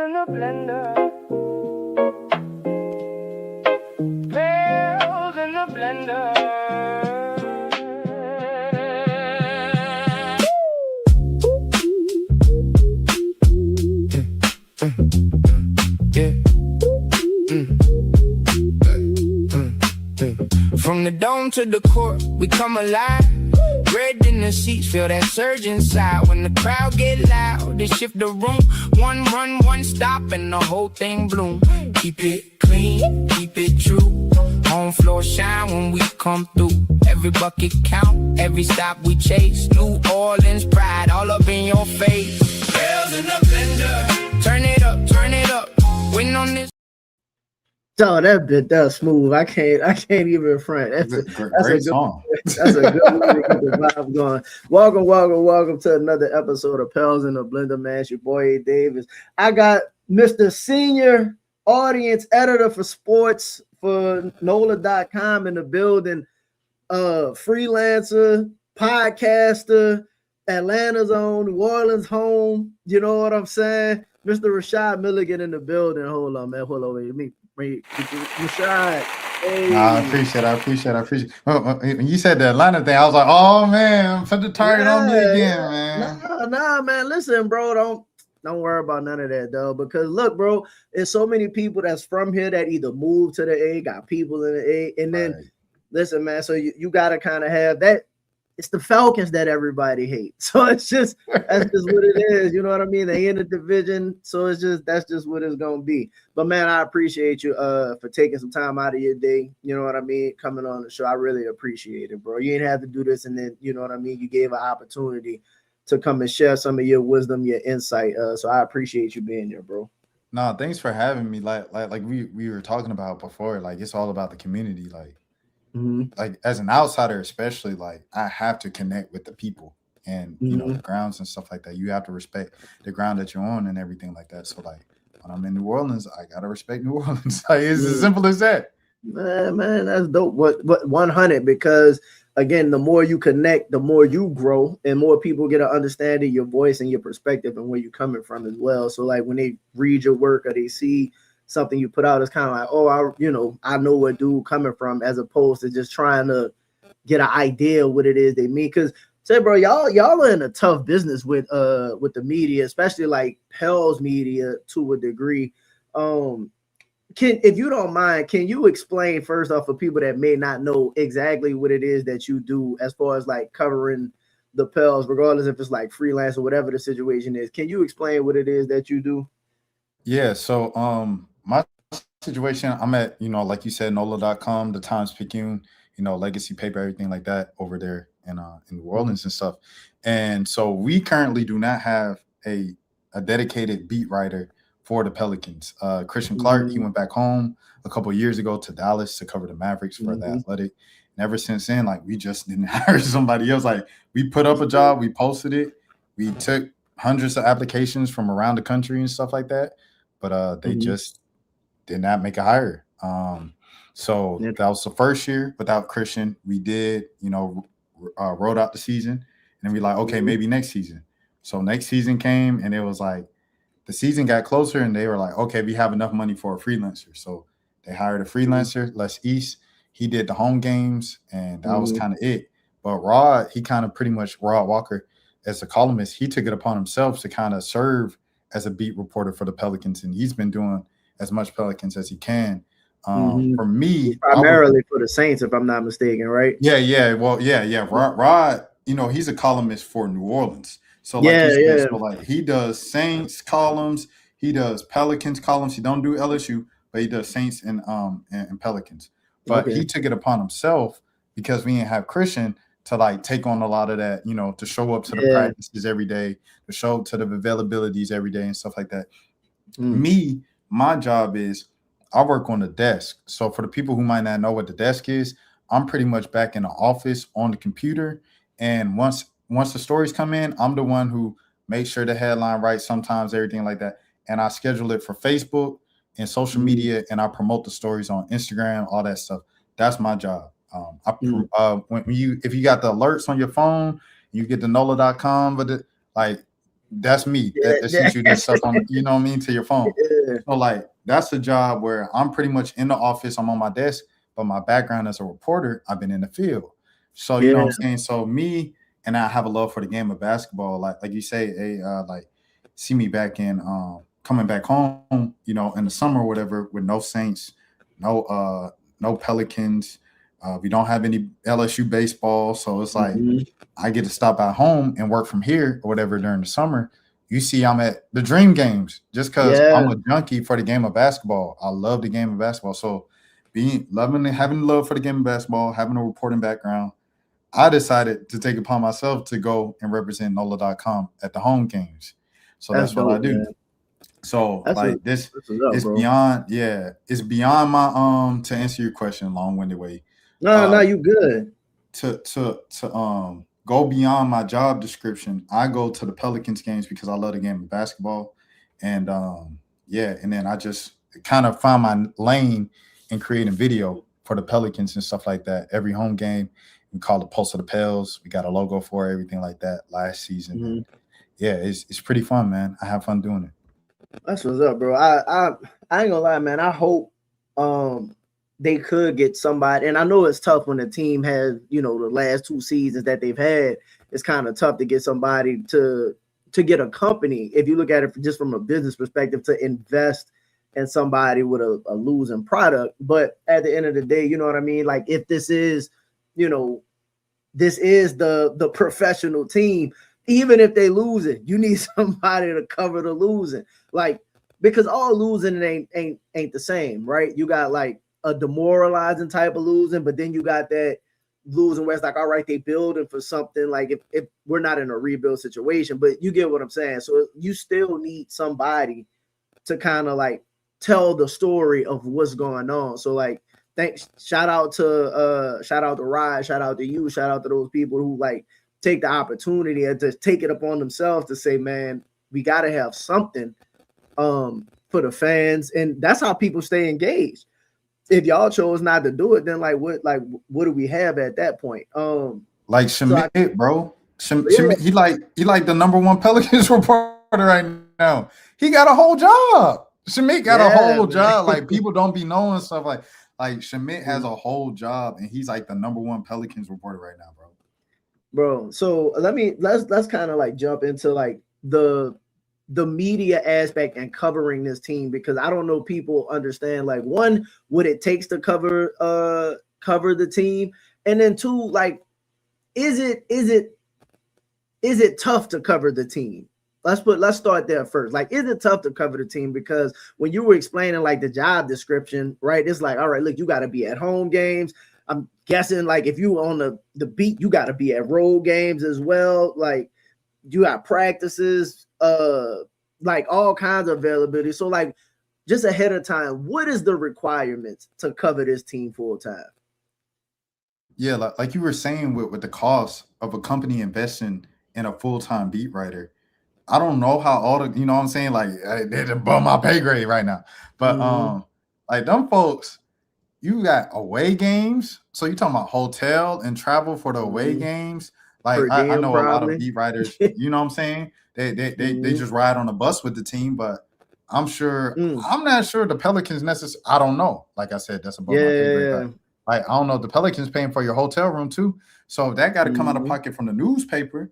in the blender. Pels in the blender. From the dome to the court, we come alive. Red in the seats, feel that surge inside. When the crowd get loud, they shift the room. One run, one stop, and the whole thing bloom. Keep it clean, keep it true. Home floor shine when we come through. Every bucket count, every stop we chase. New Orleans pride, all up in your face. Pels in the blender. Turn it up, win on this. So that was smooth. I can't even front. That's a great song. That's a good way to get the vibe going. Welcome to another episode of Pels in the Blender, man. It's your boy A. Davis. I got Mr. Senior Audience Editor for Sports for NOLA.com in the building. Freelancer, podcaster, Atlanta's own, New Orleans home. You know what I'm saying? Mr. Rahsad Milligan in the building. Hold on, man. Hold on, wait. Rahsad. Hey. I appreciate it. When you said the Atlanta thing, I was like, oh man, put the target on me again, man. Nah, man. Listen, bro, don't worry about none of that, though. Because look, bro, there's so many people that's from here that either moved to the A, got people in the A, and then listen, man. So you gotta kind of have that. It's the Falcons that everybody hates. So that's just what it is. You know what I mean? They in the division. So that's just what it's gonna be. But man, I appreciate you for taking some time out of your day. You know what I mean? Coming on the show. I really appreciate it, bro. You ain't have to do this, and then you know what I mean? You gave an opportunity to come and share some of your wisdom, your insight. So I appreciate you being here, bro. No, thanks for having me. Like we were talking about before, like it's all about the community. Like as an outsider, especially, like I have to connect with the people and you know the grounds and stuff like that. You have to respect the ground that you're on and everything like that. So like when I'm in New Orleans, I gotta respect New Orleans. Like it's as simple as that. Man, that's dope. What 100? Because again, the more you connect, the more you grow, and more people get an understanding your voice and your perspective and where you're coming from as well. So like when they read your work or they see something you put out, it's kind of like, oh, I know where dude coming from, as opposed to just trying to get an idea of what it is they mean. Because say, bro, y'all are in a tough business with the media, especially like Pels media to a degree. If you don't mind, can you explain first off for people that may not know exactly what it is that you do as far as like covering the Pels, regardless if it's like freelance or whatever the situation is? Can you explain what it is that you do? Yeah. So my situation, I'm at, like you said, NOLA.com, the Times-Picayune, legacy paper, everything like that over there in New Orleans and stuff. And so we currently do not have a dedicated beat writer for the Pelicans. Christian Clark, he went back home a couple of years ago to Dallas to cover the Mavericks for the Athletic. And ever since then, like we just didn't hire somebody else. Like we put up a job, we posted it, we took hundreds of applications from around the country and stuff like that. But they just did not make a hire. So that was the first year without Christian. We did, wrote out the season, and then we like, okay, maybe next season. So next season came, and it was like the season got closer, and they were like, okay, we have enough money for a freelancer. So they hired a freelancer, Les East. He did the home games, and that was kind of it. But Rod Walker, as a columnist, he took it upon himself to kind of serve as a beat reporter for the Pelicans, and he's been doing as much Pelicans as he can. For me, primarily for the Saints, if I'm not mistaken, right? Yeah. Well, yeah. Rod, he's a columnist for New Orleans. So like he does Saints columns, he does Pelicans columns. He don't do LSU, but he does Saints and Pelicans. But he took it upon himself because we didn't have Christian to like take on a lot of that, to show up to the practices every day, to show up to the availabilities every day and stuff like that. My job is I work on the desk. So for the people who might not know what the desk is, I'm pretty much back in the office on the computer. And once the stories come in, I'm the one who makes sure the headline right, sometimes everything like that. And I schedule it for Facebook and social media, and I promote the stories on Instagram, all that stuff. That's my job. If you got the alerts on your phone, you get the NOLA.com, but That's me. That sent you this stuff on, you know what I mean, to your phone. So like that's a job where I'm pretty much in the office, I'm on my desk, but my background as a reporter, I've been in the field. So you know what Yeah, I'm saying? So me and I have a love for the game of basketball. Like you say, hey, like see me back in coming back home, you know, in the summer or whatever, with no Saints, no Pelicans. We don't have any LSU baseball. So it's like mhm. I get to stop at home and work from here or whatever during the summer. You see, I'm at the dream games just because I'm Yeah, a junkie for the game of basketball. I love the game of basketball. So being loving and having love for the game of basketball, having a reporting background, I decided to take it upon myself to go and represent NOLA.com at the home games. So that's that's what I dope, do. man. So That's what like this that's what's up, is bro. beyond, yeah, it's beyond my to answer your question long-winded way. No, no, Uh you good. to go beyond my job description, I go to the Pelicans games because I love the game of basketball, and yeah, and then I just kind of find my lane in creating video for the Pelicans and stuff like that. Every home game, we call it Pulse of the Pels. We got a logo for it, everything like that last season, and Mhm. yeah, it's pretty fun, man. I have fun doing it. That's what's up, bro. I ain't gonna lie, man. I hope um they could get somebody, and I know it's tough when the team has, you know, the last 2 seasons that they've had. It's kind of tough to get somebody to get a company. If you look at it just from a business perspective, to invest in somebody with a losing product. But at the end of the day, you know what I mean. Like if this is, you know, this is the professional team. Even if they lose it, you need somebody to cover the losing. Like because all losing ain't the same, right? You got like a demoralizing type of losing, but then you got that losing where it's like, all right, they building for something. Like if we're not in a rebuild situation, but you get what I'm saying. So you still need somebody to kind of like tell the story of what's going on. So like thanks, shout out to Rod, shout out to you, shout out to those people who like take the opportunity and to take it upon themselves to say, man, we gotta have something for the fans. And that's how people stay engaged. If y'all chose not to do it, then like what do we have at that point? Like So I Shamit, bro. yeah, Shamit, he like the number one Pelicans reporter right now. He got a whole job. Shamit got a yeah, whole man. job. Like people don't be knowing stuff like Shamit has Mhm. a whole job and he's like the number one Pelicans reporter right now, bro. Bro. So let's kind of like jump into like the media aspect and covering this team because I don't know people understand like one what it takes to cover the team, and then two, like is it tough to cover the team? Let's start there first. Like, is it tough to cover the team? Because when you were explaining like the job description, right? It's like, all right, look, you got to be at home games. I'm guessing like if you on the beat, you got to be at road games as well. Like you got practices, like all kinds of availability. So like just ahead of time, what is the requirements to cover this team full time? Yeah, like you were saying with the cost of a company investing in a full-time beat writer. I don't know how all the, you know what I'm saying? Like they're above my pay grade right now. But Mm-hmm. like them folks, you got away games. So you talking about hotel and travel for the away Mm-hmm. games. Like Per I diem, know a lot of probably. beat writers, you know what I'm saying? They Mm-hmm. just ride on the bus with the team, but Mm. I'm not sure the Pelicans necessarily. I don't know. Like I said, that's above Yeah, my pay yeah, grade, yeah. but like I don't know if the Pelicans paying for your hotel room too. So if that got to come out of Mm-hmm. pocket from the newspaper,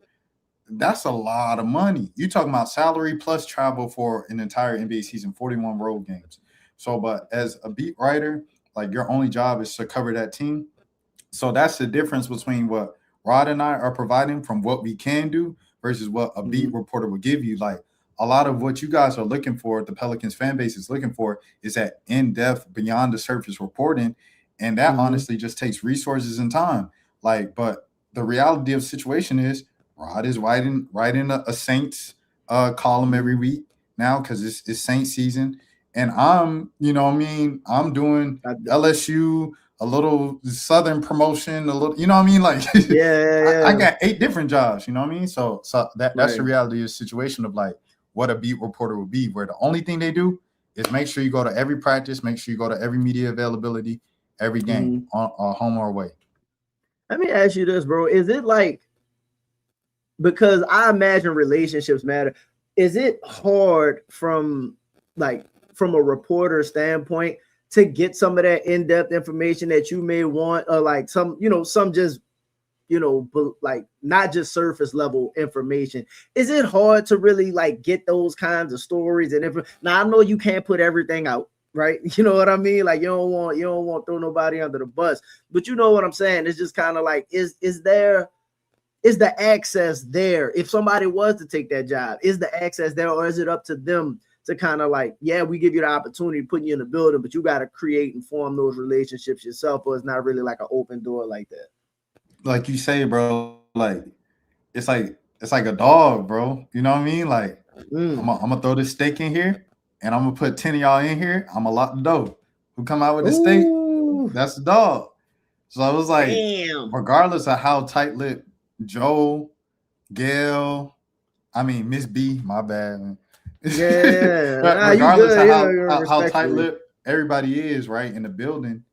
that's a lot of money. You talking about salary plus travel for an entire NBA season, 41 road games. So, but as a beat writer, like your only job is to cover that team. So that's the difference between what Rod and I are providing from what we can do versus what a Mm-hmm. beat reporter will give you. Like a lot of what you guys are looking for, the Pelicans fan base is looking for, is that in-depth, beyond the surface reporting. And that Mm-hmm. honestly just takes resources and time. Like, but the reality of the situation is Rod is writing a Saints column every Mm-hmm. week now because it's Saints season. And I'm, you know what I mean, I'm doing LSU, a little Southern promotion, a little, you know what I mean? Like Yeah, yeah, I yeah. got 8 different jobs, you know what I mean? So that's the Right. reality of the situation of like what a beat reporter would be, where the only thing they do is make sure you go to every practice, make sure you go to every media availability, every game Mm-hmm. on home or away. Let me ask you this, bro. Is it like because I imagine relationships matter. is it hard from a reporter standpoint to get some of that in-depth information that you may want, or like some just like not just surface level information? Is it hard to really like get those kinds of stories and now I know you can't put everything out, right? You know what I mean? Like you don't want to throw nobody under the bus, but you know what I'm saying? It's just kind of like, is the access there? If somebody was to take that job, is the access there, or is it up to them to kind of like, yeah, we give you the opportunity, putting you in the building, but you got to create and form those relationships yourself, or it's not really like an open door like that? Like you say, bro, like it's like a dog, bro. You know what I mean? Like I'm gonna throw this steak in here, and I'm gonna put 10 of y'all in here. I'm gonna lock the door. Who come out with the steak? That's the dog. So I was like, regardless of how tight-lipped Joe, Gail, I mean Miss B, my bad, man. Yeah, regardless of how tight-lipped everybody is, right, in the building,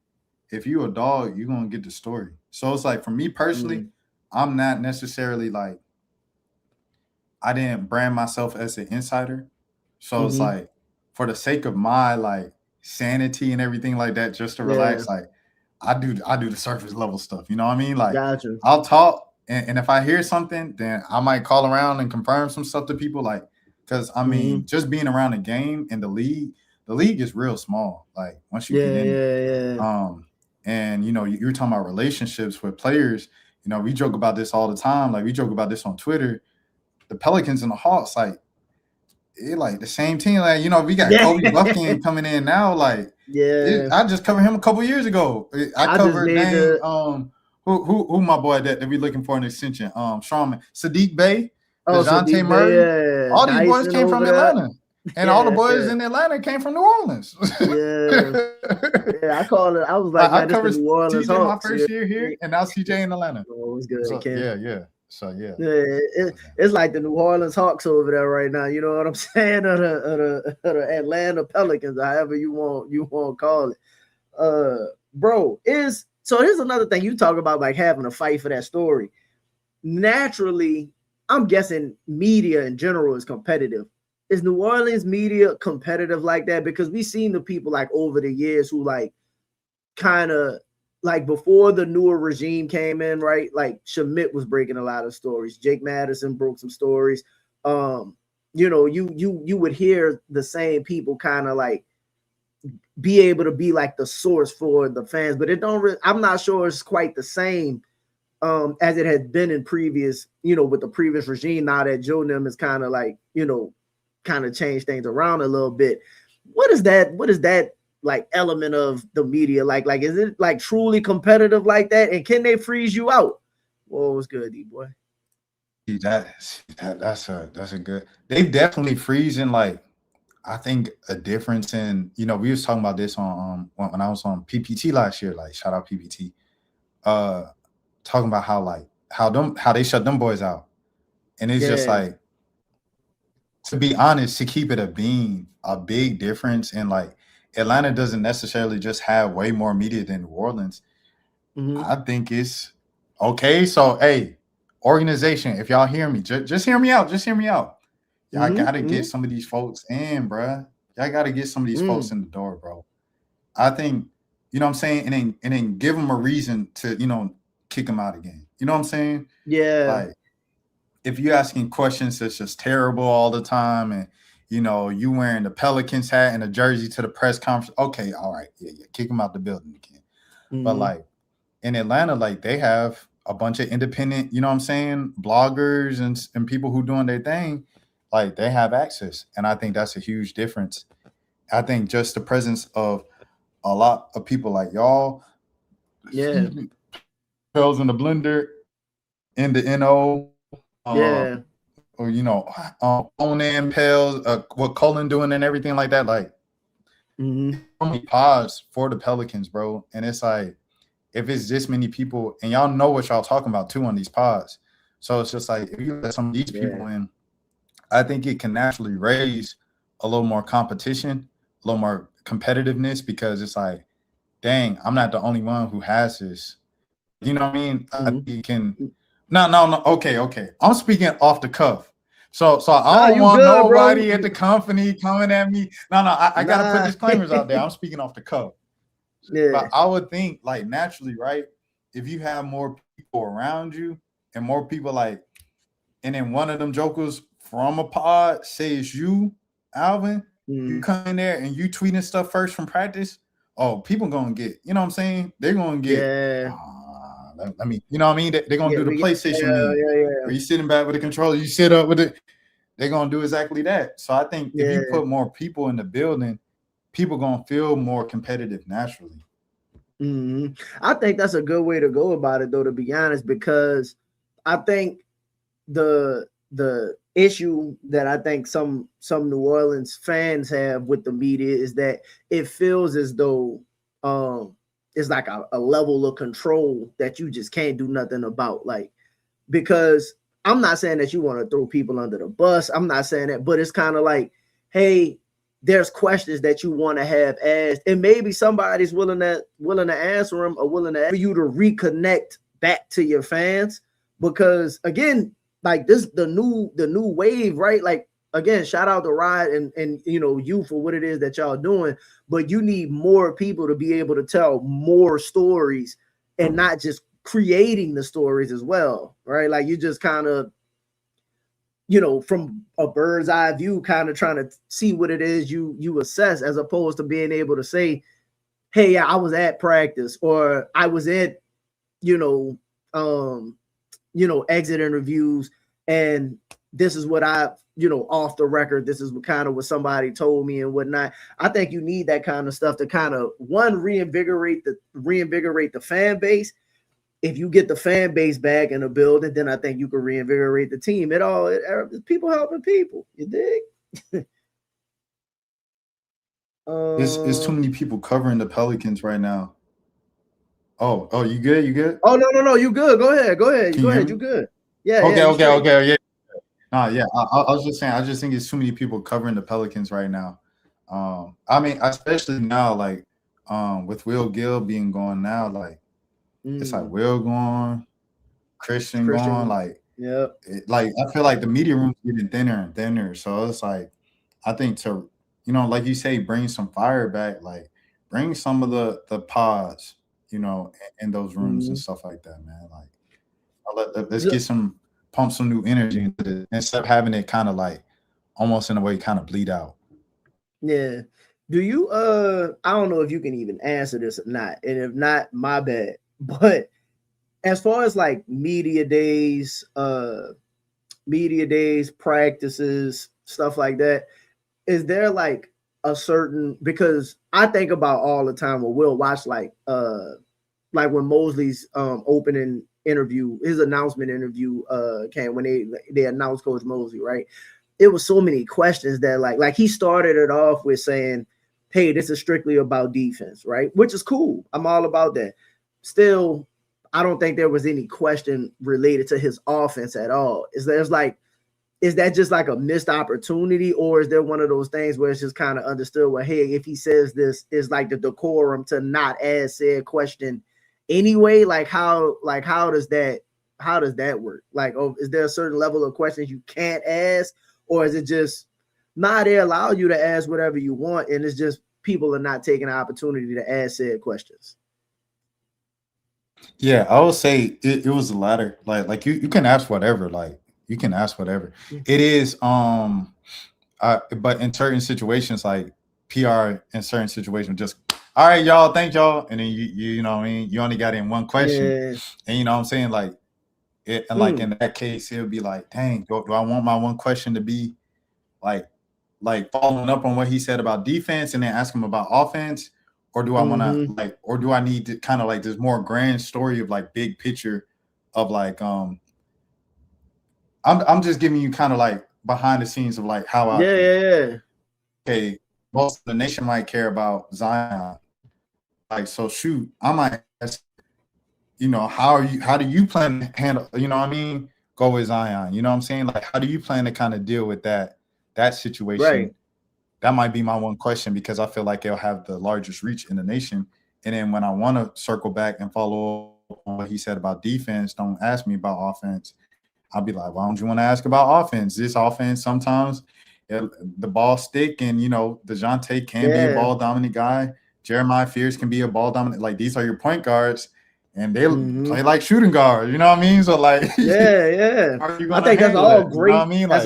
if you a dog, you're gonna get the story. So it's like, for me personally, I'm not necessarily like, I didn't brand myself as an insider. So it's like, for the sake of my like sanity and everything like that, just to relax, like I do the surface level stuff. You know what I mean? Like I'll talk, and if I hear something, then I might call around and confirm some stuff to people. Like, because I mean, just being around the game and the league is real small. Like once you get in, and you're talking about relationships with players. We joke about this all the time. Like we joke about this on Twitter. The Pelicans and the Hawks, like, it like the same team. Like, we got Kobe Buffkin coming in now. Like, I just covered him a couple years ago. I covered who my boy that we looking for an extension. Strongman, Sadiq Bey, DeJounte Murray. All these boys came from Atlanta. And all the boys in Atlanta came from New Orleans. I call it. I was like, I covered New Orleans TJ my first year here, and now CJ in Atlanta. Oh, it's good. So, yeah. So it's like the New Orleans Hawks over there right now. You know what I'm saying? Or the Atlanta Pelicans, however you want to call it. Bro, so here's another thing you talk about, like having a fight for that story. Naturally, I'm guessing media in general is competitive. Is New Orleans media competitive like that? Because we've seen the people like over the years who like kind of like before the newer regime came in, right? Like Schmidt was breaking a lot of stories. Jake Madison broke some stories. You would hear the same people kind of like be able to be like the source for the fans, but I'm not sure it's quite the same as it had been in previous, with the previous regime. Now that Joe Nim is kind of like, kind of changed things around a little bit. What is that like element of the media like is it like truly competitive like that, and can they freeze you out? Whoa, what's good, D-boy? That's a good. They definitely freezing. Like I think a difference in we was talking about this on when I was on PPT last year. Like shout out PPT. Talking about how they shut them boys out, and it's just like, to be honest, to keep it a big difference. And like Atlanta doesn't necessarily just have way more media than New Orleans. I think it's okay. So, hey, organization, if y'all hear me, just hear me out. Y'all gotta get some of these folks in, bruh. Y'all gotta get some of these folks in the door, bro. I think, what I'm saying, and then give them a reason to, kick them out again. You know what I'm saying? Yeah. Like, if you're asking questions that's just terrible all the time, and you wearing the Pelicans hat and a jersey to the press conference, okay, all right, yeah, kick them out the building again. But like in Atlanta, like they have a bunch of independent, bloggers and people who doing their thing. Like they have access, and I think that's a huge difference. I think just the presence of a lot of people like y'all, Pels in the blender, in the NO. Or Onan, Pels, what Cullen doing and everything like that. Like, pods for the Pelicans, bro. And it's like, if it's this many people, and y'all know what y'all talking about too on these pods, so it's just like if you let some of these people in, I think it can naturally raise a little more competition, a little more competitiveness, because it's like, dang, I'm not the only one who has this. You know what I mean? I think it can. No. Okay. I'm speaking off the cuff. So Nah, I don't you want good, bro. nobody at the company coming at me. No, I gotta put Nah. disclaimers out there. I'm speaking off the cuff. Yeah. But I would think like naturally, right? If you have more people around you and more people like, and then one of them jokers from a pod says you, Alvin, you Mm, come in there and you tweeting stuff first from practice. Oh, people gonna get, you know what I'm saying? They're gonna get, yeah. let me, you know what I mean? They're gonna Yeah, do the PlayStation meme yeah. where you sitting back with the controller, you sit up with it. They're gonna do exactly that. So I think if you Yeah. put more people in the building, people gonna feel more competitive naturally. I think that's a good way to go about it, though, to be honest, because I think the issue that I think some New Orleans fans have with the media is that it feels as though it's like a level of control that you just can't do nothing about. Like, because I'm not saying that you want to throw people under the bus. I'm not saying that, but it's kind of like, hey, there's questions that you want to have asked, and maybe somebody's willing to answer them or willing to for you to reconnect back to your fans. Because again, like this, the new wave, right? Like again, shout out to Rod and you for what it is that y'all doing, but you need more people to be able to tell more stories and not just creating the stories as well, right? Like you just kind of, from a bird's eye view, kind of trying to see what it is you assess, as opposed to being able to say, hey, yeah, I was at practice, or I was at, exit interviews, and this is what I, off the record, this is what kind of what somebody told me and whatnot. I think you need that kind of stuff to kind of reinvigorate the fan base. If you get the fan base back in the building, then I think you can reinvigorate the team. People helping people. You dig? It's too many people covering the Pelicans right now. Oh, you good? You good? Oh no, you good? Go ahead. Can you hear me? You good? Yeah, Okay, you straight. yeah. Yeah. I was just saying. I just think it's too many people covering the Pelicans right now. I mean, especially now, like, with Will Gill being gone now, like, it's like Will gone, Christian gone, like, yeah. like I feel like the media room's getting thinner and thinner. So it's like, I think to, like you say, bring some fire back, like bring some of the pods, in those rooms and stuff like that, man. Like, let's get pump some new energy into it instead of having it kind of like almost in a way kind of bleed out. Yeah. Do you I don't know if you can even answer this or not, and if not, my bad. But as far as like media days, practices, stuff like that, is there like a certain, because I think about all the time when we'll watch like when Mosley's opening interview, his announcement interview came, when they announced Coach Mosley, right? It was so many questions that like he started it off with saying, hey, this is strictly about defense, right? Which is cool. I'm all about that. Still, I don't think there was any question related to his offense at all. Is that just like a missed opportunity, or is there one of those things where it's just kind of understood, well, hey, if he says this, is like the decorum to not ask said question anyway? Like how does that work? Like, is there a certain level of questions you can't ask, or is it just they allow you to ask whatever you want, and it's just people are not taking the opportunity to ask said questions? Yeah, I would say it was the latter. Like you can ask whatever. Like you can ask whatever. It is but in certain situations, like PR in certain situations, just all right, y'all, thank y'all, and then you know what I mean, you only got in one question, and you know what I'm saying, like it, and like in that case, it would be like, dang, do I want my one question to be like following up on what he said about defense and then ask him about offense, or do I want to or do I need to kind of like this more grand story of like big picture of like I'm just giving you kind of like behind the scenes of like how I think. Okay, most of the nation might care about Zion. Like, so shoot, I might ask, how do you plan to handle, what I mean, go with Zion? You know what I'm saying? Like, how do you plan to kind of deal with that situation? Right. That might be my one question, because I feel like it'll have the largest reach in the nation. And then when I want to circle back and follow up on what he said about defense, don't ask me about offense. I'll be like, why don't you want to ask about offense? This offense sometimes the ball stick, and DeJounte can be a Yeah. ball dominant guy. Jeremiah Fears can be a ball dominant. Like, these are your point guards, and they play like shooting guards. You know what I mean? So like, yeah. how are you I gonna think that's handle all that? great. You know what I mean? Like,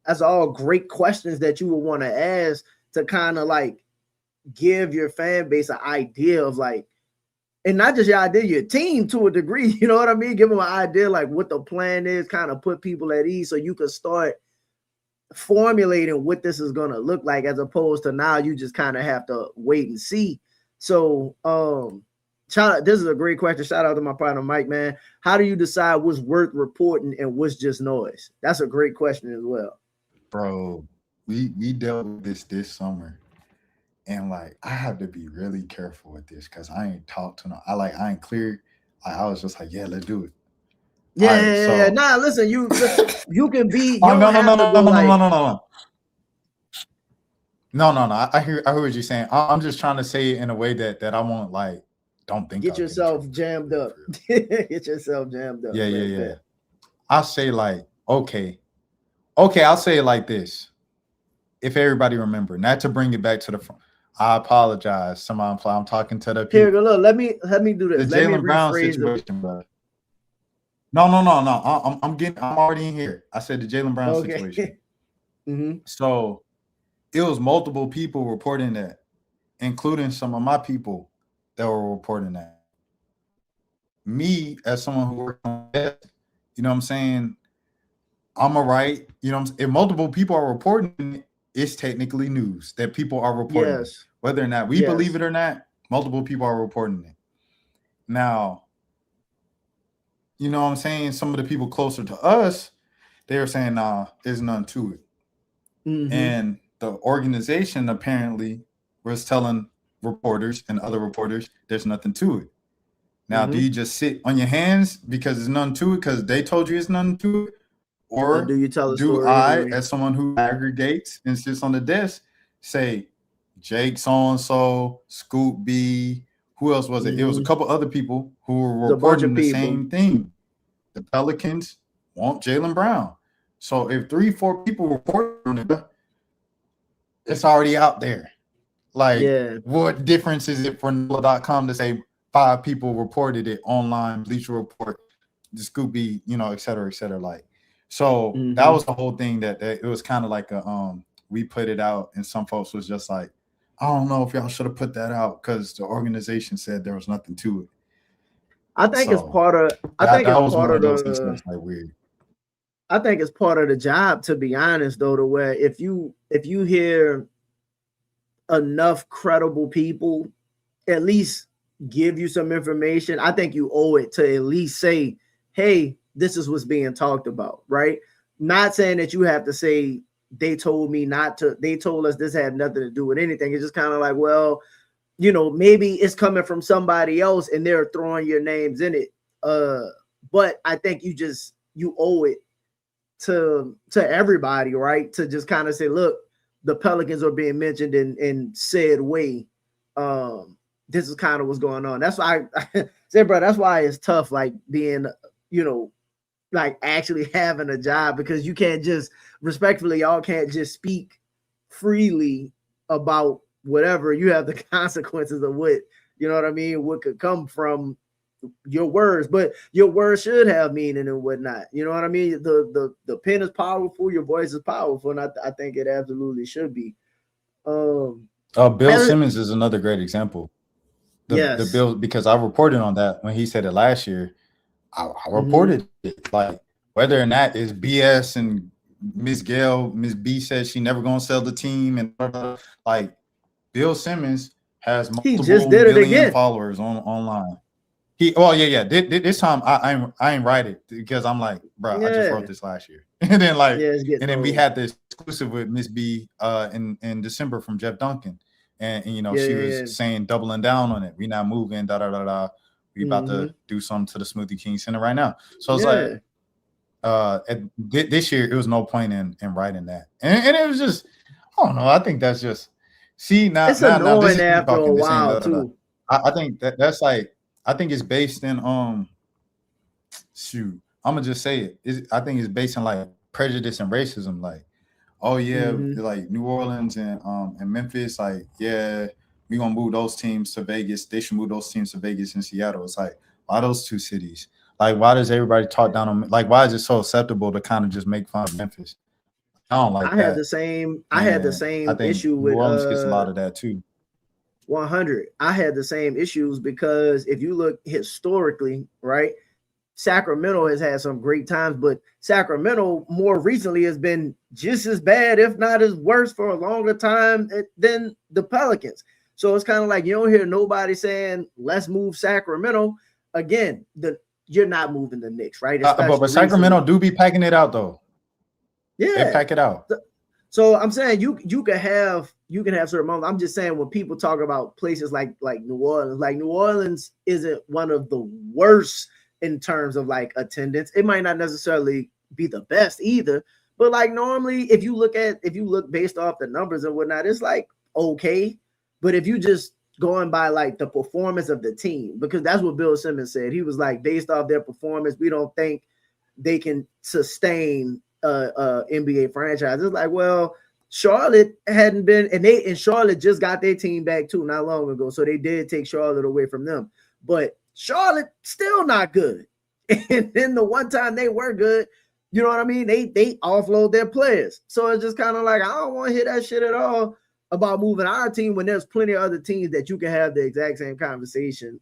That's all great questions that you would want to ask to kind of like give your fan base an idea of like, and not just your idea, your team to a degree. You know what I mean? Give them an idea like what the plan is, kind of put people at ease so you can start formulating what this is going to look like, as opposed to now you just kind of have to wait and see. So shout out, this is a great question. Shout out to my partner Mike, man. How do you decide what's worth reporting and what's just noise? That's a great question as well. bro, we dealt with this summer, and like, I have to be really careful with this because I ain't talked to no. I ain't clear. I was just like, yeah, let's do it. Yeah, All right, so nah, listen, you can be. You oh, don't have to go like. No. I hear what you're saying. I'm just trying to say it in a way that I won't like. Don't think Get yourself jammed up. Get yourself jammed up. Yeah. I'll say like, okay. I'll say it like this. If everybody remember, not to bring it back to the front. I apologize. I'm talking to the people. Here, look. Let me do this. The Let me Jaylen Brown rephrase situation, bro. No. I'm already in here. I said the Jaylen Brown situation. So it was multiple people reporting that, including some of my people that were reporting that. Me, as someone who worked on that, you know what I'm saying? I'm all right. You know what I'm saying? If multiple people are reporting it, it's technically news that people are reporting it. Whether or not we believe it or not, multiple people are reporting it. Now, you know what I'm saying? Some of the people closer to us, they were saying, nah, there's none to it. And the organization apparently was telling reporters and other reporters there's nothing to it. Now, do you just sit on your hands because there's none to it because they told you it's none to it? Or do you tell the do story I, anyway? as someone who aggregates and sits on the desk, say Jake so-and-so, Scoop B, who else was it? It was a couple other people who were reporting the same thing. The Pelicans want Jaylen Brown. So if 3-4 people report on it, it's already out there. Like, what difference is it for NOLA.com to say 5 people reported it online, Bleacher Report, the Scoop B, et cetera, et cetera. Like, so that was the whole thing that it was kind of like we put it out, and some folks was just like, I don't know if y'all should have put that out because the organization said there was nothing to it. I think it's part of. I think it's part of the. Like weird. I think it's part of the job, to be honest, though, to where if you hear enough credible people at least give you some information, I think you owe it to at least say, hey, this is what's being talked about, right? Not saying that you have to say they told me not to, they told us this had nothing to do with anything. It's just kind of like, well, maybe it's coming from somebody else and they're throwing your names in it. But I think you owe it to everybody, right? To just kind of say, look, the Pelicans are being mentioned in said way. This is kind of what's going on. That's why I said, bro, that's why it's tough, like being, like actually having a job, because you can't just respectfully, y'all can't just speak freely about whatever. You have the consequences of what, what could come from your words, but your words should have meaning and whatnot. You know what I mean? The pen is powerful, your voice is powerful, and I think it absolutely should be. Bill Simmons is another great example. The Bill, because I reported on that when he said it last year. I reported it, like whether or not it's BS and Miss B says she never gonna sell the team, and like Bill Simmons has multiple million followers online. This time I ain't write it because I'm like, bro, I just wrote this last year, and then then we had this exclusive with Miss B in December from Jeff Duncan, and she was saying doubling down on it. We not moving, We about to do something to the Smoothie King Center right now. So it's like this year it was no point in writing that, and it was just, I don't know. I think that's just now it's annoying after a while too. I think that's like, I think it's based in I'm gonna just say it. I think it's based on like prejudice and racism. Like, oh yeah, like New Orleans and Memphis, like yeah, we gonna move those teams to Vegas. They should move those teams to Vegas and Seattle. It's like, why those two cities? Like, why does everybody talk down on? Like, why is it so acceptable to kind of just make fun of Memphis? I don't like I that. had the same. I had the same I think issue New with Orleans gets a lot of that too. 100. I had the same issues because if you look historically, right, Sacramento has had some great times, but Sacramento more recently has been just as bad, if not as worse, for a longer time than the Pelicans. So it's kind of like you don't hear nobody saying, let's move Sacramento. Again, you're not moving the Knicks, right? But Sacramento do be packing it out, though. Yeah. They pack it out. So I'm saying you can have certain moments. I'm just saying when people talk about places like New Orleans isn't one of the worst in terms of like attendance. It might not necessarily be the best either, but like normally if you look based off the numbers and whatnot, it's like okay. But if you just going by like the performance of the team, because that's what Bill Simmons said. He was like, based off their performance, we don't think they can sustain NBA franchise. It's like, well, Charlotte hadn't been, and Charlotte just got their team back too not long ago, so they did take Charlotte away from them. But Charlotte still not good. And then the one time they were good, you know what I mean? They offload their players. So it's just kind of like I don't want to hear that shit at all about moving our team when there's plenty of other teams that you can have the exact same conversation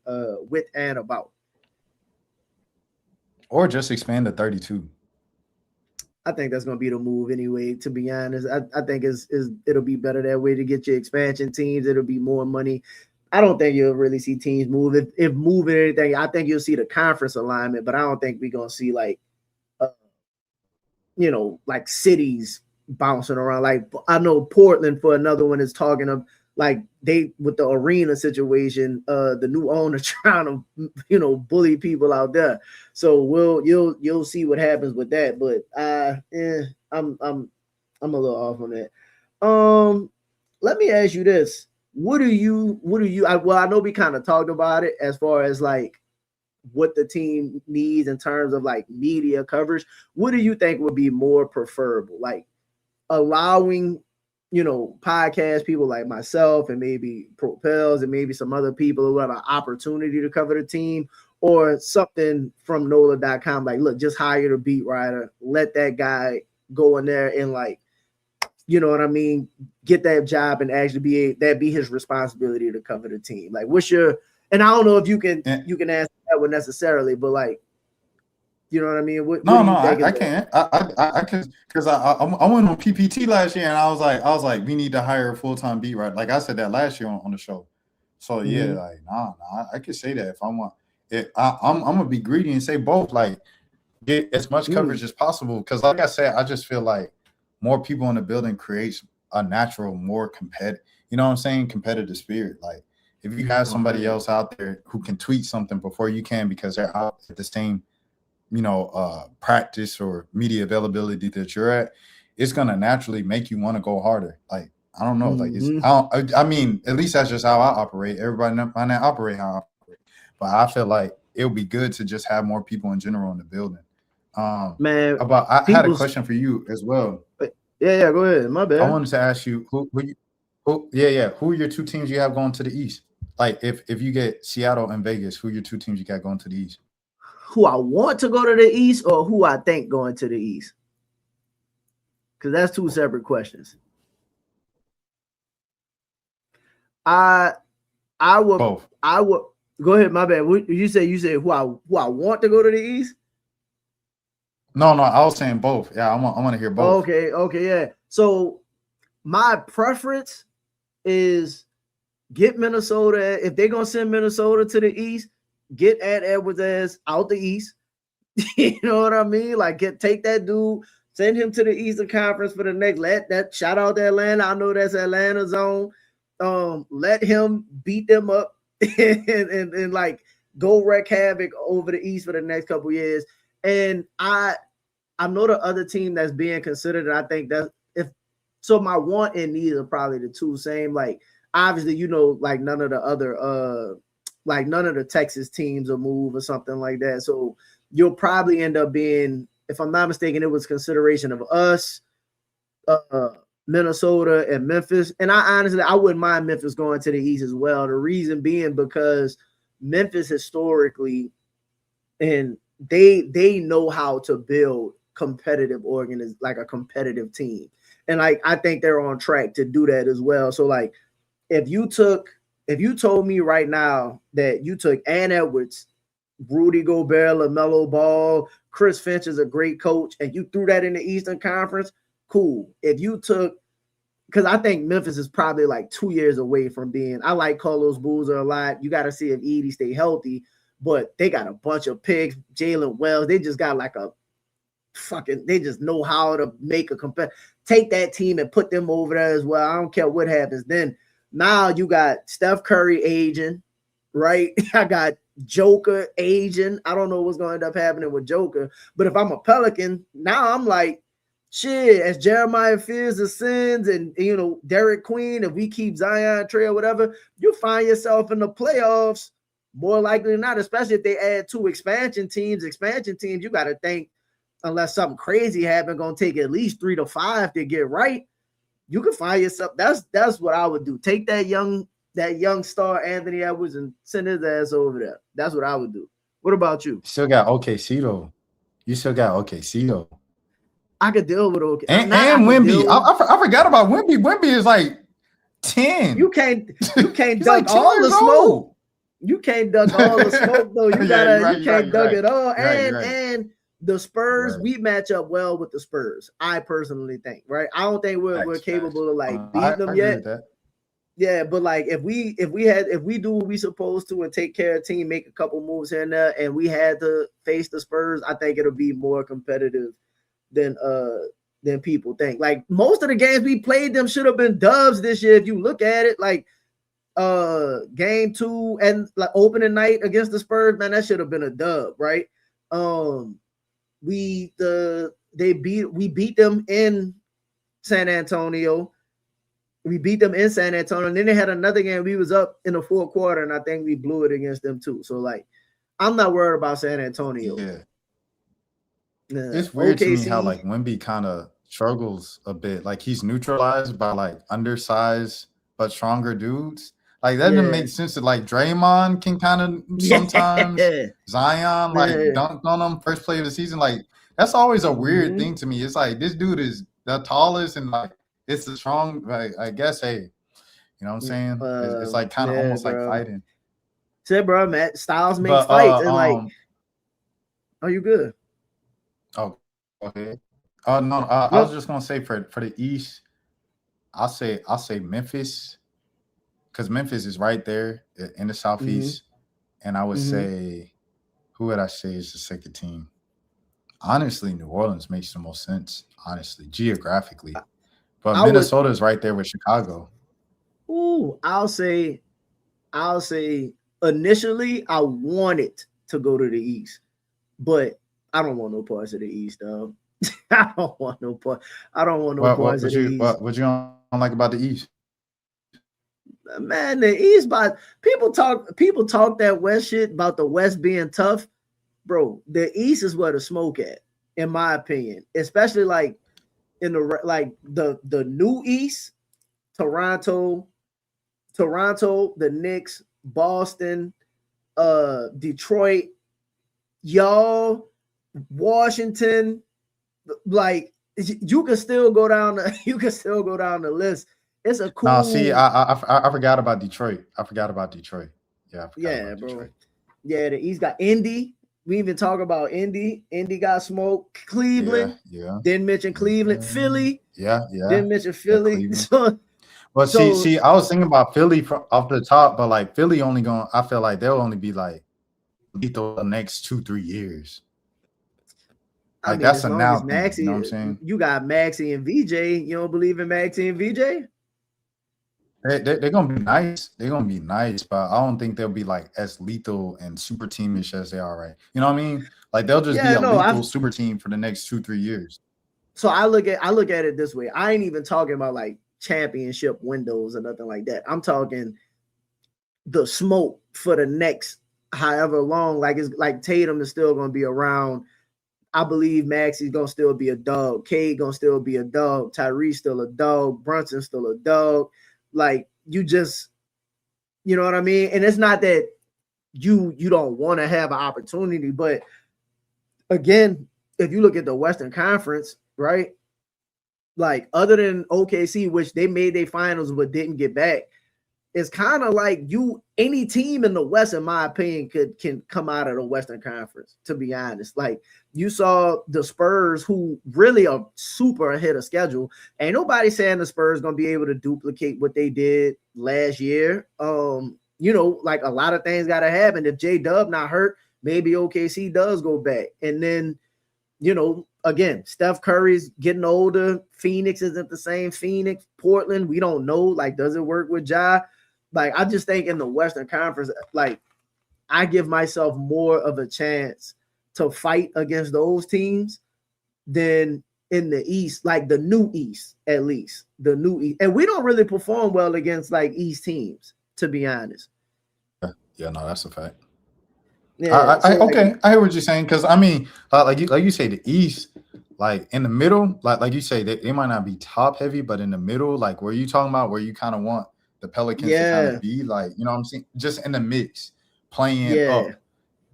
with and about. Or just expand to 32. I think that's going to be the move anyway, to be honest. I think it'll be better that way to get your expansion teams. It'll be more money. I don't think you'll really see teams move. If moving anything, I think you'll see the conference alignment, but I don't think we're going to see like, like cities bouncing around. Like I know Portland for another one is talking of like they with the arena situation, the new owner trying to bully people out there. So you'll see what happens with that. But I'm a little off on that. Let me ask you this. What do you I know we kind of talked about it as far as like what the team needs in terms of like media coverage. What do you think would be more preferable? Like allowing podcast people like myself and maybe Pels and maybe some other people who have an opportunity to cover the team, or something from NOLA.com, like, look, just hire the beat writer, let that guy go in there and like, you know what I mean, get that job and actually be his responsibility to cover the team. Like what's your, and I don't know if you can answer that one necessarily, but like, you know what I mean? I can't. I can, because I went on PPT last year and I was like, we need to hire a full-time beat writer. Like I said that last year on the show. So yeah, like nah, I could say that if I want it. I'm gonna be greedy and say both. Like get as much coverage as possible. Because like I said, I just feel like more people in the building creates a natural, more competitive. You know what I'm saying? Competitive spirit. Like if you have somebody else out there who can tweet something before you can because they're out at the same practice or media availability that you're at, it's gonna naturally make you want to go harder. Like I don't know, like I mean, at least that's just how I operate. Everybody might not operate how I operate, but I feel like it would be good to just have more people in general in the building. Man, I had a question for you as well. Yeah, go ahead. My bad. I wanted to ask you who are your two teams you have going to the East? Like if you get Seattle and Vegas, who are your two teams you got going to the East? Who I want to go to the East or who I think going to the East? Because that's two separate questions. I would both. I would go ahead. My bad. You say who I want to go to the East? No, I was saying both. Yeah, I want to hear both. Okay, yeah. So my preference is get Minnesota. If they're gonna send Minnesota to the East, get Ed Edwards out the East. You know what I mean? Like take that dude, send him to the Eastern Conference for the next. Shout out to Atlanta. I know that's Atlanta zone. Let him beat them up and like go wreak havoc over the East for the next couple years. And I know the other team that's being considered, and I think that my want and need are probably the two same. Like obviously, like none of the other like none of the Texas teams will move or something like that. So you'll probably end up being, if I'm not mistaken, it was consideration of us, Minnesota, and Memphis. And I wouldn't mind Memphis going to the East as well. The reason being because Memphis historically, and they know how to build competitive like a competitive team. And like I think they're on track to do that as well. So like if you told me right now that you took Ann Edwards, Rudy Gobert, LaMelo Ball, Chris Finch is a great coach, and you threw that in the Eastern Conference, cool. If you took, because I think Memphis is probably like 2 years away from being, I like Carlos Boozer a lot. You got to see if Edie stay healthy, but they got a bunch of picks. Jalen Wells, they just got like they just know how to make take that team and put them over there as well. I don't care what happens. Then now you got Steph Curry aging, right? I got Joker aging. I don't know what's going to end up happening with Joker, but if I'm a Pelican, now I'm like, shit, as Jeremiah Fears ascends and, Derek Queen, if we keep Zion Trail, whatever, you find yourself in the playoffs more likely than not, especially if they add 2 expansion teams. You got to think, unless something crazy happened, going to take at least 3 to 5 to get right. You can find yourself. That's what I would do. Take that young star Anthony Edwards and send his ass over there. That's what I would do. What about you? Still got OKC though. You still got OKC though. I could deal with OKC. And Wemby. I forgot about Wemby. Wemby is like 10. You can't duck all the smoke. You can't duck all the smoke though. You can't duck it all. And the Spurs, we match up well with the Spurs. I personally think, right? I don't think we're capable of like beating them yet. Yeah, but like if we do what we supposed to and take care of the team, make a couple moves here and there, and we had to face the Spurs, I think it'll be more competitive than people think. Like most of the games we played them should have been dubs this year. If you look at it, like game 2 and like opening night against the Spurs, man, that should have been a dub, right? We beat them in San Antonio. We beat them in San Antonio, and then they had another game. We was up in the fourth quarter, and I think we blew it against them too. So like, I'm not worried about San Antonio. Yeah. It's weird to me how like Wemby kind of struggles a bit. Like he's neutralized by like undersized but stronger dudes. Like that doesn't make sense. That like Draymond can kind of sometimes Zion like dunk on him first play of the season. Like that's always a weird thing to me. It's like this dude is the tallest and like it's the strong. Like I guess you know what I'm saying? It's like kind of almost like fighting. Said bro, Matt Styles makes fights and like, are you good? Oh, okay. No, I was just gonna say for the East, I'll say Memphis, because Memphis is right there in the Southeast, and I would say, who would I say is the second team? Honestly, New Orleans makes the most sense. Honestly, geographically, but Minnesota is right there with Chicago. Ooh, I'll say, initially I wanted to go to the East, but I don't want no parts of the East, though. I don't want no parts of the East. What you don't like about the East? Man, the East, but people talk that West shit about the West being tough, bro. The East is where the smoke at, in my opinion. Especially like in the new East, Toronto, the Knicks, Boston, Detroit, y'all. Washington, like you can still go down the list. It's a cool. No, see, I forgot about Detroit. Yeah, bro. Detroit. Yeah, the East got Indy. We even talk about Indy. Indy got smoke. Cleveland. Yeah. Didn't mention Cleveland. Philly. Yeah. Didn't mention Philly. But see, I was thinking about Philly off the top, but like Philly only going. I feel like they'll only be like lethal the next 2-3 years. Like that's a now thing, Maxey, you know what I'm saying? You got Maxey and VJ. You don't believe in Maxey and VJ? They're gonna be nice. They're gonna be nice, but I don't think they'll be like as lethal and super teamish as they are right. You know what I mean? Like they'll just be a lethal super team for the next 2-3 years. So I look at it this way. I ain't even talking about like championship windows or nothing like that. I'm talking the smoke for the next however long. Like it's like Tatum is still gonna be around. I believe Maxi's gonna still be a dog. Cade gonna still be a dog. Tyrese still a dog. Brunson still a dog. Like you just, you know what I mean? And it's not that you don't want to have an opportunity, but again, if you look at the Western Conference, right? Like other than OKC, which they made their finals but didn't get back, it's kind of like any team in the West, in my opinion, can come out of the Western Conference, to be honest. Like you saw the Spurs, who really are super ahead of schedule. Ain't nobody saying the Spurs gonna be able to duplicate what they did last year. You know, like a lot of things gotta happen. If J-Dub not hurt, maybe OKC does go back. And then, you know, again, Steph Curry's getting older. Phoenix isn't the same Phoenix. Portland, we don't know. Like, does it work with Ja? Like, I just think in the Western Conference, like, I give myself more of a chance to fight against those teams than in the East, like the new East, at least. The new East. And we don't really perform well against, like, East teams, to be honest. Yeah, no, that's a fact. Yeah, okay, I hear what you're saying, because I mean, like you say, the East, like in the middle, like you say, they might not be top heavy, but in the middle, like where you talking about, where you kind of want the Pelicans to kind of be, like, you know what I'm saying, just in the mix, playing up.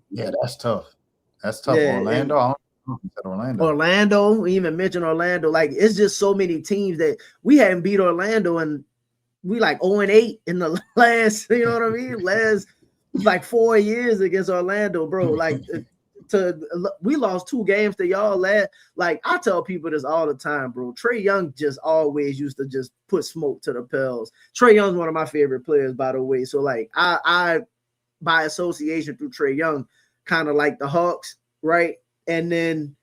Yeah, that's tough. That's tough. Yeah, Orlando, I don't know if you said Orlando, we even mentioned Orlando. Like, it's just so many teams that we hadn't beat Orlando, and we like 0-8 in the last, you know what I mean? Last like 4 years against Orlando, bro. Like we lost 2 games to y'all last. Like, I tell people this all the time, bro. Trae Young just always used to just put smoke to the Pels. Trae Young's one of my favorite players, by the way. So like I by association through Trae Young, kind of like the Hawks, right? And then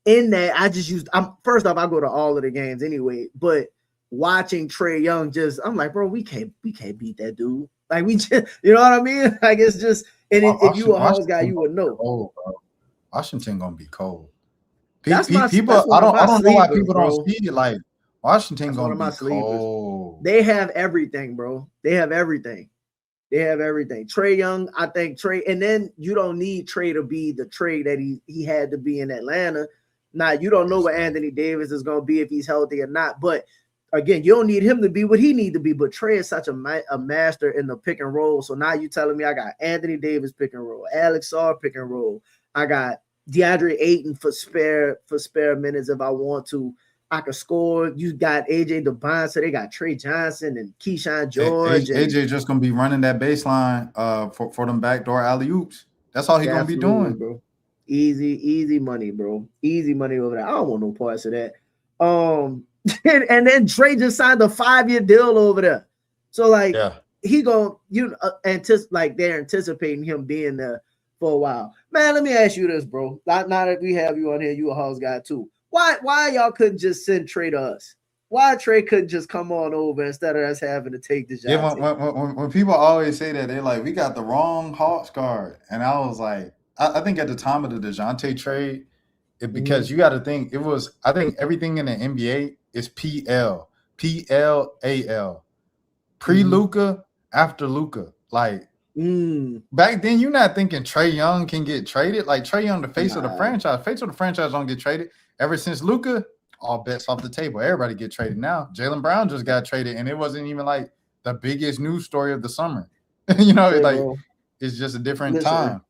in that, first off, I go to all of the games anyway, but watching Trae Young, I'm like, bro, we can't beat that dude. Like, we just, you know what I mean? Like, it's just, and if you a Hawks guy, you would know. Cold, bro. Washington gonna be cold. That's people, I don't know why people don't see it. Like, Washington gonna be cold. They have everything, bro. They have everything. Trae Young, I think and then you don't need Trae to be the Trae that he had to be in Atlanta. Now, you don't know what Anthony Davis is going to be, if he's healthy or not. But again, you don't need him to be what he need to be. But Trae is such a master in the pick and roll. So now you telling me I got Anthony Davis pick and roll, Alex Sarr pick and roll. I got DeAndre Ayton for spare minutes if I want to. I could score. You got AJ DeBon, so they got Trey Johnson and Keyshawn George. AJ just gonna be running that baseline for them backdoor alley-oops. That's all he's gonna be doing, bro. Easy money, bro. Easy money over there. I don't want no parts of that. And then Trey just signed a 5-year deal over there. So like, he gonna like they're anticipating him being there for a while. Man, let me ask you this, bro. Now that we have you on here, you a Hawks guy too. Why y'all couldn't just send Trey to us? Why Trey couldn't just come on over instead of us having to take the job? Yeah, when people always say that, they're like, we got the wrong Hawks guard. And I was like, I think at the time of the DeJounte trade, because you got to think, I think everything in the NBA is PL, PLAL. Pre-Luka, after Luka. Like, back then, you're not thinking Trae Young can get traded. Like, Trae Young, the face of the franchise. Face of the franchise don't get traded. Ever since Luka, all bets off the table. Everybody get traded now. Jaylen Brown just got traded, and it wasn't even like the biggest news story of the summer. You know, it's just a different time.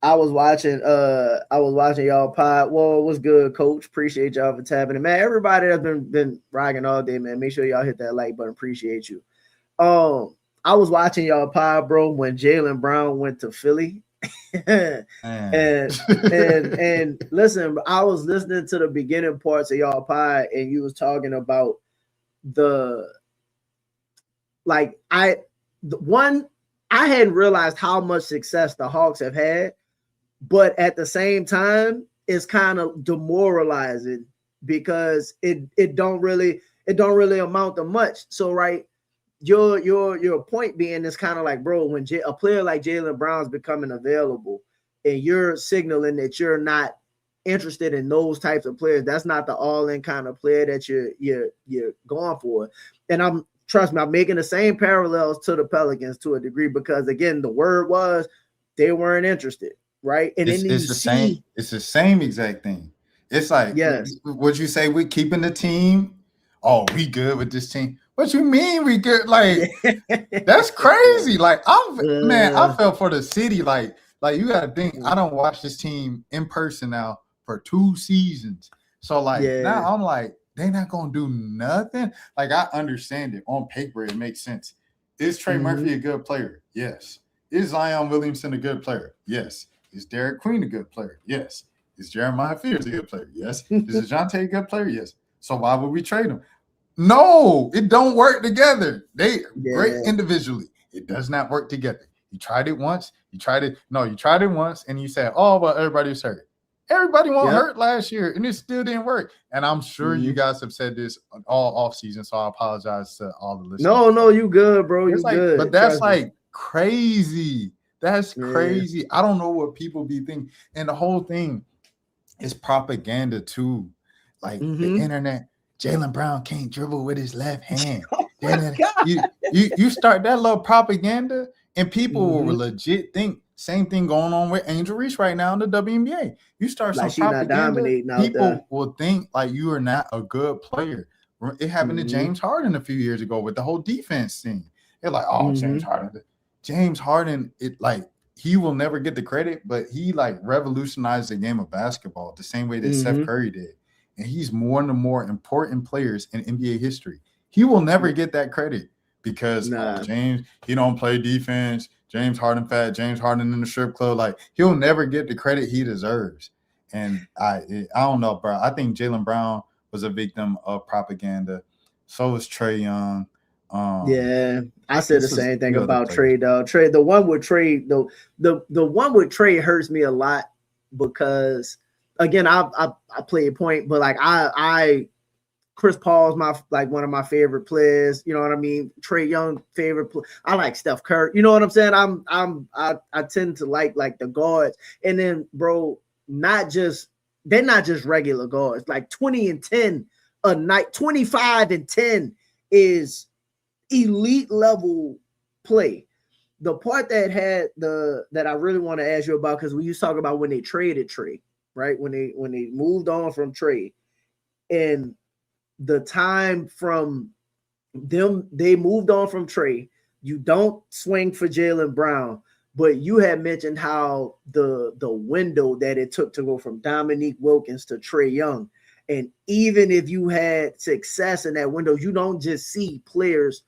I was watching y'all pod. Well, what's good, coach? Appreciate y'all for tapping it. Man, everybody that's been rocking all day, man. Make sure y'all hit that like button. Appreciate you. I was watching y'all pod, bro, when Jaylen Brown went to Philly. and listen, I was listening to the beginning parts of y'all pod, and you was talking about I hadn't realized how much success the Hawks have had, but at the same time, it's kind of demoralizing because it don't really amount to much. So right, your point being is kind of like, bro, when a player like Jaylen Brown's becoming available and you're signaling that you're not interested in those types of players, that's not the all-in kind of player that you're going for. And I'm trust me, I'm making the same parallels to the Pelicans to a degree because again, the word was they weren't interested, right? And then It's you the see, same. It's the same exact thing. It's like, yes, would you say we keeping the team? Oh, we good with this team. What you mean we good? Like, yeah, that's crazy. Like, I uh, felt for the city. Like you got to think. I don't watch this team in person now for 2 seasons. So like yeah, now I'm like, they not gonna do nothing. Like I understand it on paper, it makes sense. Is Trey mm-hmm. Murphy a good player? Yes. Is Zion Williamson a good player? Yes. Is Derek Queen a good player? Yes. Is Jeremiah Fears a good player? Yes. Is DeJounte a good player? Yes. So why would we trade him? No, it don't work together. They great Yeah, individually. It does not work together. You tried it once. You tried it. No, you tried it once, and you said, "Oh, well, everybody was hurt." Everybody won't yep. hurt last year, and it still didn't work. And I'm sure you Mm-hmm. guys have said this all off season, so I apologize to all the listeners. No, no, you good, bro. You It's like, but good. that's Trust me. like crazy. That's Yeah. crazy. I don't know what people be thinking, and the whole thing is propaganda too. Like the Mm-hmm. internet, Jalen Brown can't dribble with his left hand. Oh my Then God. you start that little propaganda, and people will Mm-hmm. legit think same thing going on with Angel Reese right now in the WNBA. You start Like some she not propaganda, dominating out there. people will think like you are not a good player. It happened to Mm-hmm. James Harden a few years ago with the whole defense thing. They're like, oh, Mm-hmm. James Harden, it like he will never get the credit, but he like revolutionized the game of basketball the same way that Steph Mm-hmm. Curry did. And he's one of the more important players in NBA history. He will never get that credit because Nah. James, he don't play defense. James Harden fat, James Harden in the strip club. Like he'll never get the credit he deserves. And I don't know, bro. I think Jalen Brown was a victim of propaganda. So was Trey Young. Yeah, I said the This was a same thing few other about players. Trey. Though Trey, the one with Trey, the one with Trey hurts me a lot because again, I play a point, but like I Chris Paul's my like one of my favorite players. You know what I mean? Trey Young favorite. I like Steph Curry. You know what I'm saying? I tend to like the guards, and then bro, they're not just regular guards. Like 20 and 10 a night, 25 and 10 is elite level play. The part that I really want to ask you about, because we used to talk about when they traded Trey, right? When they moved on from Trey, and the time from them, they moved on from Trey. You don't swing for Jalen Brown, but you had mentioned how the window that it took to go from Dominique Wilkins to Trey Young. And even if you had success in that window, you don't just see players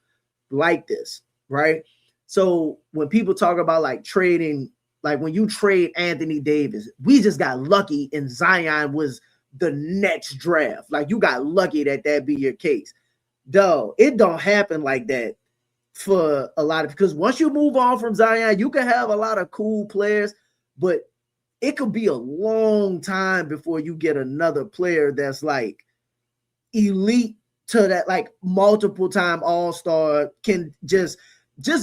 like this, right? So when people talk about like trading, like when you trade Anthony Davis, we just got lucky and Zion was the next draft. Like you got lucky that be your case. Though it don't happen like that for a lot of, because once you move on from Zion, you can have a lot of cool players, but it could be a long time before you get another player that's like elite to that, like multiple time all-star, can just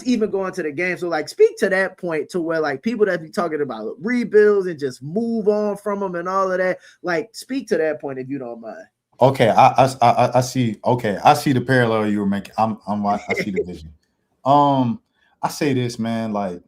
even go into the game. So like speak to that point to where like people that be talking about rebuilds and just move on from them and all of that, like speak to that point if you don't mind. Okay, I see. Okay, I see the parallel you were making. I see the vision. I say this, man, like,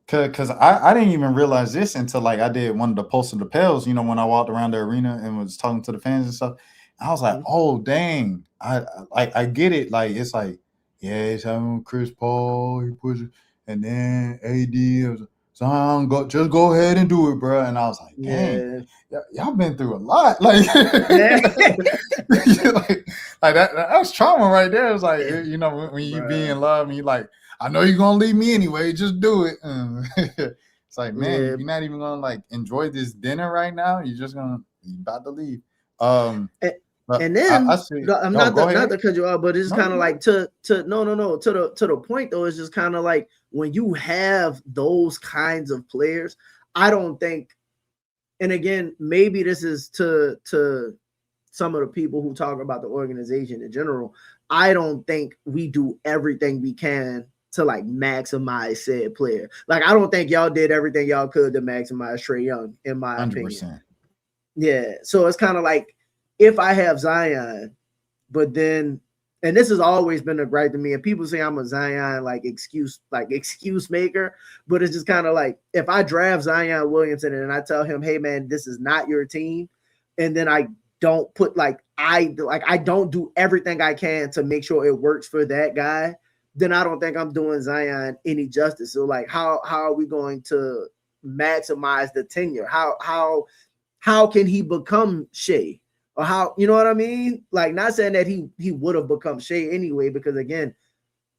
cause I didn't even realize this until like I did one of the posts of the Pels. You know, when I walked around the arena and was talking to the fans and stuff. I was like, oh dang, I get it. Like it's like, yeah, it's having Chris Paul, he pushes, and then AD was Zion, just go ahead and do it, bro. And I was like, dang, y'all been through a lot, like, Yeah. like that's trauma right there. It's like, you know, when you be in love and you like, I know you're gonna leave me anyway, just do it. It's like, man, you're not even gonna like enjoy this dinner right now. You're about to leave. And then I see. I'm not to cut you off, but it's kind of like to the point though. It's just kind of like when you have those kinds of players, I don't think. And again, maybe this is to some of the people who talk about the organization in general. I don't think we do everything we can to like maximize said player. Like I don't think y'all did everything y'all could to maximize Trey Young, in my 100%. Opinion. Yeah, so it's kind of like if I have Zion, but then and this has always been a gripe to me. And people say I'm a Zion excuse maker, but it's just kind of like if I draft Zion Williamson and I tell him, hey man, this is not your team, and then I don't put I don't do everything I can to make sure it works for that guy, then I don't think I'm doing Zion any justice. So like how are we going to maximize the tenure? How can he become Shea? Or how, you know what I mean? Like, not saying that he would have become Shea anyway, because again,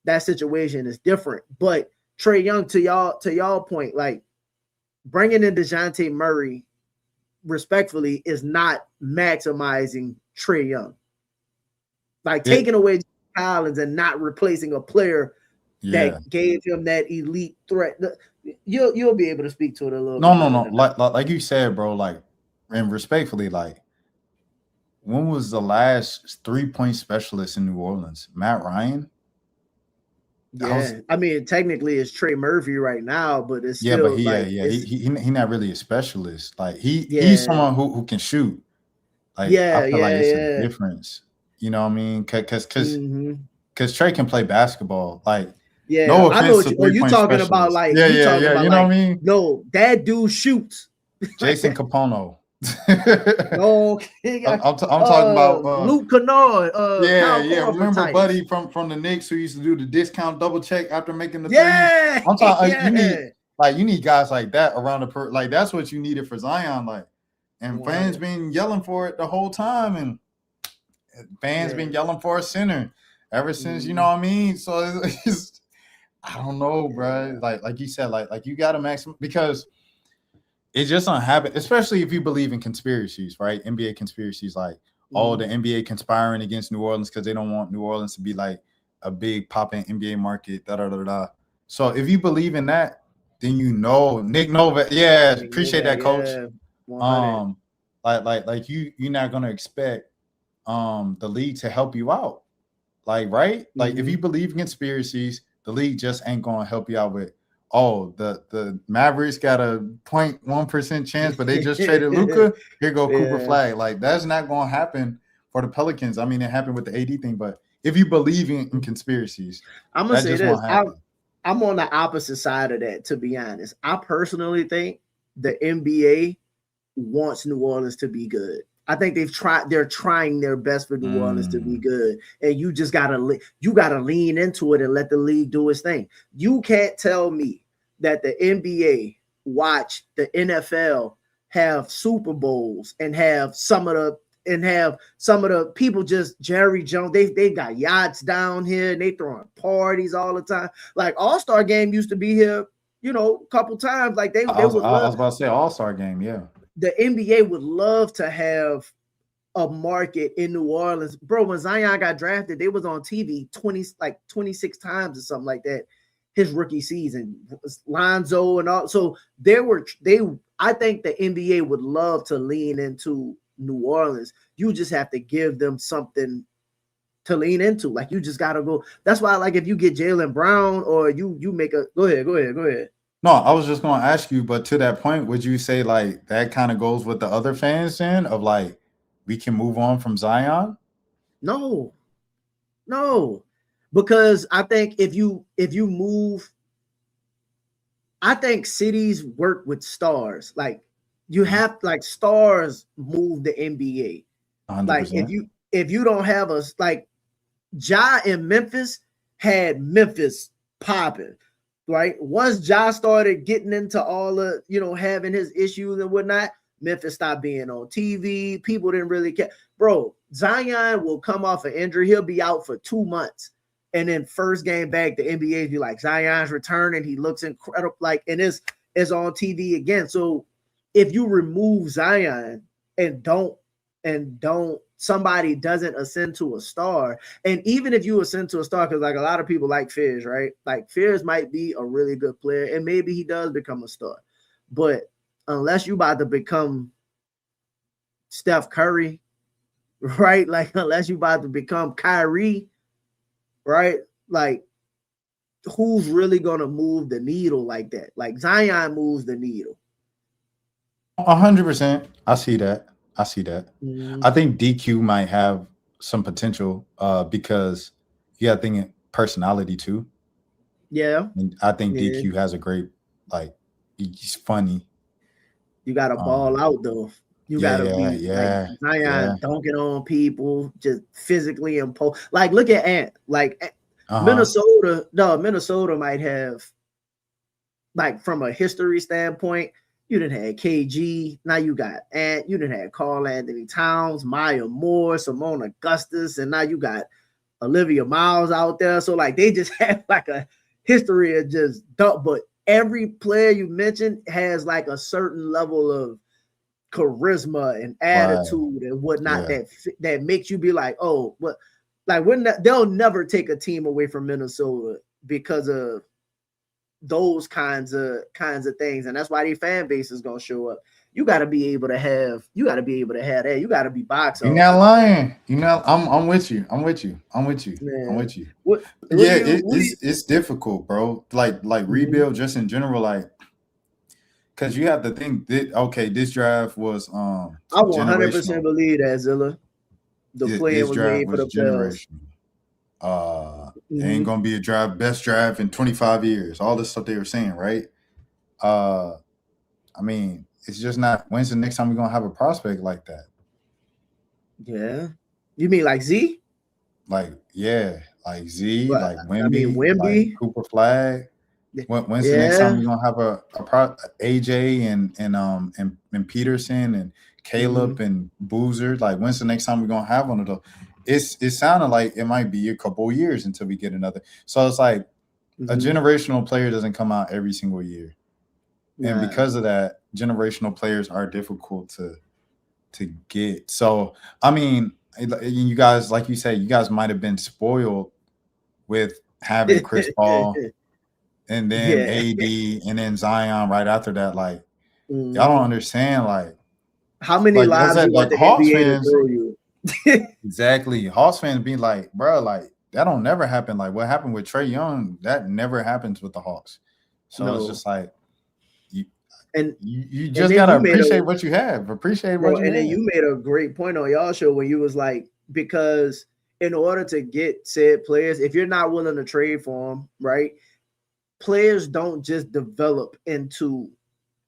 that situation is different. But Trae Young, to y'all point, like bringing in DeJounte Murray respectfully is not maximizing Trae Young. Like taking away Collins and not replacing a player that gave him that elite threat. You'll be able to speak to it a little bit. No. Like you said, bro, like, and respectfully, like, when was the last 3-point specialist in New Orleans? Matt Ryan? Yeah, I mean, technically it's Trey Murphy right now, but it's still he not really a specialist. Like he's someone who can shoot. Like I feel like it's a difference. You know what I mean? Because Trey can play basketball. Like no I know what you talking about. Like you know what I mean? No, that dude shoots. Jason Capono. No, I'm talking about Luke Kennard. Remember types. Buddy from the Knicks who used to do the discount double check after making the three? I'm talking. You need guys like that around the like that's what you needed for Zion. Like, and fans been yelling for it the whole time, and fans been yelling for a center ever since. You know what I mean? So it's I don't know, bro. Like you said, like you got to maximum because. It just don't happen, especially if you believe in conspiracies, right? NBA conspiracies, like the NBA conspiring against New Orleans because they don't want New Orleans to be like a big popping NBA market. So if you believe in that, then you know Nick Nova. Yeah, appreciate that, coach. Like you're not gonna expect the league to help you out, like right? Like if you believe in conspiracies, the league just ain't gonna help you out with. Oh, the Mavericks got a 0.1% chance, but they just traded Luka. Here go Cooper Flag. Like that's not going to happen for the Pelicans. I mean, it happened with the AD thing, but if you believe in conspiracies, I'm gonna say this. I'm on the opposite side of that. To be honest, I personally think the NBA wants New Orleans to be good. I think they're trying their best for New Orleans to be good. And you just gotta lean into it and let the league do its thing. You can't tell me that the NBA watch the NFL have Super Bowls and have some of the people just Jerry Jones. They got yachts down here and they throwing parties all the time. Like All-Star Game used to be here, a couple times. Like I was about to say All-Star Game, yeah. The NBA would love to have a market in New Orleans. Bro, when Zion got drafted, they was on TV 26 times or something like that his rookie season. Lonzo and all. So I think the NBA would love to lean into New Orleans. You just have to give them something to lean into. Like you just gotta go. That's why like if you get Jaylen Brown or you make a go ahead. No, I was just going to ask you, but to that point, would you say like that kind of goes with the other fans then of like we can move on from Zion? No, because I think if you move, I think cities work with stars. Like you have like stars move the NBA. 100%. Like if you don't have us like Ja in Memphis had Memphis popping. Right. Once Ja started getting into all the, having his issues and whatnot, Memphis stopped being on TV. People didn't really care. Bro, Zion will come off an injury. He'll be out for 2 months. And then first game back, the NBA be like, Zion's returning. He looks incredible. Like, and it's on TV again. So if you remove Zion and don't somebody doesn't ascend to a star, and even if you ascend to a star, because like a lot of people like Fizz, right? Like Fizz might be a really good player, and maybe he does become a star, but unless you about to become Steph Curry, right? Like unless you about to become Kyrie, right? Like who's really gonna move the needle like that? Like Zion moves the needle. 100%. I see that. I think DQ might have some potential because you got to think personality too. Yeah, And I think yeah. DQ has a great like he's funny. You got to ball Um, out though. You got to yeah, be like yeah, yeah. Zion dunking on people, just physically impose. Like, look at Ant. Like Uh huh. Minnesota. No, Minnesota might have, like, from a history standpoint. You didn't have KG. Now you got Ant. You didn't have Carl Anthony Towns, Maya Moore, Simone Augustus, and now you got Olivia Miles out there. So like they just have like a history of just dump. But every player you mentioned has like a certain level of charisma and Right. attitude and whatnot Yeah. that makes you be like, oh, what? Like when they'll never take a team away from Minnesota because of those kinds of things, and that's why the fan base is gonna show up. You got to be able to have. You got to be able to have that. You got to be box You're not office, lying. You know, I'm with you. I'm with you. I'm with you. I'm man. with you. What do Yeah, you? What do you? it's difficult, bro. Like Mhm. rebuild just in general, like because you have to think that okay, this draft was I 100% generational. believe that Zilla. The plan This was draft made for was the Pels. generational. Ain't Hmm. gonna be a draft best draft in 25 years. All this stuff they were saying, right? Uh, I mean, it's just not. When's the next time we're gonna have a prospect like that? Yeah. You mean like Z? Like, yeah, like Z, But like I mean Wimby, like Wimby. Cooper Flag. When's the next time Yeah. we're gonna have AJ and Peterson and Hmm. Caleb and Boozer? Like, when's the next time we're gonna have one of those? It sounded like it might be a couple of years until we get another. So it's like a Hmm. generational player doesn't come out every single year, and Nah. because of that, generational players are difficult to get. So I mean, you guys, like you said, you guys might have been spoiled with having Chris Paul and then Yeah. AD and then Zion right after that. Like y'all don't Hmm. understand. How many Like I lives said, you want like the Hawks NBA to fans, throw you? exactly. Hawks fans be like, bro, like that don't never happen. Like what happened with Trey Young, that never happens with the Hawks. So it's No. just like you And you and just then gotta you made a appreciate what you have. Appreciate bro, what you and then have. you made a great point on y'all show when you was like, because in order to get said players, if you're not willing to trade for them, right? Players don't just develop into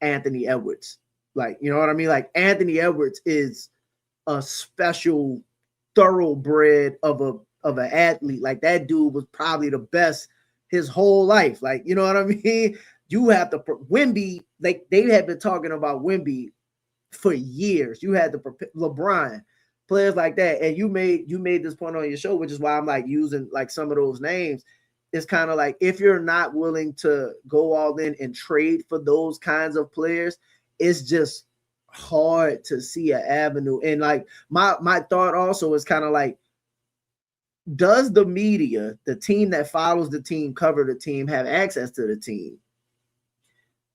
Anthony Edwards. Like, you know what I mean? Like Anthony Edwards is a special thoroughbred of an athlete. Like that dude was probably the best his whole life. Like, you know what I mean? You have to Wimby, like they have been talking about Wimby for years. You had the LeBron, players like that, and you made this point on your show, which is why I'm like using like some of those names. It's kind of like if you're not willing to go all in and trade for those kinds of players, it's just hard to see an avenue. And like my thought also is kind of like, does the media, the team that follows the team, cover the team, have access to the team?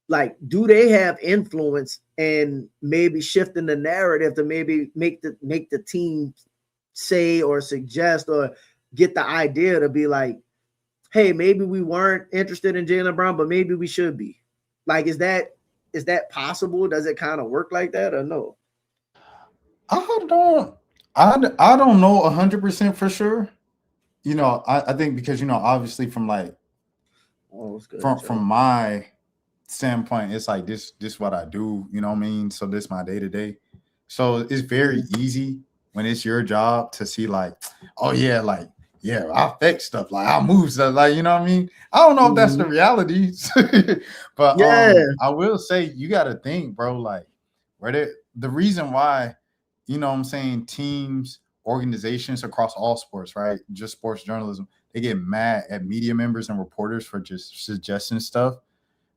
Like, do they have influence and maybe shifting the narrative to maybe make the team say or suggest or get the idea to be like, hey, maybe we weren't interested in Jaylen Brown, but maybe we should be. Like, is that possible? Does it kind of work like that or no? I don't I don't know 100% for sure. I think because obviously from like Oh, it's good, from Joe. my standpoint, it's like this what I do, you know what I mean? So this my day to day. So it's very Mhm. easy when it's your job to see like, oh yeah, like yeah, I fix stuff, like I move stuff, like you know what I mean? I don't know if that's the Mhm. reality, but Yeah. I will say you gotta think, bro, like where the reason why, you know what I'm saying, teams, organizations across all sports, right? Just sports journalism, they get mad at media members and reporters for just suggesting stuff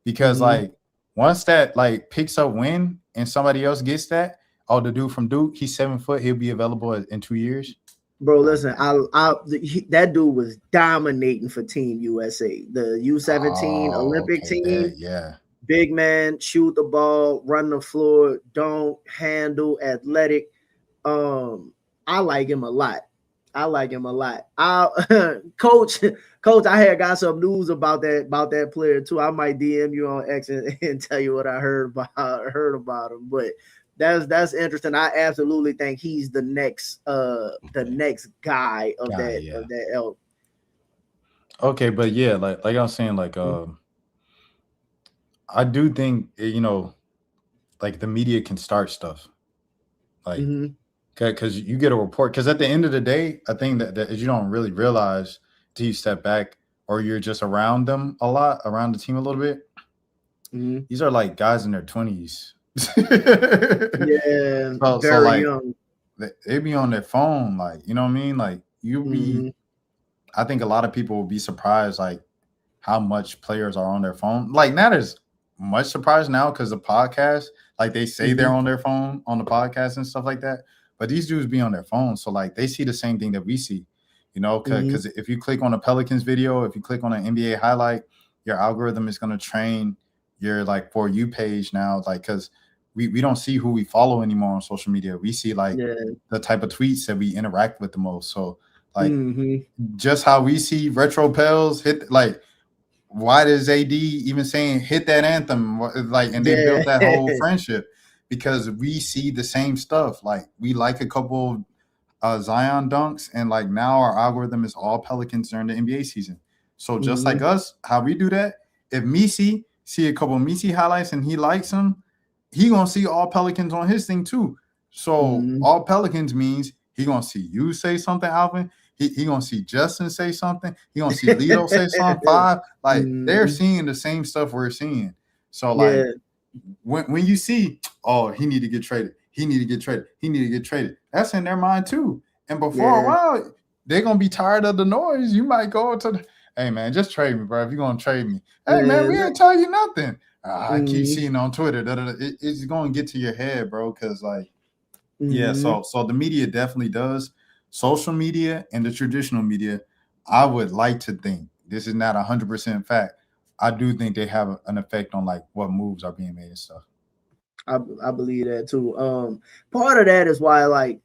because Mhm. like once that like picks up wind and somebody else gets that, oh, the dude from Duke, he's 7 foot, he'll be available in 2 years. Bro, Like, listen, that dude was dominating for Team USA, the U17 oh, Olympic okay, that, team. yeah. Big man, shoot the ball, run the floor, don't handle, athletic. Um, I like him a lot. I like him a lot. Coach, coach, I had got some news about that player too. I might DM you on X and tell you what I heard about him. But That's interesting. I absolutely think he's the next guy of Yeah. that elk. Okay, but yeah, like I was saying, like I do think like the media can start stuff, like Mm-hmm. because you get a report. Because at the end of the day, I think that you don't really realize till you step back or you're just around them a lot, around the team a little bit. Mm-hmm. These are like guys in their 20s. Yeah, So very like young. they be on their phone, like you know what I mean. Like you be, Mm-hmm. I think a lot of people will be surprised, like how much players are on their phone. Like not as much surprise now because the podcast, like they say they're Mm-hmm. on their phone on the podcast and stuff like that. But these dudes be on their phone, so like they see the same thing that we see, Mm-hmm. Because if you click on a Pelicans video, if you click on an NBA highlight, your algorithm is gonna train your like For You page now, like because we don't see who we follow anymore on social media. We see like Yeah. the type of tweets that we interact with the most. So like Mm-hmm. just how we see retro Pels hit, like why does AD even saying hit that anthem, like, and they Yeah. built that whole friendship because we see the same stuff. Like we like a couple Zion dunks, and like now our algorithm is all Pelicans during the NBA season. So just like Mm-hmm. us, how we do that, if Misi see a couple Misi highlights and he likes them, he gonna see all Pelicans on his thing too. So Mm-hmm. all Pelicans means he gonna see you say something, Alvin. He gonna see Justin say something. He gonna see Lito say something. Five, like they're Mm-hmm. seeing the same stuff we're seeing. So like Yeah. when you see, oh, he need to get traded. He need to get traded. He need to get traded. That's in their mind too. And before a Yeah. while, they're gonna be tired of the noise. You might go to the, hey man, just trade me, bro. If you're gonna trade me, hey man, we Yeah. ain't tell you nothing. I keep Mm-hmm. seeing on Twitter that it's gonna get to your head, bro. Cause like, yeah, Mm-hmm. so the media definitely does. Social media and the traditional media, I would like to think this is not 100% fact. I do think they have an effect on like what moves are being made and stuff. I believe that too. Part of that is why like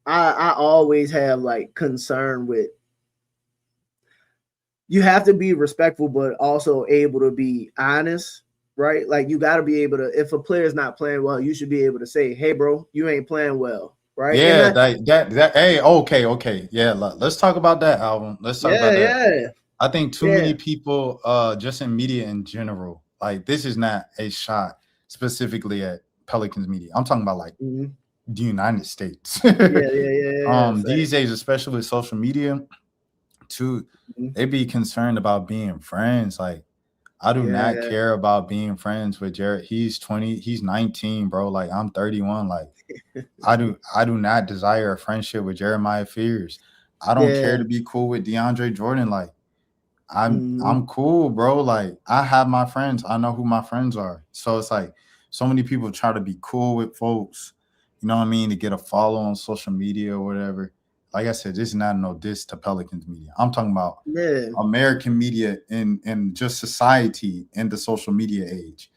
I always have like concern with you have to be respectful, but also able to be honest, right? Like you got to be able to. If a player's not playing well, you should be able to say, "Hey, bro, you ain't playing well," right? And Yeah, that. Hey, okay. Yeah, let's talk about that album. Let's talk yeah, about that. yeah, I think too yeah. many people, just in media in general, like this is not a shot specifically at Pelicans media. I'm talking about like Mhm. the United States. Yeah. These Facts. days, especially with social media, too, Mhm. they be concerned about being friends. Like I do not Yeah, care about being friends with Jared. He's 20, he's 19, bro. Like I'm 31. Like I do not desire a friendship with Jeremiah Fears. I don't care yeah. to be cool with DeAndre Jordan. Like Mhm. I'm cool, bro. Like I have my friends. I know who my friends are. So it's like so many people try to be cool with folks, you know what I mean, to get a follow on social media or whatever. Like I said, this is not no diss to Pelicans media. I'm talking about Yeah. American media in just society in the social media age.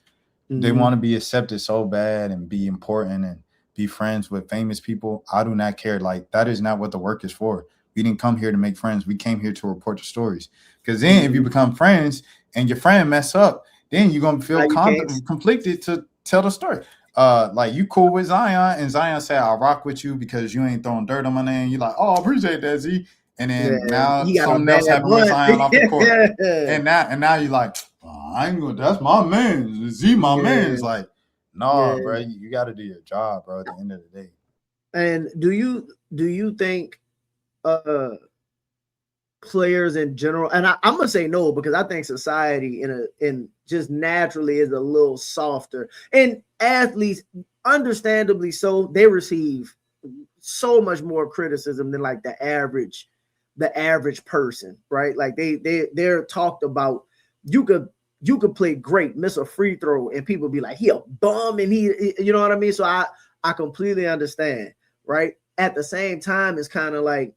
They Mhm. want to be accepted so bad and be important and be friends with famous people. I do not care. Like that is not what the work is for. We didn't come here to make friends. We came here to report the stories. Because then if you Mhm. become friends and your friend mess up, then you're gonna Now feel you can't. conflicted to tell the story. Like you cool with Zion, and Zion said, "I'll rock with you because you ain't throwing dirt on my name." You're like, "Oh, appreciate that, Z." And Yeah, then now he got a something else bad happened with butt. Zion off the court, Yeah. and now you're like, oh, "I ain't gonna. That's my man. Z, my man's Yeah. like." No, bro, Yeah. you got to do your job, bro. At the end of the day, And do you think uh players in general, and I'm gonna say no because I think society in just naturally is a little softer, and athletes, understandably so, they receive so much more criticism than like the average person, right? Like they're talked about. You could you could play great, miss a free throw, and people be like, he a bum, and you know what I mean. So I completely understand, right? At the same time, it's kind of like,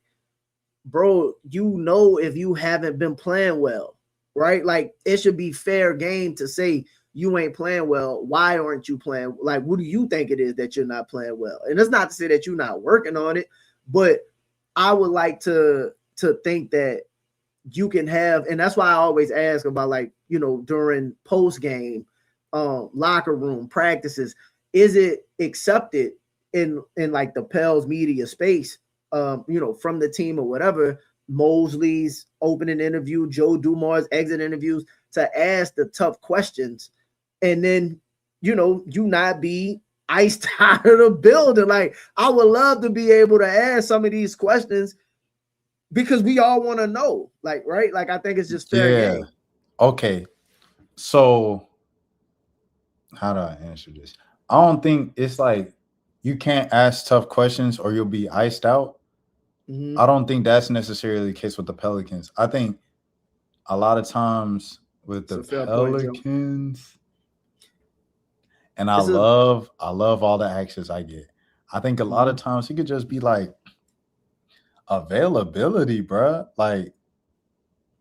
bro, if you haven't been playing well, right? Like it should be fair game to say you ain't playing well. Why aren't you playing? Like, what do you think it is that you're not playing well? And it's not to say that you're not working on it, but I would like to think that you can have, and that's why I always ask about like, during post game, locker room practices. is it accepted in like the Pels media space, from the team or whatever, Mosley's opening interview, Joe Dumars exit interviews, to ask the tough questions, and then you not be iced out of the building. Like, I would love to be able to ask some of these questions because we all want to know, like, right? Like, I think it's just fair game. Okay. So how do I answer this? I don't think it's like you can't ask tough questions or you'll be iced out. Mhm. I don't think that's necessarily the case with the Pelicans. I think a lot of times with the It's a fair point, Joe. Pelicans, and I It's a love all the access I get. I think a lot of Mhm. times it could just be like availability, bruh. Like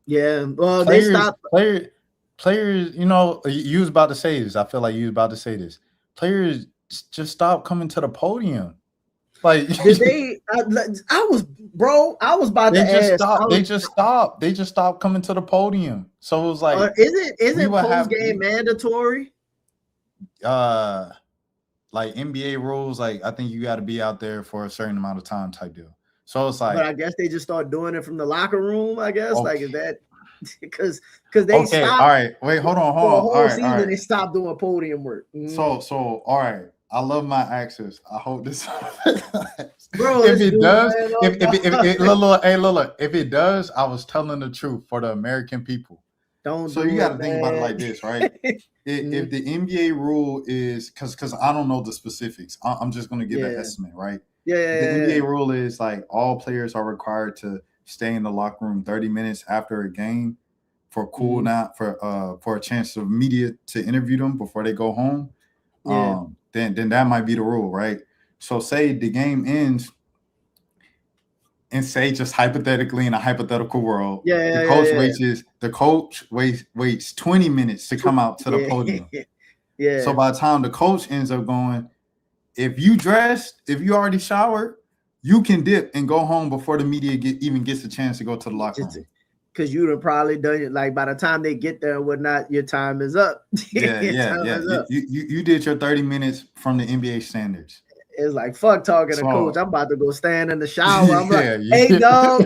Yeah. Well, they stopped. players, you was about to say this. I feel like you was about to say this. Players just stop coming to the podium. Like Did they? I was, bro. I was about to ask. They just stopped coming to the podium. So it was like we Isn't would post have game mandatory? like NBA rules. Like, I think you got to be out there for a certain amount of time type deal. So it's But like, I guess they just start doing it from the locker room. I guess, like, is okay, that because they stopped all right, wait, hold on, for a all whole right, season? They stopped doing podium work. So all right. I love my access. I hope this. Bro, If this it dude, does, man, if it does, I was telling the truth for the American people. don't So do you got to it, think about it man. like this, right? If the NBA rule is because I don't know the specifics, I'm just going to give an estimate, right? The NBA rule is like all players are required to stay in the locker room 30 minutes after a game for cool down for a chance of media to interview them before they go home. Then that might be the rule, right? So say the game ends, and say just hypothetically in a hypothetical world, the coach waits 20 minutes to come out to the podium. So by the time the coach ends up going, if you dressed, if you already showered, you can dip and go home before the media even gets a chance to go to the locker room. Because you'd have probably done it. Like, by the time they get there and whatnot, your time is up. Yeah. You did your 30 minutes from the NBA standards. It's like, fuck talking to coach. I'm about to go stand in the shower. I'm like, hey, dog.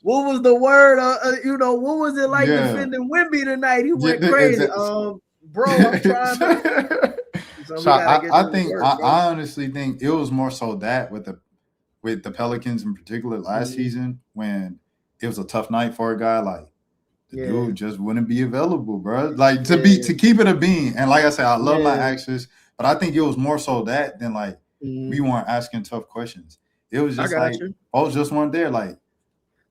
What was the word? What was it like defending Wemby tonight? He went crazy. Bro, I'm trying to. So I honestly think it was more so that with the Pelicans in particular last season, when it was a tough night for a guy, like the dude just wouldn't be available, bro. Like to keep it a bean. And like I said, I love my access, but I think it was more so that than like we weren't asking tough questions. It was just like folks just weren't there. Like,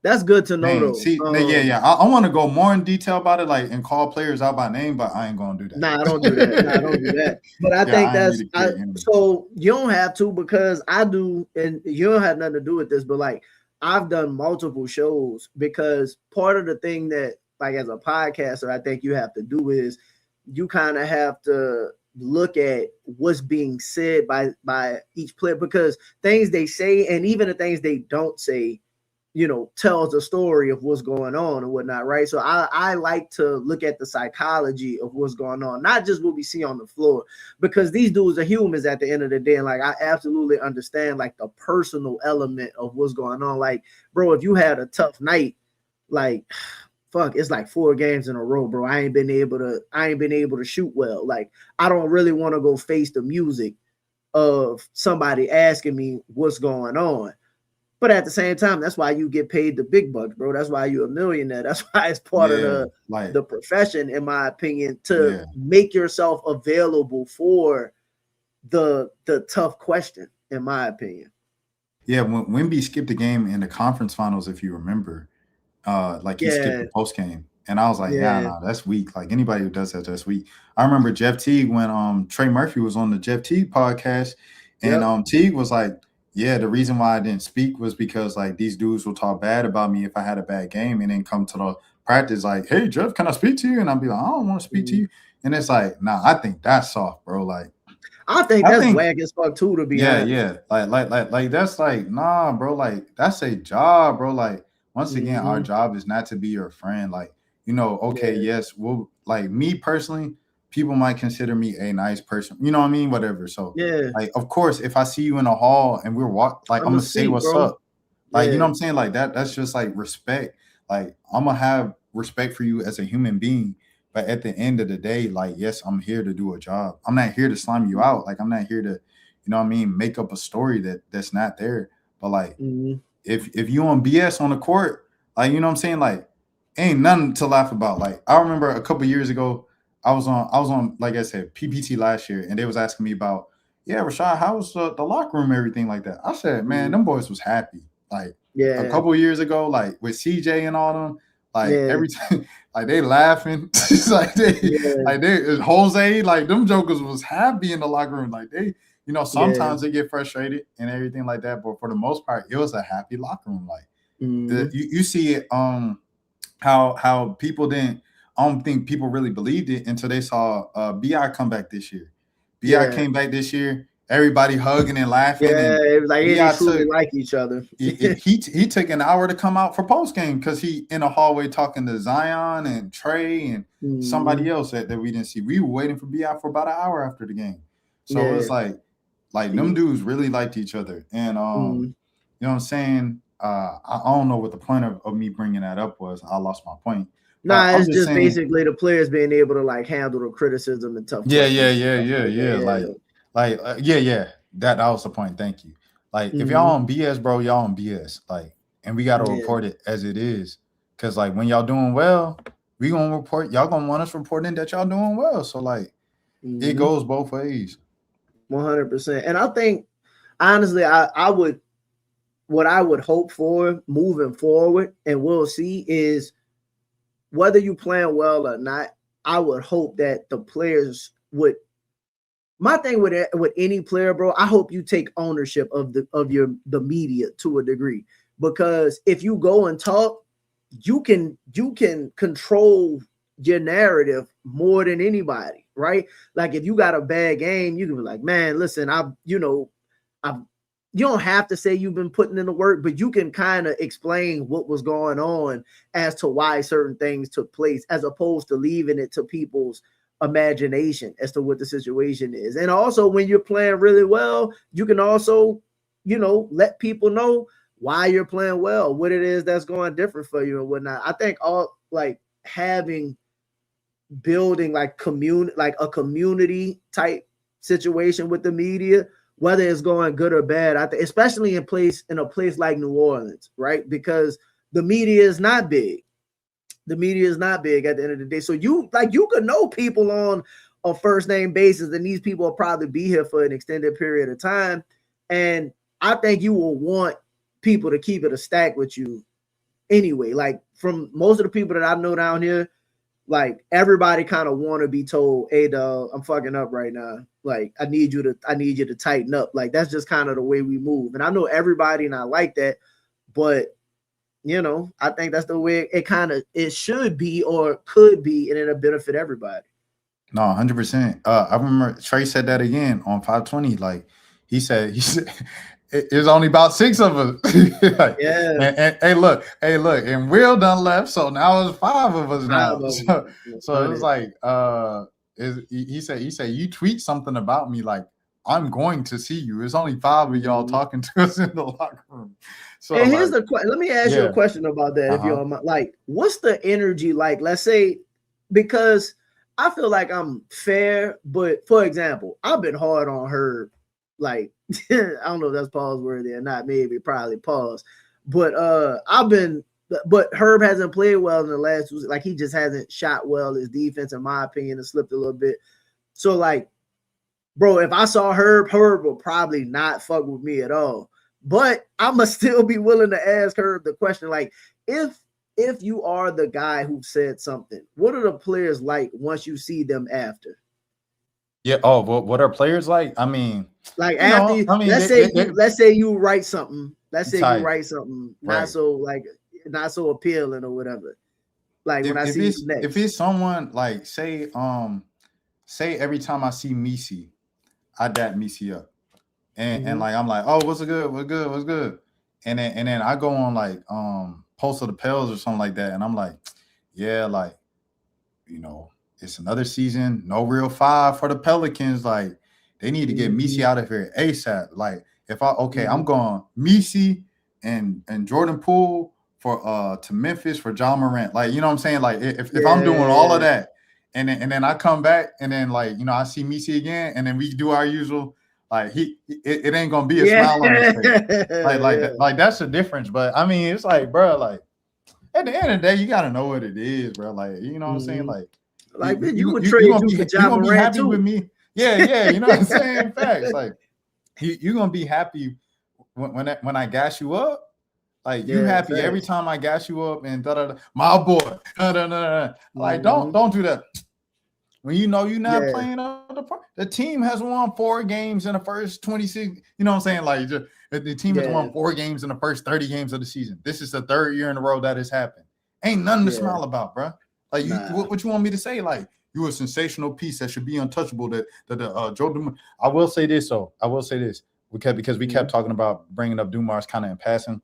that's good to know, though. See, I want to go more in detail about it, like, and call players out by name, but I ain't gonna do that. Nah, I don't do that. But I think so you don't have to, because I do, and you don't have nothing to do with this, but like, I've done multiple shows, because part of the thing that, like, as a podcaster, I think you have to do is you kind of have to look at what's being said by each player, because things they say and even the things they don't say, tells a story of what's going on and whatnot, right? So I like to look at the psychology of what's going on, not just what we see on the floor, because these dudes are humans at the end of the day. And like, I absolutely understand like the personal element of what's going on. Like, bro, if you had a tough night, like, fuck, it's like 4 games in a row, bro. I ain't been able to shoot well. Like, I don't really want to go face the music of somebody asking me what's going on. But at the same time, that's why you get paid the big bucks, bro. That's why you're a millionaire. That's why it's part of the profession, in my opinion, to make yourself available for the tough question, in my opinion. Yeah, when Wemby skipped the game in the conference finals, if you remember, like he skipped the post game, and I was like, nah, that's weak. Like, anybody who does that's weak. I remember Jeff Teague when Trey Murphy was on the Jeff Teague podcast, and Teague was like, yeah, the reason why I didn't speak was because like these dudes will talk bad about me if I had a bad game, and then come to the practice like, hey Jeff, can I speak to you? And I'll be like, I don't want to speak to you. And it's like, nah, I think that's soft, bro. Like, I think that's whack as fuck too, to be honest. Yeah. Like that's like, nah, bro. Like, that's a job, bro. Like, once again, our job is not to be your friend. Like, yes, well, like me personally, people might consider me a nice person. You know what I mean? Whatever. So Yeah, like, of course, if I see you in a hall and we're like I'm I'm a gonna say C, what's bro. up. Like, you know Yeah. what I'm saying? Like that's just like respect. Like I'm gonna have respect for you as a human being. But at the end of the day, like, yes, I'm here to do a job. I'm not here to slime you out. Like I'm not here to, you know what I mean, make up a story that's not there. But like Mhm. if you on BS on the court, like you know what I'm saying, like ain't nothing to laugh about. Like I remember a couple years ago, I was on like I said PPT last year, and they was asking me about, yeah, Rashad, how was the locker room, everything like that. I said, man, Mhm. them boys was happy. Like a Yeah. couple years ago, like with CJ and all them, like Yeah. every time, like they laughing, it's Yeah. like they Jose, like them jokers was happy in the locker room, like they. You know, Yeah. sometimes they get frustrated and everything like that, but for the most part, it was a happy locker room. Like Mhm. you see it how people didn't. I don't think people really believed it until they saw Bi come back this year. Bi Yeah. came back this year. Everybody hugging and laughing, Yeah. and It was like, yeah, they Bi truly took like each other. he took an hour to come out for post game because he in the hallway talking to Zion and Trey and Mhm. somebody else that we didn't see. We were waiting for Bi for about an hour after the game, so it was Yeah. like them See. dudes really liked each other, and Mhm. you know what I'm saying. I don't know what the point of me bringing that up was. I lost my point, but Nah, I'm it's just just saying. basically the players being able to like handle the criticism and tough Yeah, yeah, questions and yeah, stuff yeah, like yeah. that. Yeah, yeah. That was the point. Thank you. Like, Yeah. if y'all Mhm. on BS, bro, y'all on BS. Like, and we gotta Yeah. report it as it is. Cause like when y'all doing well, we gonna report. Y'all gonna want us reporting that y'all doing well. So like, it Mhm. goes both ways. 100%. And I think honestly, I would what I would hope for moving forward, and we'll see, is whether you playing well or not. I would hope that the players would. My thing with any player, bro, I hope you take ownership of the media to a degree, because if you go and talk, you can control your narrative more than anybody, right? Like if you got a bad game, you can be like, man, listen, I've you don't have to say you've been putting in the work, but you can kind of explain what was going on as to why certain things took place, as opposed to leaving it to people's imagination as to what the situation is. And also, when you're playing really well, you can also, let people know why you're playing well, what it is that's going different for you and whatnot. I think all like having building like a community type situation with the media, whether it's going good or bad. I think especially in a place like New Orleans, right? Because the media is not big. The media is not big at the end of the day. So you could know people on a first name basis, and these people will probably be here for an extended period of time. And I think you will want people to keep it a stack with you anyway. Like from most of the people that I know down here, like everybody kind of want to be told, hey dog, I'm fucking up right now. Like I need you to tighten up. Like that's just kind of the way we move. And I know everybody not like that, but I think that's the way it should be or could be, and it'll benefit everybody. No, 100%. I remember Trey said that again on 520. Like he said it's only about six of us. Like, Yeah, and hey, look, and Will done left, so now it's five of us five now. of them. So it was like he said you tweet something about me, like I'm going to see you. It's only five of y'all Mhm. talking to us in the locker room. So And here's like, the question. Let me ask you a yeah, question about that, if uh-huh. you're like, what's the energy like? Let's say, because I feel like I'm fair, but for example, I've been hard on her. Like, I don't know if that's pause worthy or not. Maybe probably pause. But but Herb hasn't played well in the last two. Like he just hasn't shot well. His defense, in my opinion, has slipped a little bit. So like, bro, if I saw Herb will probably not fuck with me at all. But I'ma still be willing to ask Herb the question, like, if you are the guy who said something, what are the players like once you see them after? Yeah. Oh, what are players like? I mean, Like you after know, you, I mean, they let's say you write something. Let's say you tight, write something right? not so appealing or whatever. Like when if I if see you it's if next. it's someone like say every time I see Misi, I dap Misi up. And Mhm. like I'm like, oh, what's good? What's good? What's good? And then I go on like Pulse of the Pels or something like that, and I'm like, yeah, like, you know, it's another season, no real five for the Pelicans. Like, they need to get Messi out of here ASAP. Like, if I'm going Messi and Jordan Poole for to Memphis for John Morant. Like, you know what I'm saying? Like, if I'm doing all of that, and then I come back and then, like, I see Messi again, and then we do our usual. Like, it ain't gonna be a smile on his face. Like that's the difference. But I mean, it's like, bro, like, at the end of the day, you gotta know what it is, bro. Like, you know what I'm saying? Like you would trade you for John Morant happy too. with me. Yeah, you know what I'm saying? Facts. Like, you're gonna be happy when I gas you up. Like, you happy facts. every time I gas you up and my boy. Like, don't do that. When you know you're not playing up the team has won 4 games in the first 26. You know what I'm saying? Like, the team has won 4 games in the first 30 games of the season. This is the 3rd year in a row that has happened. Ain't nothing to smile about, bro. Like, what you want me to say? Like, you a sensational piece that should be untouchable. Joe. I will say this though. Because we kept talking about bringing up Dumars kind of in passing.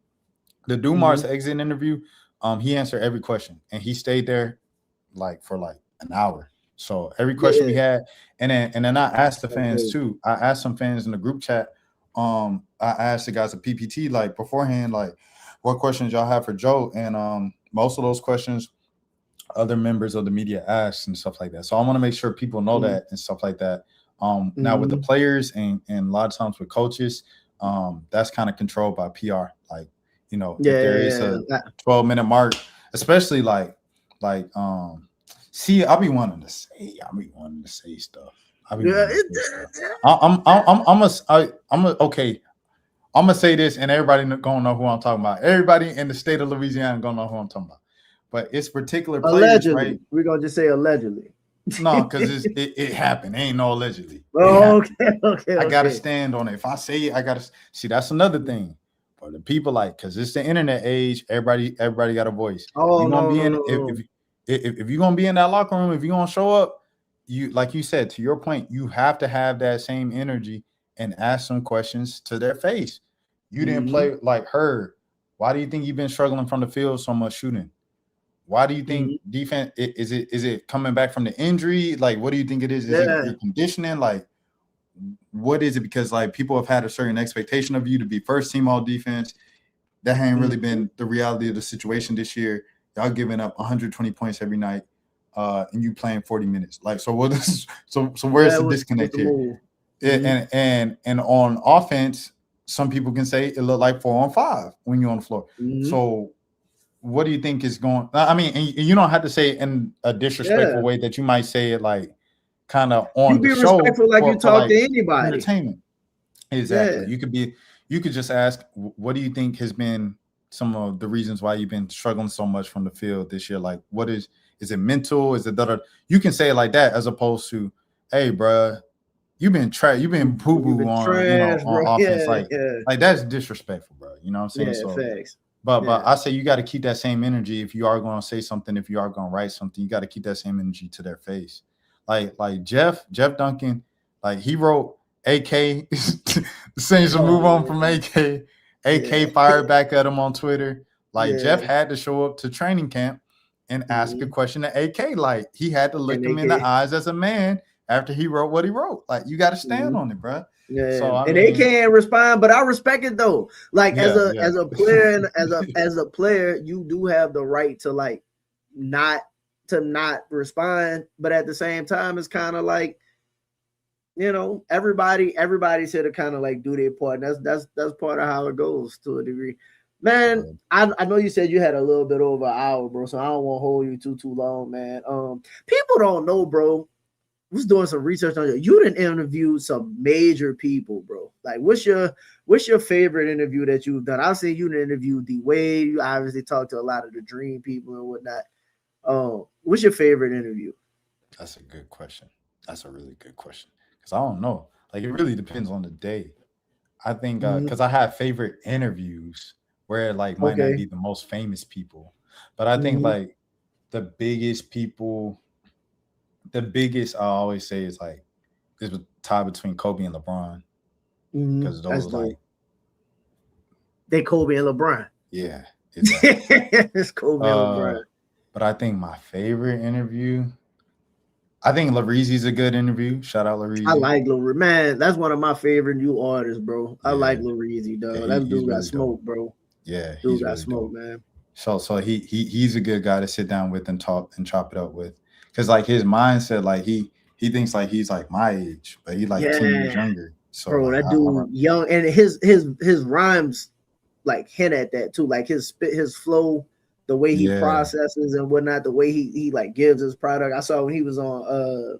The Dumars exit interview, he answered every question and he stayed there for an hour. So every question we had, and then I asked the fans too. I asked some fans in the group chat. I asked the guys at PPT like beforehand, like, what questions y'all have for Joe, and most of those questions other members of the media asked and stuff like that. So I want to make sure people know that and stuff like that. Now with the players and a lot of times with coaches, that's kind of controlled by PR. Like, if there is a 12-minute mark, especially see, I'll be wanting to say stuff. I'm gonna say this, and everybody gonna know who I'm talking about. Everybody in the state of Louisiana gonna know who I'm talking about. But it's particular players, allegedly, right? We're gonna just say allegedly. No, because it happened. Ain't no allegedly. Oh, okay. I gotta stand on it. If I say it, I gotta see. That's another thing. For the people, because it's the internet age, everybody got a voice. Oh, if you're gonna be in that locker room, if you're gonna show up, like you said, to your point, you have to have that same energy and ask some questions to their face. You didn't play like her. Why do you think you've been struggling from the field so much shooting? Why do you think defense is it coming back from the injury? Like, what do you think it is? Is it your conditioning? Like, what is it? Because like people have had a certain expectation of you to be first team all defense. That ain't really been the reality of the situation this year. Y'all giving up 120 points every night, and you playing 40 minutes. Like, so what is so where's the disconnect here? And on offense, some people can say it looked like 4-on-5 when you're on the floor. So what do you think is going? I mean, and you don't have to say it in a disrespectful way that you might say it like kind of on the show. Respectful, like you talk to anybody. Entertainment. Exactly. You could just ask, what do you think has been some of the reasons why you've been struggling so much from the field this year? Like, what is it mental? Is it that? You can say it like that as opposed to, hey, bro, you've been boo-boo on offense. Like that's disrespectful, bro. You know what I'm saying? Facts. But I say you got to keep that same energy if you are going to say something, if you are going to write something, you got to keep that same energy to their face. Like Jeff Duncan, like he wrote AK, the Saints will move on from AK. AK fired back at him on Twitter. Like Jeff had to show up to training camp and ask a question to AK. Like he had to look him in the eyes as a man after he wrote what he wrote. Like you got to stand on it, bro. Yeah, so, they can't respond, but I respect it though. Like as a player and as a player, you do have the right to like not respond, but at the same time, it's kind of like, everybody's here to kind of like do their part. And that's part of how it goes to a degree. Man, I know you said you had a little bit over an hour, bro. So I don't want to hold you too long, man. People don't know, bro. Was doing some research on you. You done interviewed some major people, bro. Like, what's your favorite interview that you've done? I've seen you interview D Wade. You obviously talked to a lot of the Dream people and whatnot. What's your favorite interview? That's a good question. That's a really good question. Because I don't know. Like, it really depends on the day. I think because I have favorite interviews where it like might not be the most famous people, but I think like the biggest I always say is like this was tied between Kobe and LeBron because those like they Kobe and LeBron. Yeah, exactly. It's Kobe and LeBron. But I think my favorite interview, I think Lareezy's a good interview. Shout out I Lareezy. like Lil Man. That's one of my favorite new artists, bro. I like Yeah, Lil Reezy, yeah, dog. That he's dude got really dope. smoke, bro. Yeah, Dude he's got really smoke, dope. man. So he's a good guy to sit down with and talk and chop it up with, because like his mindset, like he thinks like he's like my age, but he's like 10 years Yeah, younger. So bro. like That dude young, and his rhymes like hint at that too. Like his spit, his flow, the way he yeah, processes and whatnot, the way he like gives his product. I saw when he was on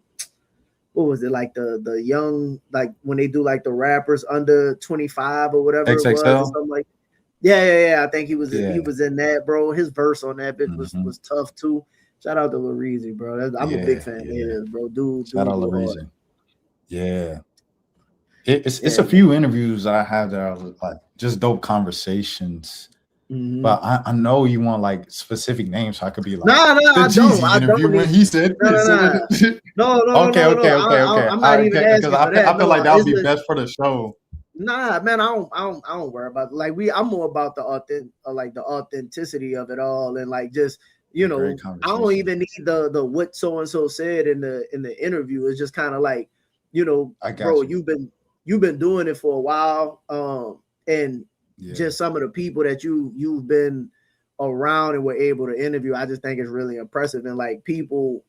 what was it, like the young, like when they do like the rappers under 25 or whatever it was or XXL. something like. Yeah. I think he was Yeah, in that, bro. His verse on that bit hmm was tough too. Shout out to Lil Reezy, bro. I'm a big yeah, fan of yeah. his, bro. Dude Shout out go hard. Lareezy. Yeah, it's Yeah, a few interviews that I have that are like just dope conversations. man. But I know you want like specific names, so I could be like Nah, the I don't. Jeezy I don't interview when need. he said No, this. Okay, okay, okay, okay. I'm All not right, even because asking for that. I feel like No, that would it's be the best for the show. nah, man. I don't worry about it. Like I'm more about the like the authenticity of it all, and like just A great I don't conversation. even need the what so and so said in the interview. It's just kind of like I bro, got you. you've been doing it for a while, and Yeah, just some of the people that you've been around and were able to interview, I just think it's really impressive. And like people,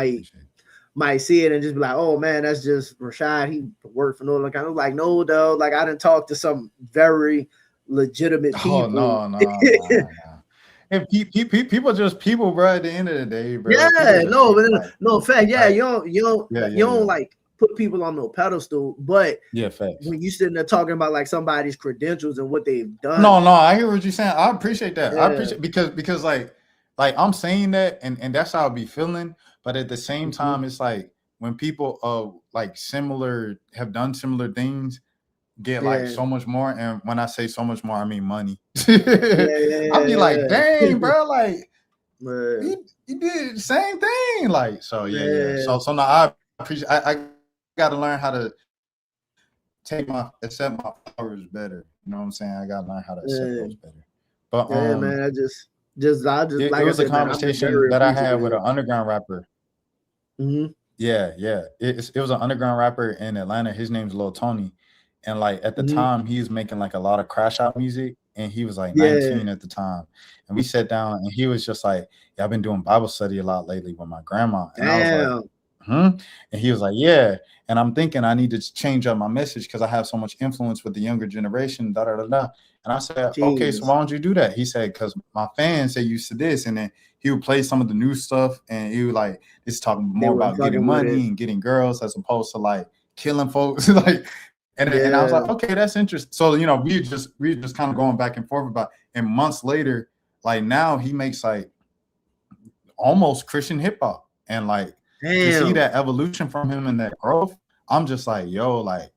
appreciate it. might see it and just be like, oh man, that's just Rahsad. He worked for no like. I was like, no, though. Like I didn't talk to some very legitimate Oh people. no, no. And people just people, bro. At the end of the day, bro, people Yeah, just no, but people. Like, no fact. Yeah, like, yeah, you yeah, don't yeah, like put people on no pedestal, but yeah. Facts. when you sitting there talking about like somebody's credentials and what they've done, No, no, I hear what you're saying. I appreciate that. I yeah, appreciate because like I'm saying that and that's how I be feeling. But at the same mhm, time, it's like when people like similar have done similar things get like yeah, so much more. And when I say so much more, I mean money. yeah, yeah, I'll be like, yeah, dang, bro, like yeah, you did the same thing. Like, so yeah. yeah, So now I appreciate I gotta learn how to accept my flowers better. You know what I'm saying? I gotta learn how to accept yeah, those better. But yeah, man. I just it like I was a said, man, I'm just conversation very that I had with appreciative. an underground rapper. Hmm. Yeah, yeah. It was an underground rapper in Atlanta. His name's Lil Tony. And like at the Hmm. time, he was making like a lot of crash out music. And he was like Yeah, 19 at the time. And we sat down and he was just like, yeah, I've been doing Bible study a lot lately with my grandma. And I was like, damn, hmm. And he was like, yeah. And I'm thinking I need to change up my message because I have so much influence with the younger generation. Da da da da. And I said, okay, so Jesus, why don't you do that? He said, because my fans say used to this. And then he would play some of the new stuff and he would like, it's talking they more weren't about getting fucking with it. money and getting girls as opposed to like killing folks. Like, and I was Yeah, like, okay, that's interesting. So we just kind of going back and forth about. And months later, like now he makes like almost Christian hip hop, and like to see damn. that evolution from him and that growth, I'm just like, yo, like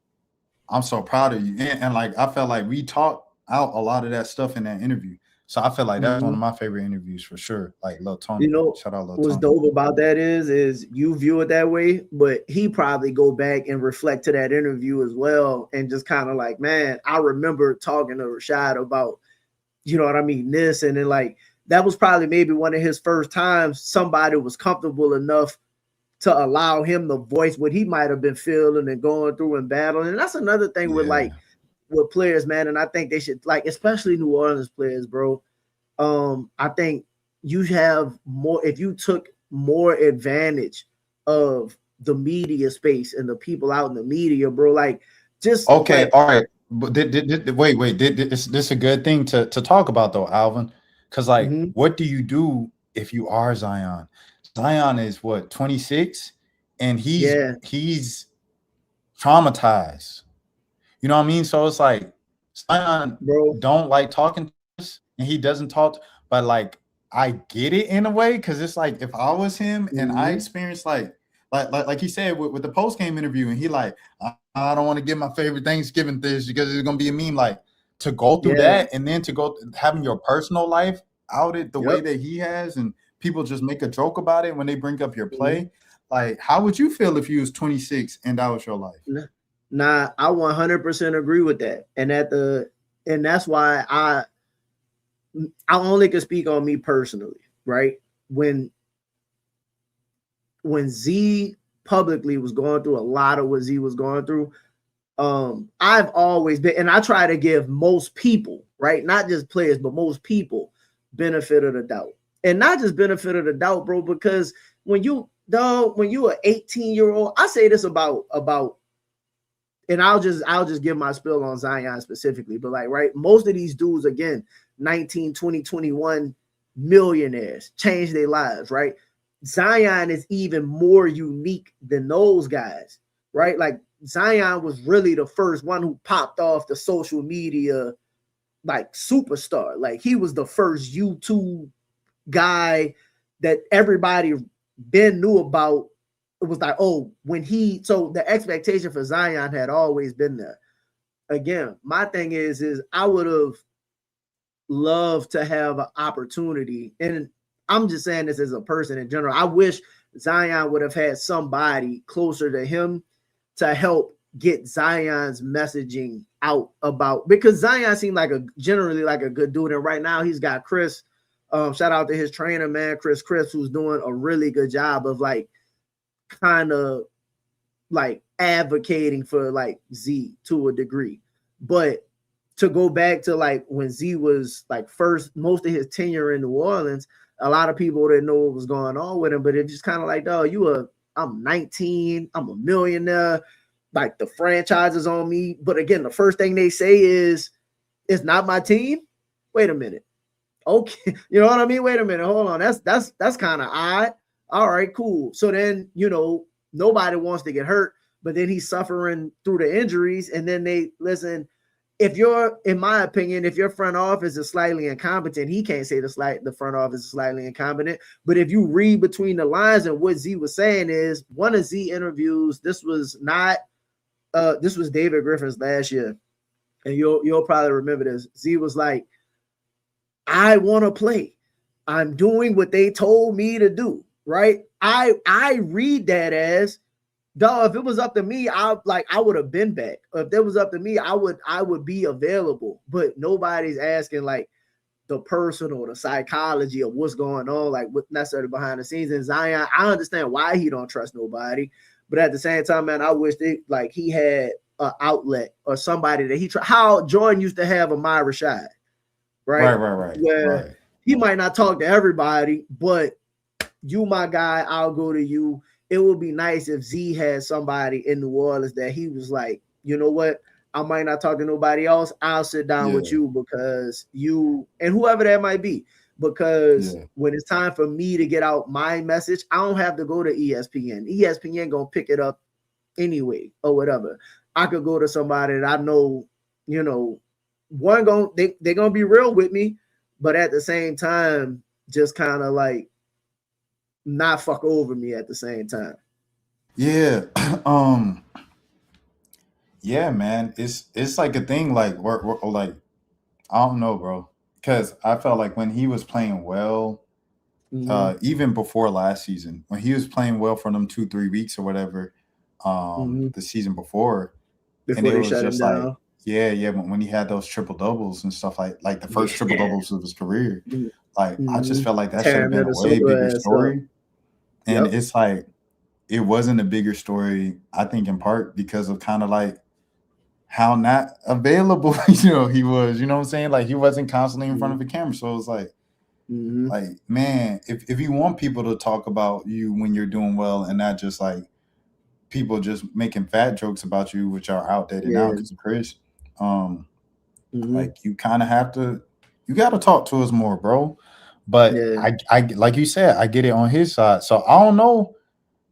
I'm so proud of you. And like I felt like we talked out a lot of that stuff in that interview. So I feel like that's one of Hmm. my favorite interviews for sure. Like Lil You Tony. know Shout out Lil what's Tony. dope about that is you view it that way, but he probably go back and reflect to that interview as well, and just kind of like, man, I remember talking to Rahsad about, you know what I mean, this, and then like that was probably maybe one of his first times somebody was comfortable enough to allow him to voice what he might have been feeling and going through and battling. And that's another thing with like Yeah. with players, man. And I think they should like, especially New Orleans players, bro. I think you have more if you took more advantage of the media space and the people out in the media, bro. Like just Okay, like all right. But wait. This a good thing to talk about though, Alvin? Because like, mhm, what do you do if you are Zion? Zion is what 26, and yeah, he's traumatized. You know what I mean? So it's like Zion bro. don't like talking to us, and he doesn't talk. But like, I get it in a way because it's like if I was him and I Mhm, experienced like he said with the post game interview, and he like I don't want to give my favorite Thanksgiving dish because it's gonna be a meme. Like to go through yeah, that and then to go having your personal life outed the way yep. that he has, and people just make a joke about it when they bring up your Mhm. play. Like, how would you feel if you was 26 and that was your life? Nah, I 100% agree with that. And that's why I only can speak on me personally, right? When when Z publicly was going through a lot of what Z was going through, I've always been, and I try to give most people, right, not just players, but most people, benefit of the doubt, and not just benefit of the doubt, bro, because when you an 18-year-old, I say this about, and I'll just give my spill on Zion specifically, but like, right, most of these dudes, again, 19, 20, 21 millionaires, change their lives, right? Zion is even more unique than those guys, right? Like Zion was really the first one who popped off the social media like superstar. Like he was the first YouTube guy that everybody Ben knew about. It was like, oh, so the expectation for Zion had always been there. Again, my thing is I would have loved to have an opportunity, and I'm just saying this as a person in general. I wish Zion would have had somebody closer to him to help get Zion's messaging out about, because Zion seemed like generally like a good dude, and right now he's got Chris. Shout out to his trainer, man, Chris, who's doing a really good job of like kind of like advocating for like Z to a degree. But to go back to like when Z was like first, most of his tenure in New Orleans, a lot of people didn't know what was going on with him, but it's just kind of like, dog, I'm 19, I'm a millionaire, like the franchise is on me. But again, the first thing they say is, it's not my team. Wait a minute. Okay, you know what I mean? Wait a minute, hold on. That's kind of odd. All right, cool. So then, nobody wants to get hurt, but then he's suffering through the injuries. And then they listen. In my opinion, if your front office is slightly incompetent, he can't say the front office is slightly incompetent. But if you read between the lines, and what Z was saying is, one of Z interviews, this was David Griffin's last year, and you'll probably remember this. Z was like, I want to play. I'm doing what they told me to do. Right. I read that as, dog, if it was up to me, I would have been back. If it was up to me, I would be available. But nobody's asking like the personal, the psychology of what's going on, like what necessarily behind the scenes. And Zion, I understand why he don't trust nobody, but at the same time, man, I wish he had an outlet or somebody that how Jordan used to have Amir Rashad. Right. Where he might not talk to everybody, but you, my guy, I'll go to you. It would be nice if Z had somebody in New Orleans that he was like, you know what? I might not talk to nobody else. I'll sit down with you because you, and whoever that might be, because when it's time for me to get out my message, I don't have to go to ESPN. ESPN gonna pick it up anyway or whatever. I could go to somebody that I know, they're gonna be real with me, but at the same time, just kind of like not fuck over me at the same time. Yeah. Yeah, man. It's like a thing, like we're like, I don't know, bro. Because I felt like when he was playing well, even before last season, when he was playing well for them 2-3 weeks or whatever, the season before and it they was shut him just like, down. when he had those triple doubles and stuff, like the first triple doubles of his career, like I just felt like that should have been a way bigger story. And it's like, it wasn't a bigger story, I think, in part because of kind of like how not available, he was, you know what I'm saying? Like he wasn't constantly in front of the camera. So it was like, man, if you want people to talk about you when you're doing well and not just like people just making fat jokes about you, which are outdated now because of Chris, like you kind of you got to talk to us more, bro. But I like you said, I get it on his side. So I don't know.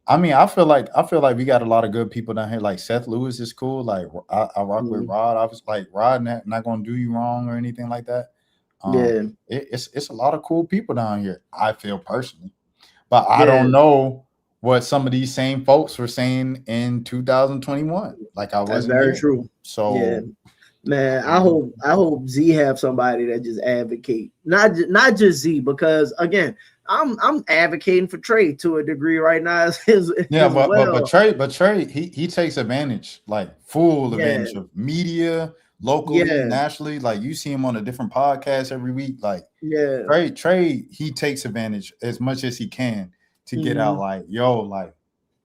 I mean, I feel like we got a lot of good people down here. Like Seth Lewis is cool. Like I rock with Rod. I was like, Rod not gonna do you wrong or anything like that. It's a lot of cool people down here, I feel personally. But I don't know what some of these same folks were saying in 2021. Like I wasn't very here. true. So man, I hope Z have somebody that just advocate, not just Z, because again, I'm advocating for Trey to a degree right now. But Trey, he takes advantage, like full advantage of media locally, nationally. Like you see him on a different podcast every week. Like Trey, he takes advantage as much as he can to get out like, yo, like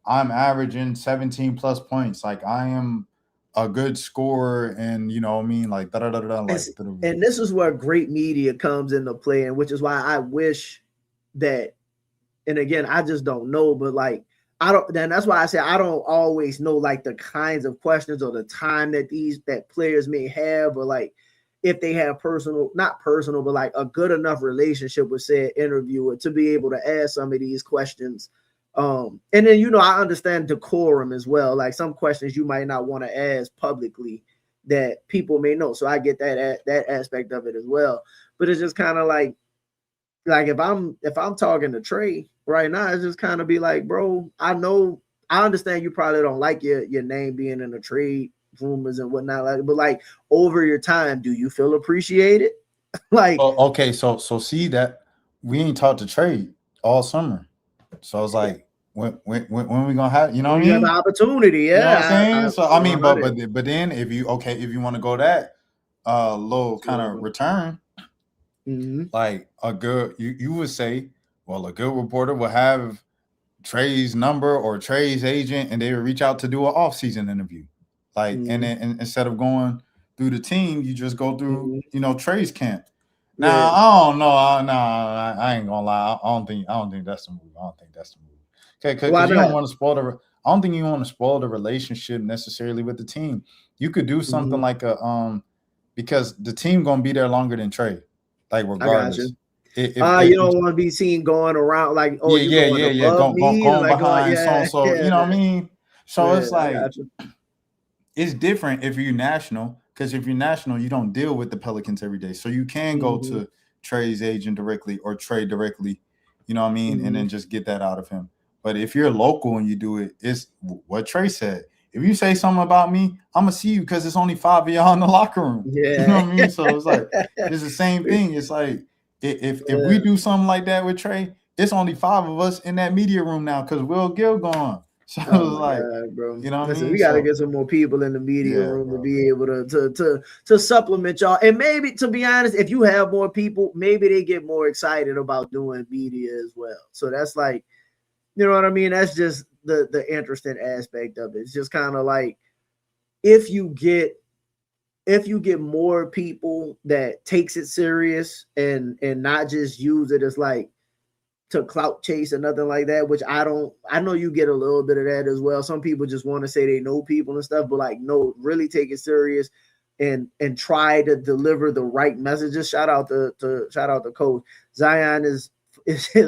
I'm averaging 17 plus points. Like I am a good scorer, and you know what I mean, like da da da da, like. And this is where great media comes into play, and which is why I wish that. And again, I just don't know, but like I don't. Then that's why I say I don't always know like the kinds of questions or the time that players may have, or like if they have not personal, but like a good enough relationship with said interviewer to be able to ask some of these questions. And then, you know, I understand decorum as well. Like some questions you might not want to ask publicly that people may know. So I get that aspect of it as well. But it's just kind of like if I'm talking to Trey right now, it's just kind of be like, bro, I understand you probably don't like your name being in the trade rumors and whatnot, like, but like over your time, do you feel appreciated? Like, okay, so see that we ain't talked to Trey all summer. So it's like when we gonna have, you know what I mean? You have an opportunity, yeah. You know what I'm saying? I mean, but then if you want to go that little kind of return, like a good you would say, well, a good reporter will have Trey's number or Trey's agent, and they would reach out to do an off-season interview. Like, and then instead of going through the team, you just go through, you know, Trey's camp. Now, I don't know. I ain't gonna lie. I don't think that's the move. Okay, because you don't want to spoil the. I don't think you want to spoil the relationship necessarily with the team. You could do something like because the team gonna be there longer than Trey, like regardless. You don't want to be seen going around like, oh, going behind so you know what I mean. So it's like it's different if you're national. Because if you're national, you don't deal with the Pelicans every day. So you can go to Trey's agent directly or Trey directly, you know what I mean? And then just get that out of him. But if you're local and you do it, it's what Trey said. If you say something about me, I'm going to see you because it's only 5 of y'all in the locker room. Yeah. You know what I mean? So it's like, it's the same thing. It's like, if we do something like that with Trey, it's only 5 of us in that media room now because Will Gill gone. So it's like, God, bro. You know what I mean? We got to get some more people in the media room to be able to supplement y'all. And maybe, to be honest, if you have more people, maybe they get more excited about doing media as well. So that's like, you know what I mean? That's just the interesting aspect of it. It's just kind of like if you get more people that takes it serious and not just use it as like to clout chase or nothing like that, which I know you get a little bit of that as well. Some people just want to say they know people and stuff, but like, no, really take it serious and try to deliver the right messages. Shout out to Coach. Zion is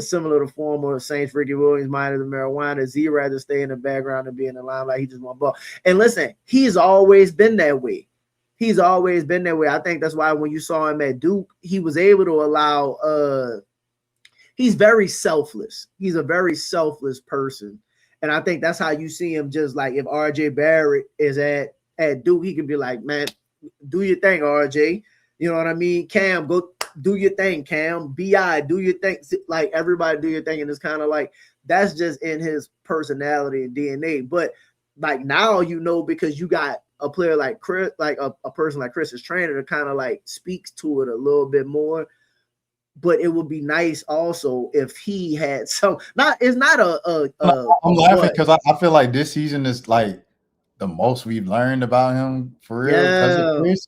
similar to former Saints Ricky Williams, minor the marijuana. Z rather stay in the background than be in the limelight. He just want ball. And listen, he's always been that way. I think that's why when you saw him at Duke, he was able to allow he's very selfless. He's a very selfless person. And I think that's how you see him. Just like if RJ Barrett is at Duke, he can be like, man, do your thing, RJ. You know what I mean? Cam, go do your thing, Cam. BI, do your thing. Like everybody do your thing. And it's kind of like, that's just in his personality and DNA. But like now, you know, because you got a player like Chris, like a person like Chris's trainer that kind of like speaks to it a little bit more. But it would be nice also if he had some. I'm laughing because I feel like this season is like the most we've learned about him for real because of Chris.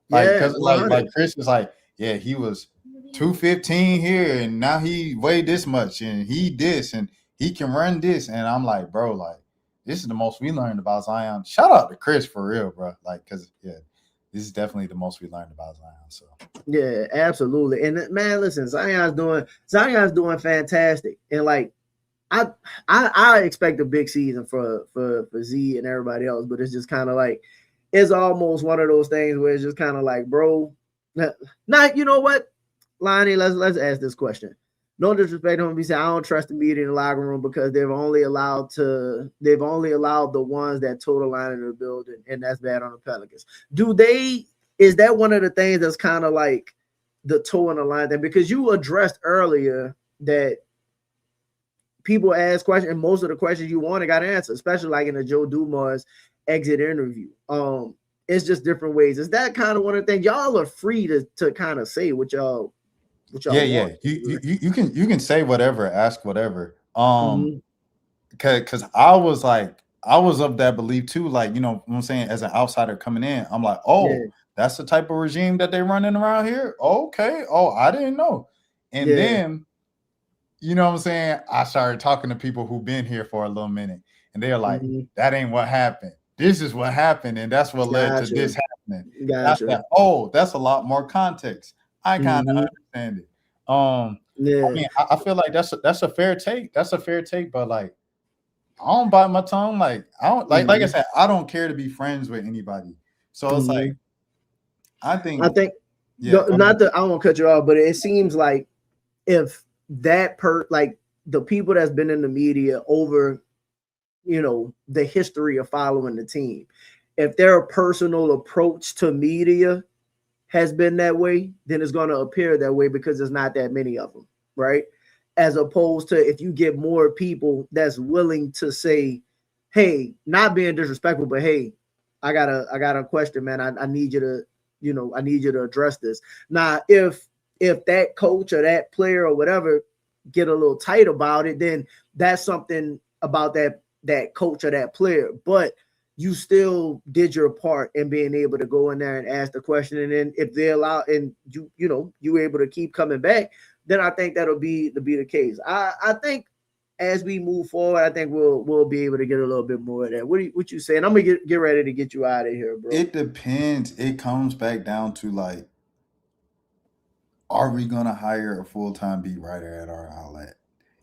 Like because like Chris is like, yeah, he was 215 here and now he weighed this much and he this and he can run this, and I'm like, bro, like this is the most we learned about Zion. Shout out to Chris for real, bro. Like because this is definitely the most we learned about Zion. So yeah, absolutely. And man, listen, Zion's doing fantastic. And like I expect a big season for Z and everybody else, but it's just kind of like it's almost one of those things where it's just kind of like, bro, not you know what, Lonnie, let's ask this question. No disrespect to him, he said, I don't trust the media in the locker room because they've only allowed the ones that toe the line in the building, and that's bad on the Pelicans. Is that one of the things that's kind of like the toe in the line thing? Because you addressed earlier that people ask questions, and most of the questions you wanted got answered, especially like in the Joe Dumars exit interview. It's just different ways. Is that kind of one of the things y'all are free to kind of say what y'all want. You can say whatever, ask whatever, Um, because I was like, I was of that belief too. Like, you know what I'm saying? As an outsider coming in, I'm like, Yeah, oh, that's the type of regime that they running around here. Okay. Oh, I didn't know. And yeah, then, you know what I'm saying? I started talking to people who've been here for a little minute, and they're like, mm-hmm. that ain't what happened. This is what happened, and that's what led to Gotcha, this happening. And I gotcha. said, oh, that's a lot more context. I kind of Mm-hmm. understand it. I Yeah, mean, I feel like that's a fair take. That's a fair take, but like I don't bite my tongue. Like I don't like I mm-hmm. said, I don't care to be friends with anybody. So it's like Mm-hmm. I I think, think yeah, go ahead. not that I won't cut you off, but it seems like if like the people that's been in the media over, the history of following the team, if their personal approach to media has been that way, then it's going to appear that way because there's not that many of them, right? As opposed to if you get more people that's willing to say, hey, not being disrespectful, but hey, I got a question, man. I need you to, I need you to address this. Now, if that coach or that player or whatever get a little tight about it, then that's something about that coach or that player. But you still did your part in being able to go in there and ask the question. And then if they allow and you were able to keep coming back, then I think that'll be the case. I think as we move forward, I think we'll be able to get a little bit more of that. What you saying? I'm gonna get ready to get you out of here, bro. It depends. It comes back down to like, are we gonna hire a full-time beat writer at our outlet?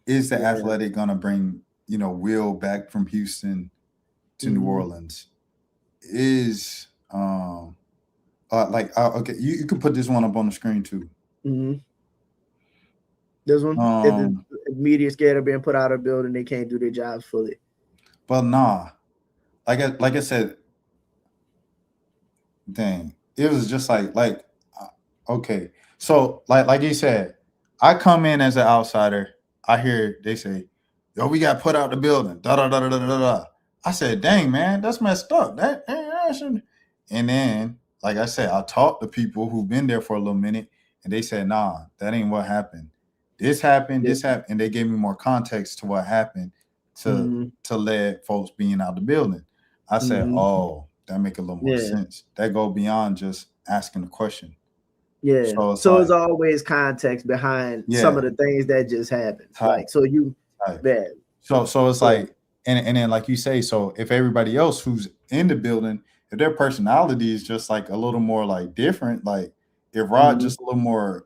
Is the Yeah. Athletic gonna bring, Will back from Houston to New Mm-hmm. Orleans? Is okay, you can put this one up on the screen too. Mm-hmm. This one, if the Um, media scared of being put out of the building, they can't do their jobs fully. but nah, like I said, dang, it was just okay. So like you said, I come in as an outsider. I hear they say, "Yo, we got put out the building." Da da da da da da da. I said, "Dang, man, that's messed up." That shouldn't. And then, like I said, I talked to people who've been there for a little minute, and they said, "Nah, that ain't what happened. This happened. Yeah. This happened," and they gave me more context to what happened to Mm-hmm. to lead folks being out the building. I said, Mm-hmm. "Oh, that make a little more Yeah. sense. That go beyond just asking the question." Yeah. So it's So like, it's always context behind some yeah, of the things that just happened. type, Like, so you, type. yeah. So it's So, like, and then like you say, so if everybody else who's in the building, if their personality is just like a little more like different, like if Rod mm-hmm. just a little more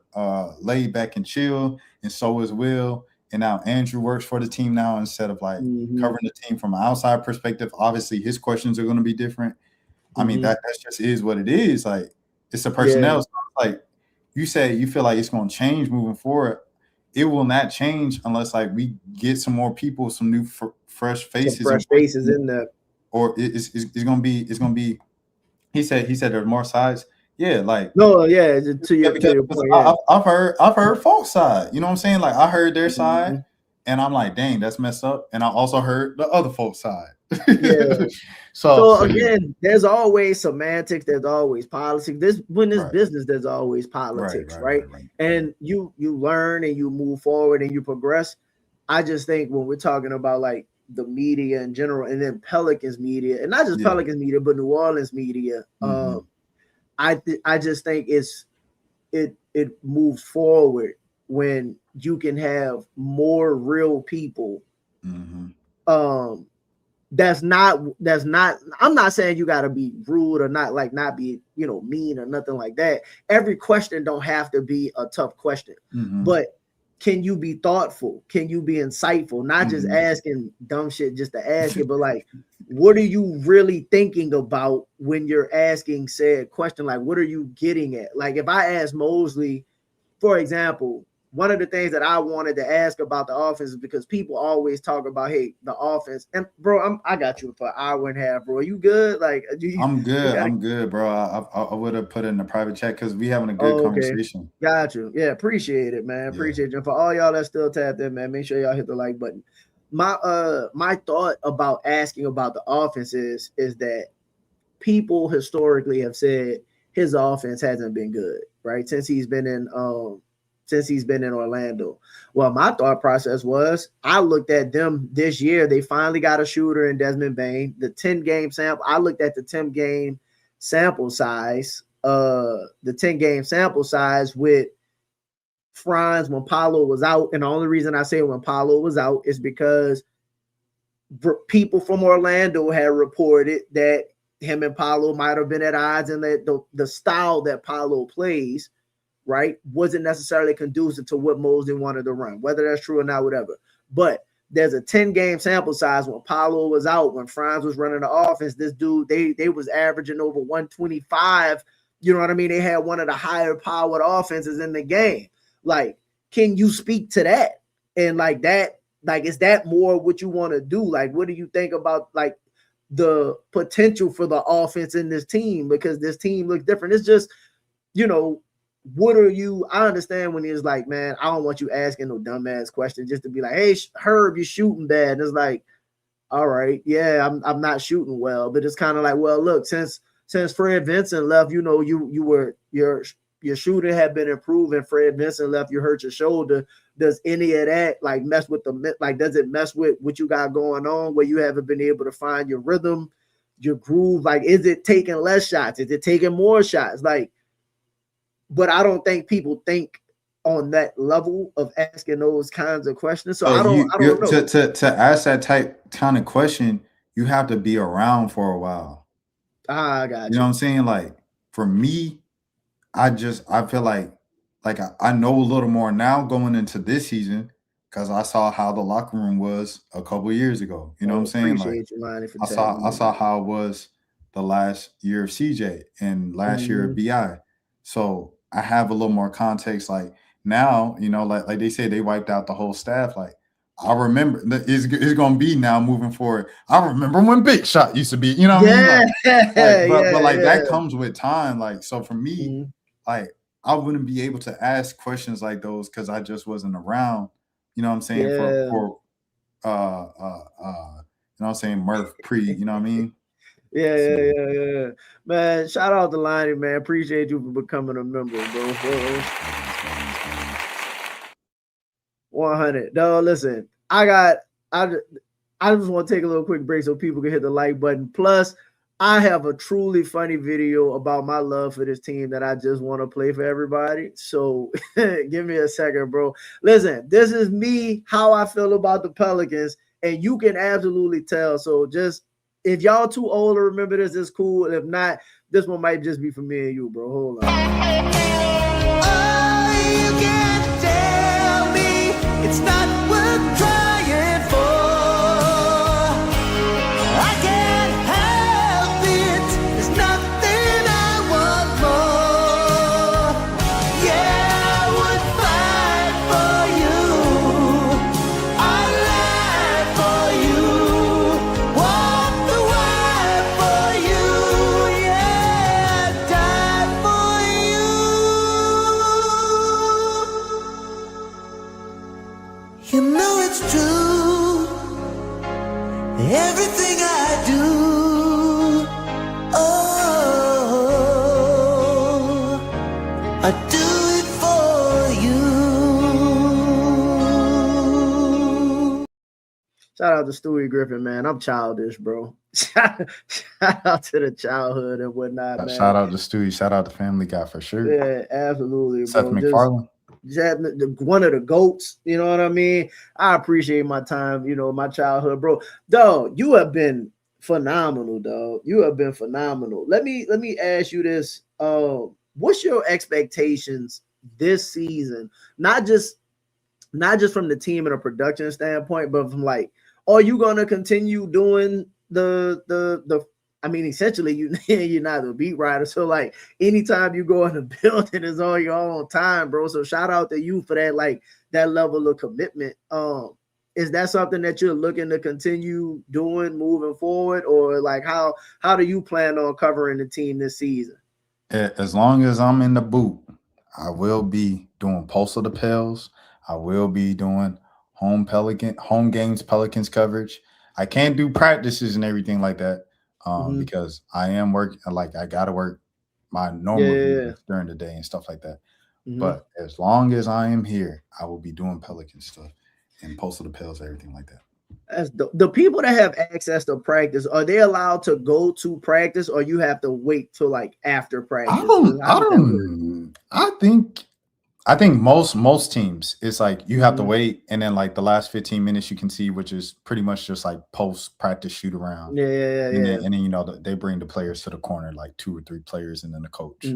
laid back and chill, and so is Will, and now Andrew works for the team now instead of like Mm-hmm. covering the team from an outside perspective. Obviously, his questions are going to be different. I mean, Mm-hmm. that's just is what it is. Like it's a Yeah. personnel. So like you say, you feel like it's going to change moving forward. It will not change unless like we get some more people, some new fresh Some faces and fresh faces in there. or it's going to be he said there's more sides. Yeah, like No, yeah, to yeah, your to your because point, yeah. I've heard folks side. You know what I'm saying? Like I heard their side, Mhm. and I'm like, dang, that's messed up. And I also heard the other folks side. Yeah. so So so yeah, again, there's always semantics, there's always politics. This right, business, there's always right, politics, right, right? right, right, right. And you learn and you move forward and you progress. I just think when we're talking about like the media in general, and then Pelicans media, and not just Yeah. Pelicans media, but New Orleans media, Mm-hmm. I just think it moves forward when you can have more real people. Mm-hmm. Um, that's not I'm not saying you got to be rude or not be mean or nothing like that. Every question don't have to be a tough question, Mm-hmm. but can you be thoughtful? Can you be insightful? Not just Mm-hmm. asking dumb shit just to ask it, but like, what are you really thinking about when you're asking said question? Like, what are you getting at? Like, if I ask Mosley, for example, one of the things that I wanted to ask about the offense is because people always talk about, hey, the offense. And bro, I got you for an hour and a half, bro. You good? Like, I'm you good. gotta. I'm good, bro. I would have put it in the private chat because we having a good Oh, okay, conversation. got you. Yeah, appreciate it, man. Yeah. Appreciate you. And for all y'all that still tapped in, man, make sure y'all hit the like button. My thought about asking about the offense is that people historically have said his offense hasn't been good, right? Since he's been in since he's been in Orlando. Well, my thought process was I looked at them this year. They finally got a shooter in Desmond Bain. The 10-game sample, I looked at the 10-game sample size, with Franz when Paolo was out. And the only reason I say when Paolo was out is because people from Orlando had reported that him and Paolo might have been at odds, and that the style that Paolo plays, right, wasn't necessarily conducive to what Mosley wanted to run, whether that's true or not, whatever. But there's a 10-game sample size when Paolo was out, when Franz was running the offense. This dude, they was averaging over 125. You know what I mean? They had one of the higher powered offenses in the game. Like, can you speak to that? And like that, like, is that more what you want to do? Like, what do you think about like the potential for the offense in this team? Because this team looks different. It's just, you know, what are you? I understand when he's like, man, I don't want you asking no dumbass questions just to be like, hey, Herb, you're shooting bad. And it's like, all right, yeah, I'm not shooting well, but it's kind of like, well, look, since Fred Vincent left, you know, your shooting had been improving. Fred Vincent left, you hurt your shoulder. Does any of that like mess with does it mess with what you got going on where you haven't been able to find your rhythm, your groove? Like, is it taking less shots? Is it taking more shots? Like, but I don't think people think on that level of asking those kinds of questions. So I don't know. To ask that kind of question, you have to be around for a while. I got you. You know what I'm saying? Like, for me, I feel like I know a little more now going into this season because I saw how the locker room was a couple of years ago. You know what I'm saying? Like, I saw how it was the last year of CJ and last year of BI. So I have a little more context. Like, now, you know, like they say, they wiped out the whole staff. Like, I remember it's going to be now moving forward. I remember when Big Shot used to be, you know what I mean? Like, that comes with time. Like, so for me, like, I wouldn't be able to ask questions like those because I just wasn't around. You know what I'm saying? For you know what I'm saying, Murph pre, you know what I mean? Yeah. Man, shout out to Lonnie, man. Appreciate you for becoming a member, bro. 100. No, listen, I just want to take a little quick break so people can hit the like button. Plus, I have a truly funny video about my love for this team that I just want to play for everybody. So give me a second, bro. Listen, this is me, how I feel about the Pelicans, and you can absolutely tell. So just, if y'all too old to remember this, it's cool. If not, this one might just be for me and you, bro. Hold on. Oh, you can't tell me it's not worth trying for. I can't help it. There's nothing I want more. Yeah, I would fight for you. I'd lie for you. Walk the wire for you. Yeah, I'd die for you. You know it's true. Everything I do, oh, I do it for you. Shout out to Stewie Griffin, man. I'm childish, bro. Shout out to the childhood and whatnot, man. Shout out to Stewie. Shout out to Family Guy for sure. Yeah, absolutely, Seth bro. MacFarlane. One of the GOATs, you know what I mean? I appreciate my time, you know, my childhood, bro. Dog, you have been phenomenal, dog. You have been phenomenal. Let me ask you this. What's your expectations this season? Not just from the team and a production standpoint, but from like, are you gonna continue doing the I mean, essentially, you're not a beat writer, so like anytime you go in the building is on your own time, bro. So shout out to you for that, like that level of commitment. Is that something that you're looking to continue doing moving forward, or like how do you plan on covering the team this season? As long as I'm in the boot, I will be doing Pulse of the Pels. I will be doing home games, Pelicans coverage. I can't do practices and everything like that. Because I am working, like I gotta work my normal during the day and stuff like that. But as long as I am here, I will be doing Pelican stuff and post of the Pels, everything like that. As the people that have access to practice, are they allowed to go to practice, or you have to wait till like after practice? I think most teams, it's like you have to wait, and then like the last 15 minutes you can see, which is pretty much just like post practice shoot around. And then you know they bring the players to the corner, like 2 or 3 players, and then the coach.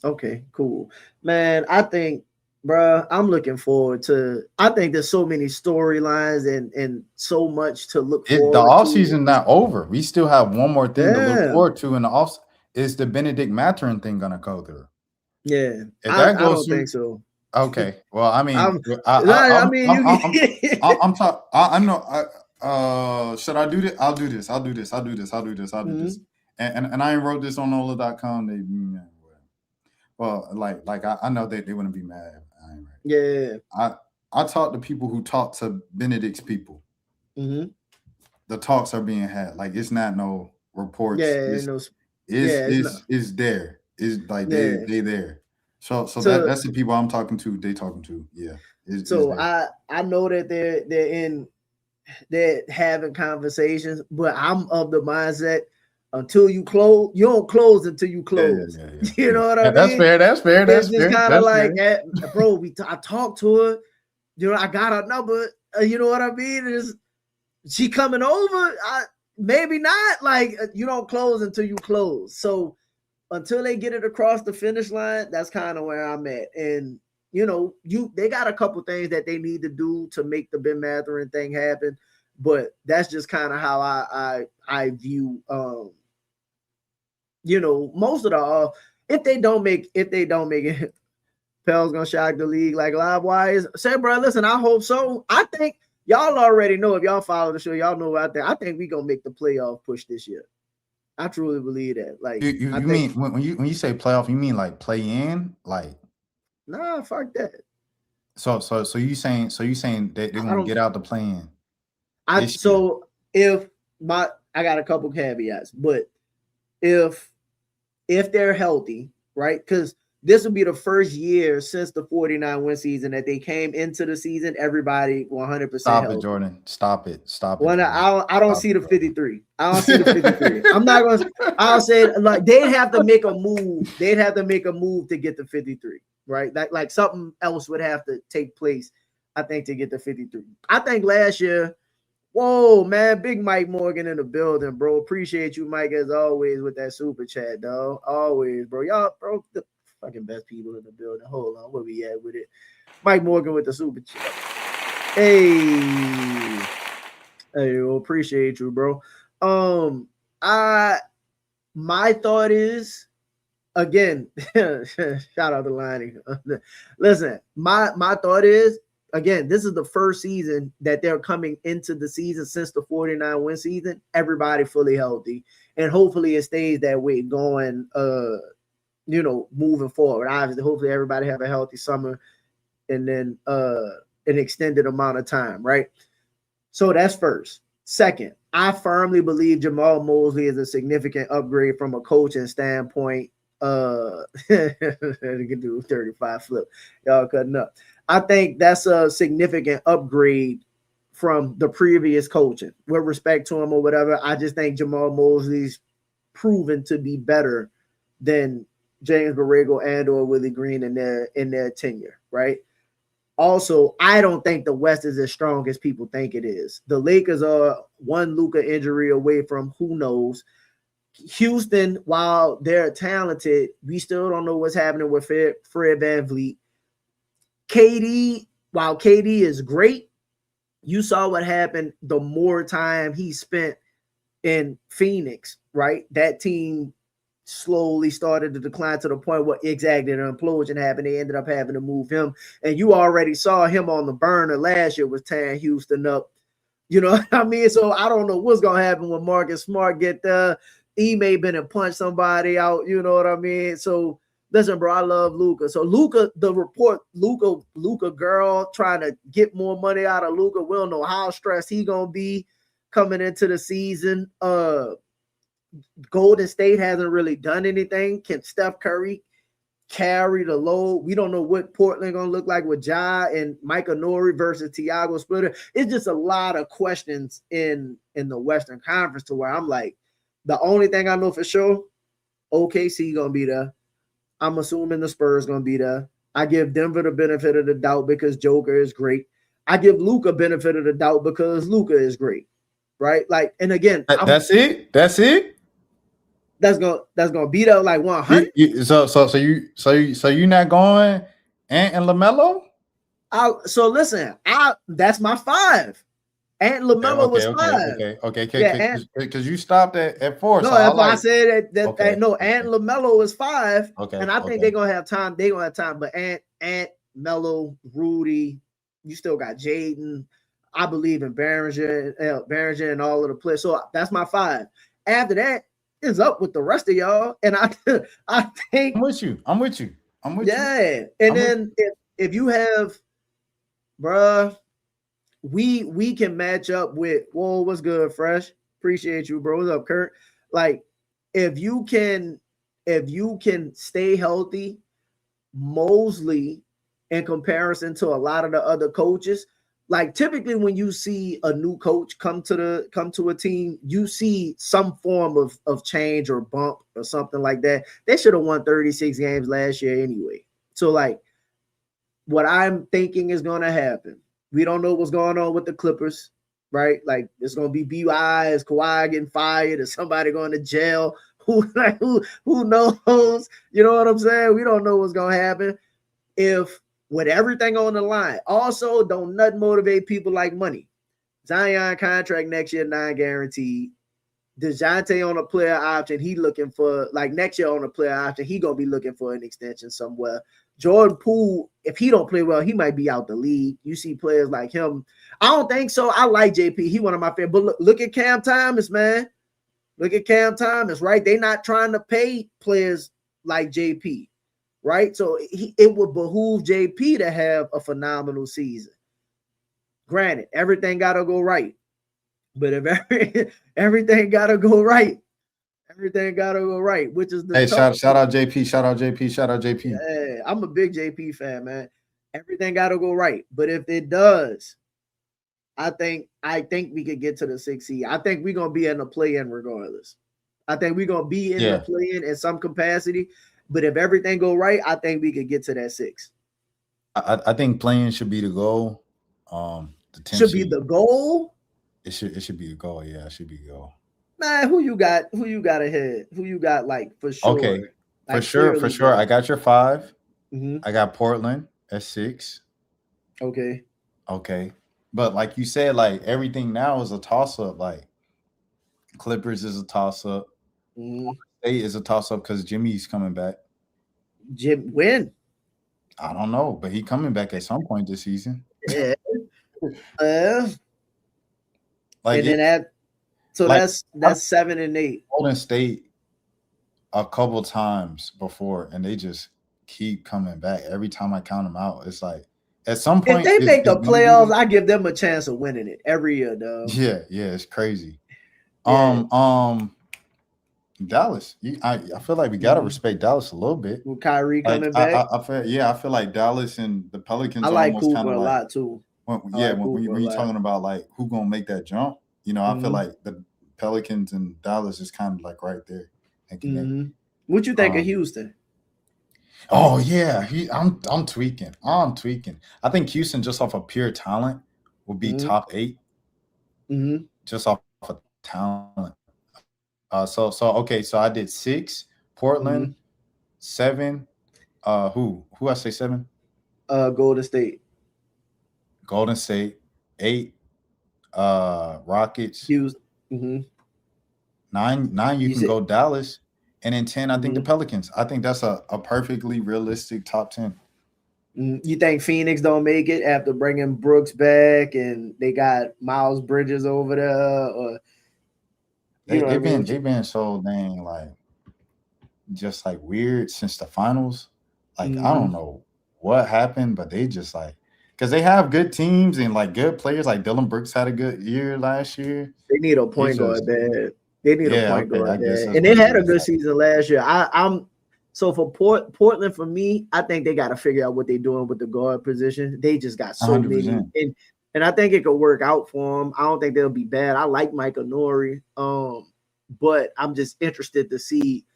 Okay, cool, man. I think, bro, I'm looking forward to. I think there's so many storylines and so much to look forward The to. offseason not over. We still have one more thing to look forward to in the off. Is the Benedict Mathurin thing gonna go through? Yeah, if that I goes don't through, think so. Okay, well, I mean, I'm should I do this? I'll do this. I'll do this. I'll do this. I'll do this. I'll do this. And I ain't wrote this on NOLA.com. They, well, like I know they wouldn't be mad. I ain't right. Yeah. I talked to people who talk to Benedict's people. The talks are being had. Like it's not no reports. It's there. It's like they there. So that's the people I'm talking to. They talking to. Yeah. I know that they're having conversations, but I'm of the mindset until you close, you don't close until you close. You know what I mean? That's fair. That's fair. It's just kind of like, bro. I talked to her. You know, I got her number. You know what I mean? Is she coming over? Maybe not. Like you don't close until you close. So until they get it across the finish line, that's kind of where I'm at. And you know, they got a couple things that they need to do to make the Ben Mathurin thing happen, but that's just kind of how I view. You know, most of the if they don't make it, Pels gonna shock the league like live wires. Say, bro, listen, I hope so. I think y'all already know, if y'all follow the show, y'all know out there. I think we gonna make the playoff push this year. I truly believe that. Like, you mean when you say playoff, you mean like play in? Like, nah, fuck that. So you saying they're gonna get out the play in? I got a couple caveats, but if they're healthy, right? Because this will be the first year since the 49 win season that they came into the season, everybody 100% Stop healthy. it, Jordan. Stop it. Well, I don't see the 53. I don't see the 53. I'm not going to. I'll say, like, they'd have to make a move. They'd have to make a move to get the 53, right? Like something else would have to take place, I think, to get the 53. I think last year, whoa, man, big Mike Morgan in the building, bro. Appreciate you, Mike, as always, with that super chat, dog. Always, bro. Y'all, bro, the fucking best people in the building. Hold on, where we at with it? Mike Morgan with the super chat. Hey, well, appreciate you, bro. My thought is, again, shout out to Lonnie. Listen, my thought is, again, this is the first season that they're coming into the season since the 49 win season. Everybody fully healthy, and hopefully it stays that way going. You know, moving forward. Obviously, hopefully everybody have a healthy summer, and then an extended amount of time, right? So that's first. Second, I firmly believe Jamal Mosley is a significant upgrade from a coaching standpoint. They can do 35 flip. Y'all cutting up. I think that's a significant upgrade from the previous coaching. With respect to him or whatever, I just think Jamal Mosley's proven to be better than James Borrego and or Willie Green in their tenure, right? Also, I don't think the West is as strong as people think it is. The Lakers are one Luka injury away from who knows. Houston, while they're talented, we still don't know what's happening with Fred VanVleet. KD, while KD is great, you saw what happened the more time he spent in Phoenix, right? That team slowly started to decline to the point where exactly an implosion happened. They ended up having to move him. And you already saw him on the burner last year was tearing Houston up. You know what I mean? So I don't know what's going to happen when Marcus Smart get there. He may have been and punch somebody out. You know what I mean? So listen, bro, I love Luka. So Luka, the report, Luka girl trying to get more money out of Luka. We don't know how stressed he going to be coming into the season. Golden State hasn't really done anything. Can Steph Curry carry the load. We don't know what Portland gonna look like with Ja and Micah Nori versus Tiago Splitter. It's just a lot of questions in the Western Conference to where I'm like, the only thing I know for sure, OKC gonna be there. I'm assuming the Spurs gonna be there. I give Denver the benefit of the doubt because Joker is great. I give Luka benefit of the doubt because Luka is great, right? Like, and again, that's it. That's it. That's gonna beat up like 100. So you not going Ant and LaMelo? So listen, that's my 5. Ant LaMelo was 5. Okay. Because you stopped at 4. No, so that's why I said that. Okay, no, Ant LaMelo is 5. Okay, and I think they're gonna have time. They're gonna have time. But Ant, Melo, Rudy, you still got Jaden. I believe in Behringer and all of the players. So that's my 5. After that, it's up with the rest of y'all. And I think I'm with you. Yeah. And then if you have, bruh, we can match up with, whoa, what's good, Fresh? Appreciate you, bro. What's up, Kurt? Like, if you can stay healthy, Mosley, in comparison to a lot of the other coaches, like typically when you see a new coach come to a team, you see some form of change or bump or something like that. They should have won 36 games last year anyway. So like, what I'm thinking is going to happen. We don't know what's going on with the Clippers, right? Like, it's going to be BY, is Kawhi getting fired, is somebody going to jail? Who knows? You know what I'm saying? We don't know what's going to happen. If with everything on the line, also don't nothing motivate people like money. Zion contract next year, non-guaranteed. DeJounte on a player option, he looking for, like, next year on a player option, he going to be looking for an extension somewhere. Jordan Poole, if he don't play well, he might be out the league. You see players like him. I don't think so. I like JP. He one of my favorites. But look at Cam Thomas, man. Look at Cam Thomas, right? They're not trying to pay players like JP, right? So it would behoove JP to have a phenomenal season. Granted, everything got to go right. But if everything got to go right, which is the hey, shout out JP. Yeah, I'm a big JP fan, man. Everything got to go right. But if it does, I think we could get to the 6th seed. I think we're gonna be in the play-in regardless. I think we're gonna be in the play-in in some capacity. But if everything go right, I think we could get to that 6. I think play-in should be the goal. Should be the goal. It should be the goal. Yeah, it should be the goal. Man, who you got ahead? Who you got, like, for sure? Okay, like, for sure. I got your 5. Mm-hmm. I got Portland at 6. Okay. But like you said, like everything now is a toss-up. Like Clippers is a toss-up. State is a toss-up because Jimmy's coming back. Jim, when? I don't know, but he coming back at some point this season. Yeah. Like, and then that's 7 and 8. Golden State a couple times before, and they just keep coming back. Every time I count them out, it's like at some point, if they make the playoffs, I give them a chance of winning it every year, though. Yeah, it's crazy. Yeah. Dallas. I feel like we gotta respect Dallas a little bit. With Kyrie coming back, I feel like Dallas and the Pelicans. I like Cooper a lot too. When you're talking about like who gonna make that jump, you know, I feel like the Pelicans and Dallas is kind of like right there. What you think of Houston? Oh yeah, I'm tweaking. I think Houston, just off of pure talent, will be top 8. Just off of talent. So I did 6, Portland, 7. Who I say 7? Golden State, 8. Rockets. Houston. 9. You can go Dallas, and then 10. I think the Pelicans. I think that's a perfectly realistic top 10. You think Phoenix don't make it after bringing Brooks back, and they got Miles Bridges over there? Or they've been so dang like just like weird since the finals. Like I don't know what happened, but they just like, because they have good teams and like good players. Like Dylan Brooks had a good year last year. They need a point guard bad. They need a point guard bad, and they had a good season last year. So for Portland, for me, I think they got to figure out what they're doing with the guard position. They just got so 100%. many, and I think it could work out for them. I don't think they'll be bad. I like Micah Nori, but I'm just interested to see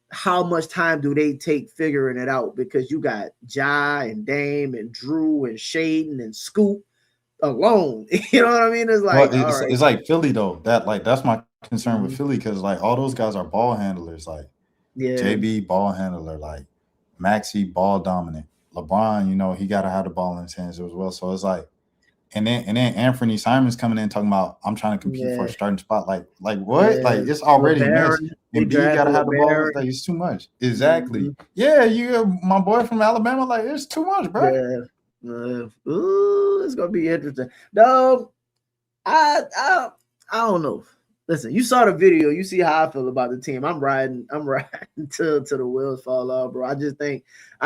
how much time do they take figuring it out, because you got Ja and Dame and Drew and Shaden and Scoop alone. You know what I mean? It's like, Well, all right. it's like Philly though. That's my concern with Mhm. Philly, because like all those guys are ball handlers. Like Yeah. JB ball handler, like Maxi ball dominant. LeBron, he got to have the ball in his hands as well. So it's like, and then Anthony Simons coming in talking about, I'm trying to compete for a Yeah. starting spot. Like what? Yeah. Like it's already missed. LeBaron. They And B got to drafted have the ball. LeBaron. Like it's too much. Exactly. Mhm. Yeah, you my boy from Alabama. Like it's too much, bro. Yeah. Ooh, it's gonna be interesting. No, I don't know. Listen, you saw the video. You see how I feel about the team. I'm riding till the wheels fall off, bro. I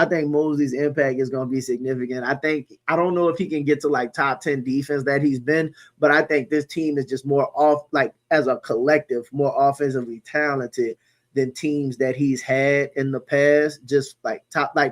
think Mosley's impact is gonna be significant. I don't know if he can get to like top 10 defense that he's been, but I think this team is just more off, like as a collective, more offensively talented than teams that he's had in the past. Just like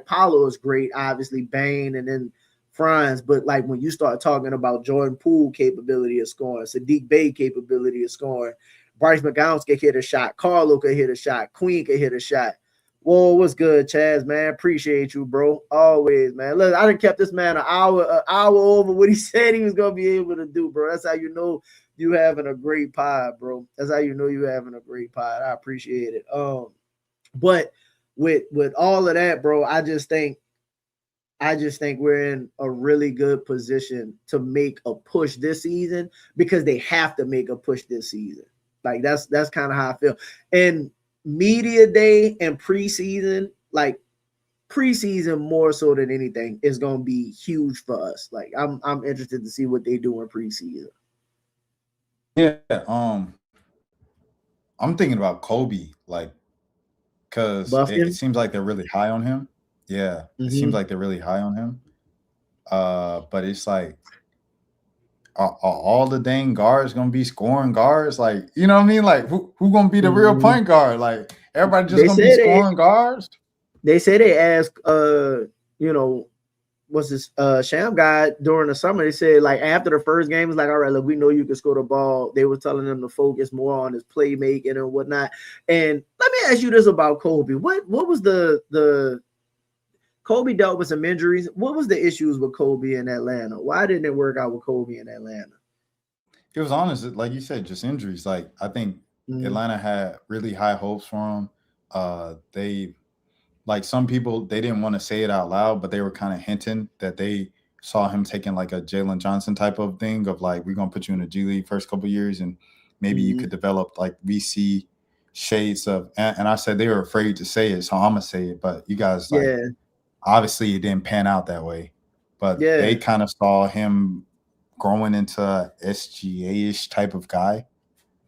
Paolo is great, obviously Bane, and then Franz, but like when you start talking about Jordan Poole capability of scoring, Sadiq Bey capability of scoring, Bryce McGowan could hit a shot, Carlo could hit a shot, Queen could hit a shot. Whoa, what's good, Chaz, man? Appreciate you, bro. Always, man. Look, I done kept this man an hour over what he said he was gonna be able to do, bro. That's how you know you having a great pod, bro. That's how you know you having a great pod. I appreciate it. But with all of that, bro, I just think we're in a really good position to make a push this season, because they have to make a push this season. Like that's kind of how I feel. And media day and preseason, like preseason more so than anything, is going to be huge for us. Like I'm interested to see what they do in preseason. Yeah. I'm thinking about Kobe, like, because it seems like they're really high on him. Yeah, it seems like they're really high on him. But it's like, are all the dang guards gonna be scoring guards? Like, you know what I mean? Like, who gonna be the real point guard? Like, everybody just gonna be scoring guards? They say they asked, what's this Sham guy during the summer. They said, like, after the first game, it's like, all right, look, we know you can score the ball. They were telling them to focus more on his playmaking and whatnot. And let me ask you this about Kobe. What was the Kobe dealt with some injuries. What was the issues with Kobe in Atlanta? Why didn't it work out with Kobe in Atlanta? It was honest, like you said, just injuries. Like, I think Atlanta had really high hopes for him. They, like, some people, they didn't want to say it out loud, but they were kind of hinting that they saw him taking like a Jalen Johnson type of thing of like, we're gonna put you in the G League first couple of years, and maybe you could develop, like, we see shades of. And I said they were afraid to say it, so I'm gonna say it. But you guys, like, obviously it didn't pan out that way. But they kind of saw him growing into a SGA-ish type of guy.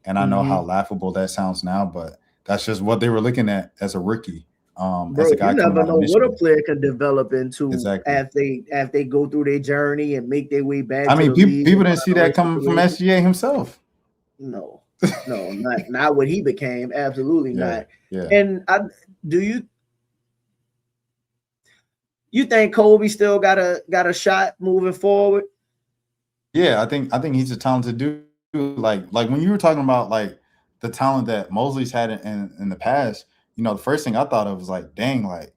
And I know how laughable that sounds now, but that's just what they were looking at as a rookie. As a guy, you never know what a player can develop into after they go through their journey and make their way back. I mean, people didn't see that coming from SGA himself. No, not what he became. Absolutely not. Yeah. And you think Kobe still got a shot moving forward? Yeah, I think he's a talented dude. Like when you were talking about like the talent that Mosley's had in the past, the first thing I thought of was like, dang, like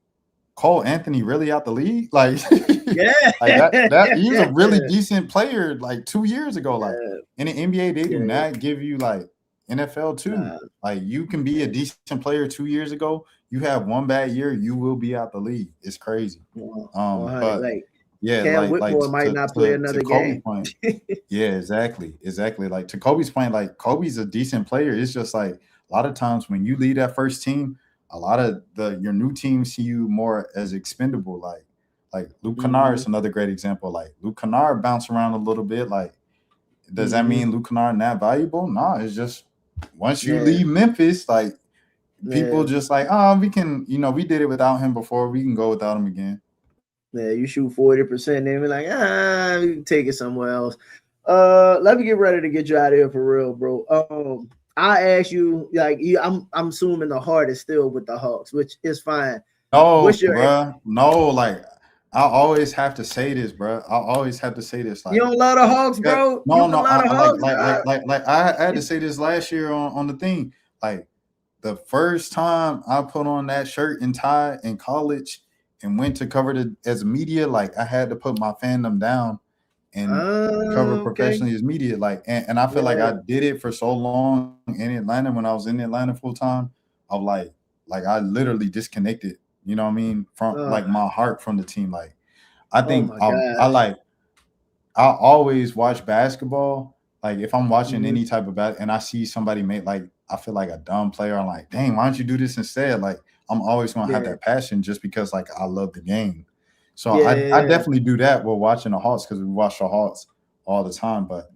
Cole Anthony really out the league? Like, yeah, like that he was a really decent player like 2 years ago. Like in the NBA, they do not give you like NFL too. Like you can be a decent player 2 years ago. You have one bad year, you will be out the league. It's crazy. But like, yeah, Cam Whitmore might not play another game. Point, yeah, exactly. Like to Kobe's point, like Kobe's a decent player. It's just like a lot of times when you lead that first team, a lot of your new team see you more as expendable. Like Luke Kennard is another great example. Like Luke Kennard bounced around a little bit. Like, does that mean Luke Kennard not valuable? No, it's just once you leave Memphis, like people just like, oh, we can, we did it without him before. We can go without him again. Yeah, you shoot 40%, then we're like, we can take it somewhere else. Let me get ready to get you out of here for real, bro. I ask you, like, I'm assuming the heart is still with the Hawks, which is fine. No, What's your bruh. No, like I always have to say this, bruh. I always have to say this, you like, don't love the Hawks, yeah, bro? You no, don't no. love the I Hawks, dog? I had to say this last year on the thing. Like the first time I put on that shirt and tie in college and went to cover it as media, like I had to put my fandom down and cover Okay. professionally as media. Like, and I feel like I Yeah. did it for so long in Atlanta when I was in Atlanta full time. Of like I literally disconnected, you know what I mean, from Uh, like my heart from the team. Like I oh think my I gosh. like I always watch basketball. Like if I'm watching Hmm. any type of and I see somebody make like I feel like a dumb player, I'm like, dang, why don't you do this instead? Like I'm always gonna have Yeah. that passion just because like I love the game. So Yeah. I Yeah. definitely do that while watching the Hawks because we watch the Hawks all the time. But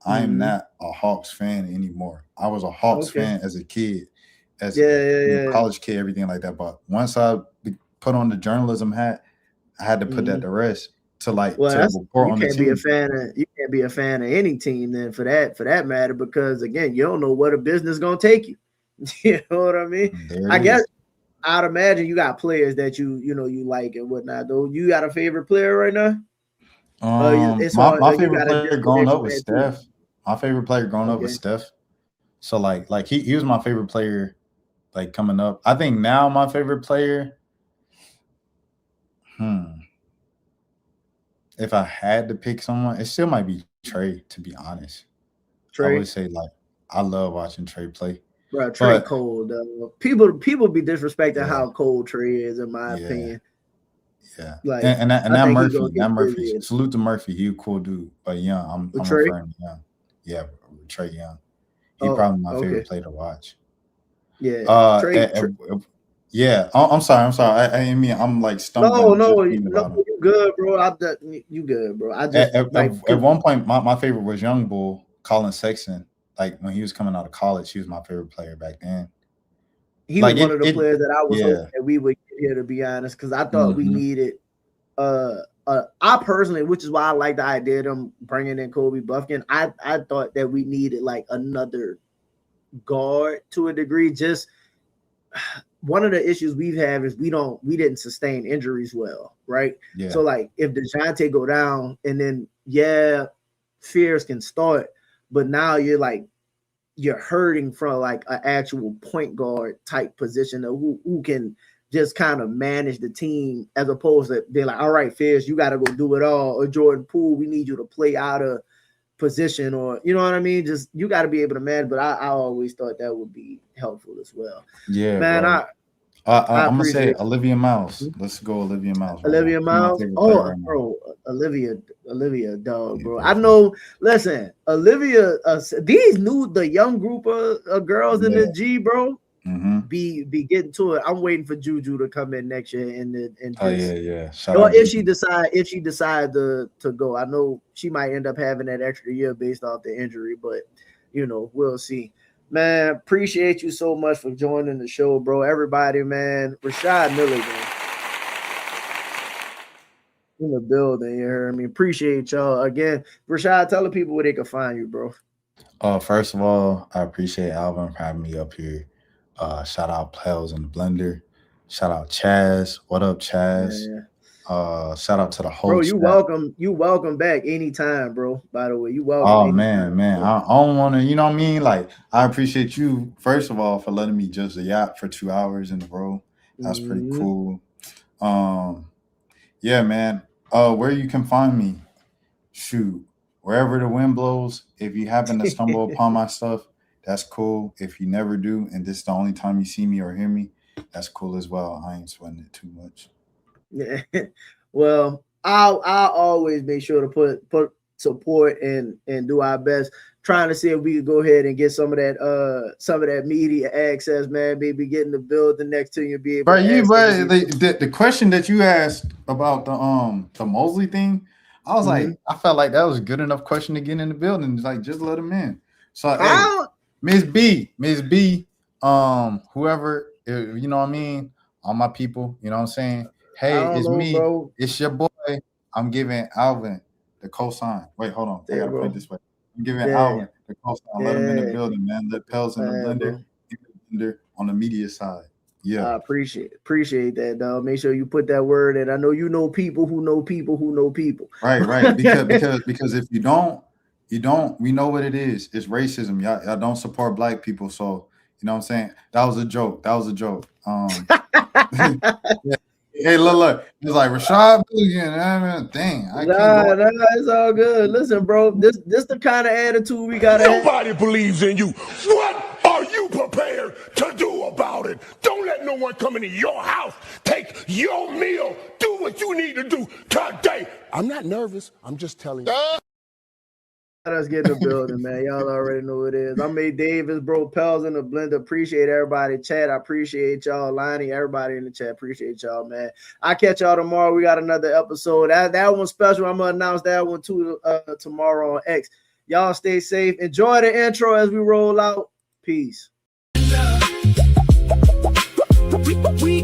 I am Hmm. not a Hawks fan anymore. I was a Hawks Okay. fan as a kid, as Yeah. a Yeah. Yeah. college kid, everything like that. But once I put on the journalism hat, I had to put that Hmm. to rest to like Well, to that's report on the team. you can't be a fan of any team then for that matter, because again, you don't know where the business gonna take you. You know what I mean? There it I guess is. I'd imagine you got players that you like and whatnot. Though you got a favorite player right now? It's all My you favorite got a player growing disconnect up from was that too. Steph. My favorite player growing up was Okay. Steph. So like he was my favorite player like coming up. I think now my favorite player, hmm, if I had to pick someone, it still might be Trey, to be honest. I would Trey. say like I love watching Trey play. Bro, Trey But cold. People be disrespecting yeah, how cold Trey is, in my yeah, opinion. yeah. Like, And I that think he gonna get Murphy. busy Salute to Murphy. He a cool dude. But yeah, with I'm Trey. referring to Young. Yeah, Trey Young. He Oh, probably my okay. favorite player to watch. Yeah, Uh, Trey. eh, eh, yeah. I'm sorry. I'm sorry. I mean, I'm like No, stumbling no, just thinking no, about him. you good, bro. You good, bro. I just like At 'cause one point, my favorite was Young Bull, Colin Sexton. Like when he was coming out of college, he was my favorite player back then. he was Like one of the it, players that I was hoping yeah. that we would get here, to be honest, because I thought we Hmm. needed I personally, which is why I like the idea of them bringing in Kobe Buffkin. I thought that we needed like another guard to a degree. Just one of the issues we've had is we didn't sustain injuries well, right? So Yeah. like if DeJounte go down and then yeah, Fears can start, but now you're hurting from like an actual point guard type position of who can just kind of manage the team, as opposed to they're like, all right, Fizz, you got to go do it all, or Jordan Poole, we need you to play out of position, or you know what I mean. Just you got to be able to manage. But I always thought that would be helpful as well, Yeah, man. bro. I I'm gonna say appreciate Olivia Miles. Let's go Olivia Miles right now. Olivia She's my Miles. favorite player Oh, right now. bro, Olivia, dog, Yeah, bro. I definitely. know. Listen, Olivia, the young group of girls in the Yeah. G, bro, Hmm. be getting to it. I'm waiting for Juju to come in next year and Oh yeah, just, yeah. Shout or out Juju. if she decide to go. I know she might end up having that extra year based off the injury, but we'll see. Man, appreciate you so much for joining the show, bro. Everybody, man. Rahsad Milligan in the building. You heard me. Appreciate y'all again. Rahsad, tell the people where they can find you, bro. First of all, I appreciate Alvin for having me up here. Shout out Pels in the blender. Shout out Chaz. What up, Chaz? Man. Shout out to the Bro, whole chat. you welcome back anytime, bro. By the way, you welcome Oh anytime, man. bro. I don't want to, you know what I mean? Like, I appreciate you first of all for letting me just a yacht for 2 hours in a row. That's pretty Mm-hmm. cool. Um, yeah, man. Where you can find me? Shoot, wherever the wind blows. If you happen to stumble upon my stuff, that's cool. If you never do, and this is the only time you see me or hear me, that's cool as well. I ain't sweating it too much. Yeah. Well, I'll always make sure to put support and do our best, trying to see if we could go ahead and get some of that media access, man. Maybe get in the building next to you, be able But to you, ask some of but these. the question that you asked about the Mosley thing, I was Mm-hmm. like, I felt like that was a good enough question to get in the building. It's like just let him in. So hey, How? Miss B, whoever, you know what I mean, all my people, you know what I'm saying. I Hey, don't it's know, me, bro. it's your boy. I'm giving Alvin the cosign. Wait, hold on, I There, gotta put it bro. this way. I'm giving Yeah. Alvin the co-sign. Let them in the building, man. Let Pels in the bro. blender on the media side. Yeah. I appreciate that, dog. Make sure you put that word in. I know you know people who know people who know people. Right. Because if you don't, we know what it is. It's racism. Y'all don't support black people. So you know what I'm saying? That was a joke. Yeah. Hey, look. It's like Rahsad Milligan. Dang. Nah, it's all good. Listen, bro, this the kind of attitude we gotta have. Nobody believes in you. What are you prepared to do about it? Don't let no one come into your house, take your meal, do what you need to do today. I'm not nervous. I'm just telling you. Let us get in the building, man. Y'all already know what it is. I'm A. Davis, bro. Pels in the blender. Appreciate everybody. Chat, I appreciate y'all. Lonnie, everybody in the chat. Appreciate y'all, man. I'll catch y'all tomorrow. We got another episode. That one's special. I'm going to announce that one too tomorrow on X. Y'all stay safe. Enjoy the intro as we roll out. Peace. We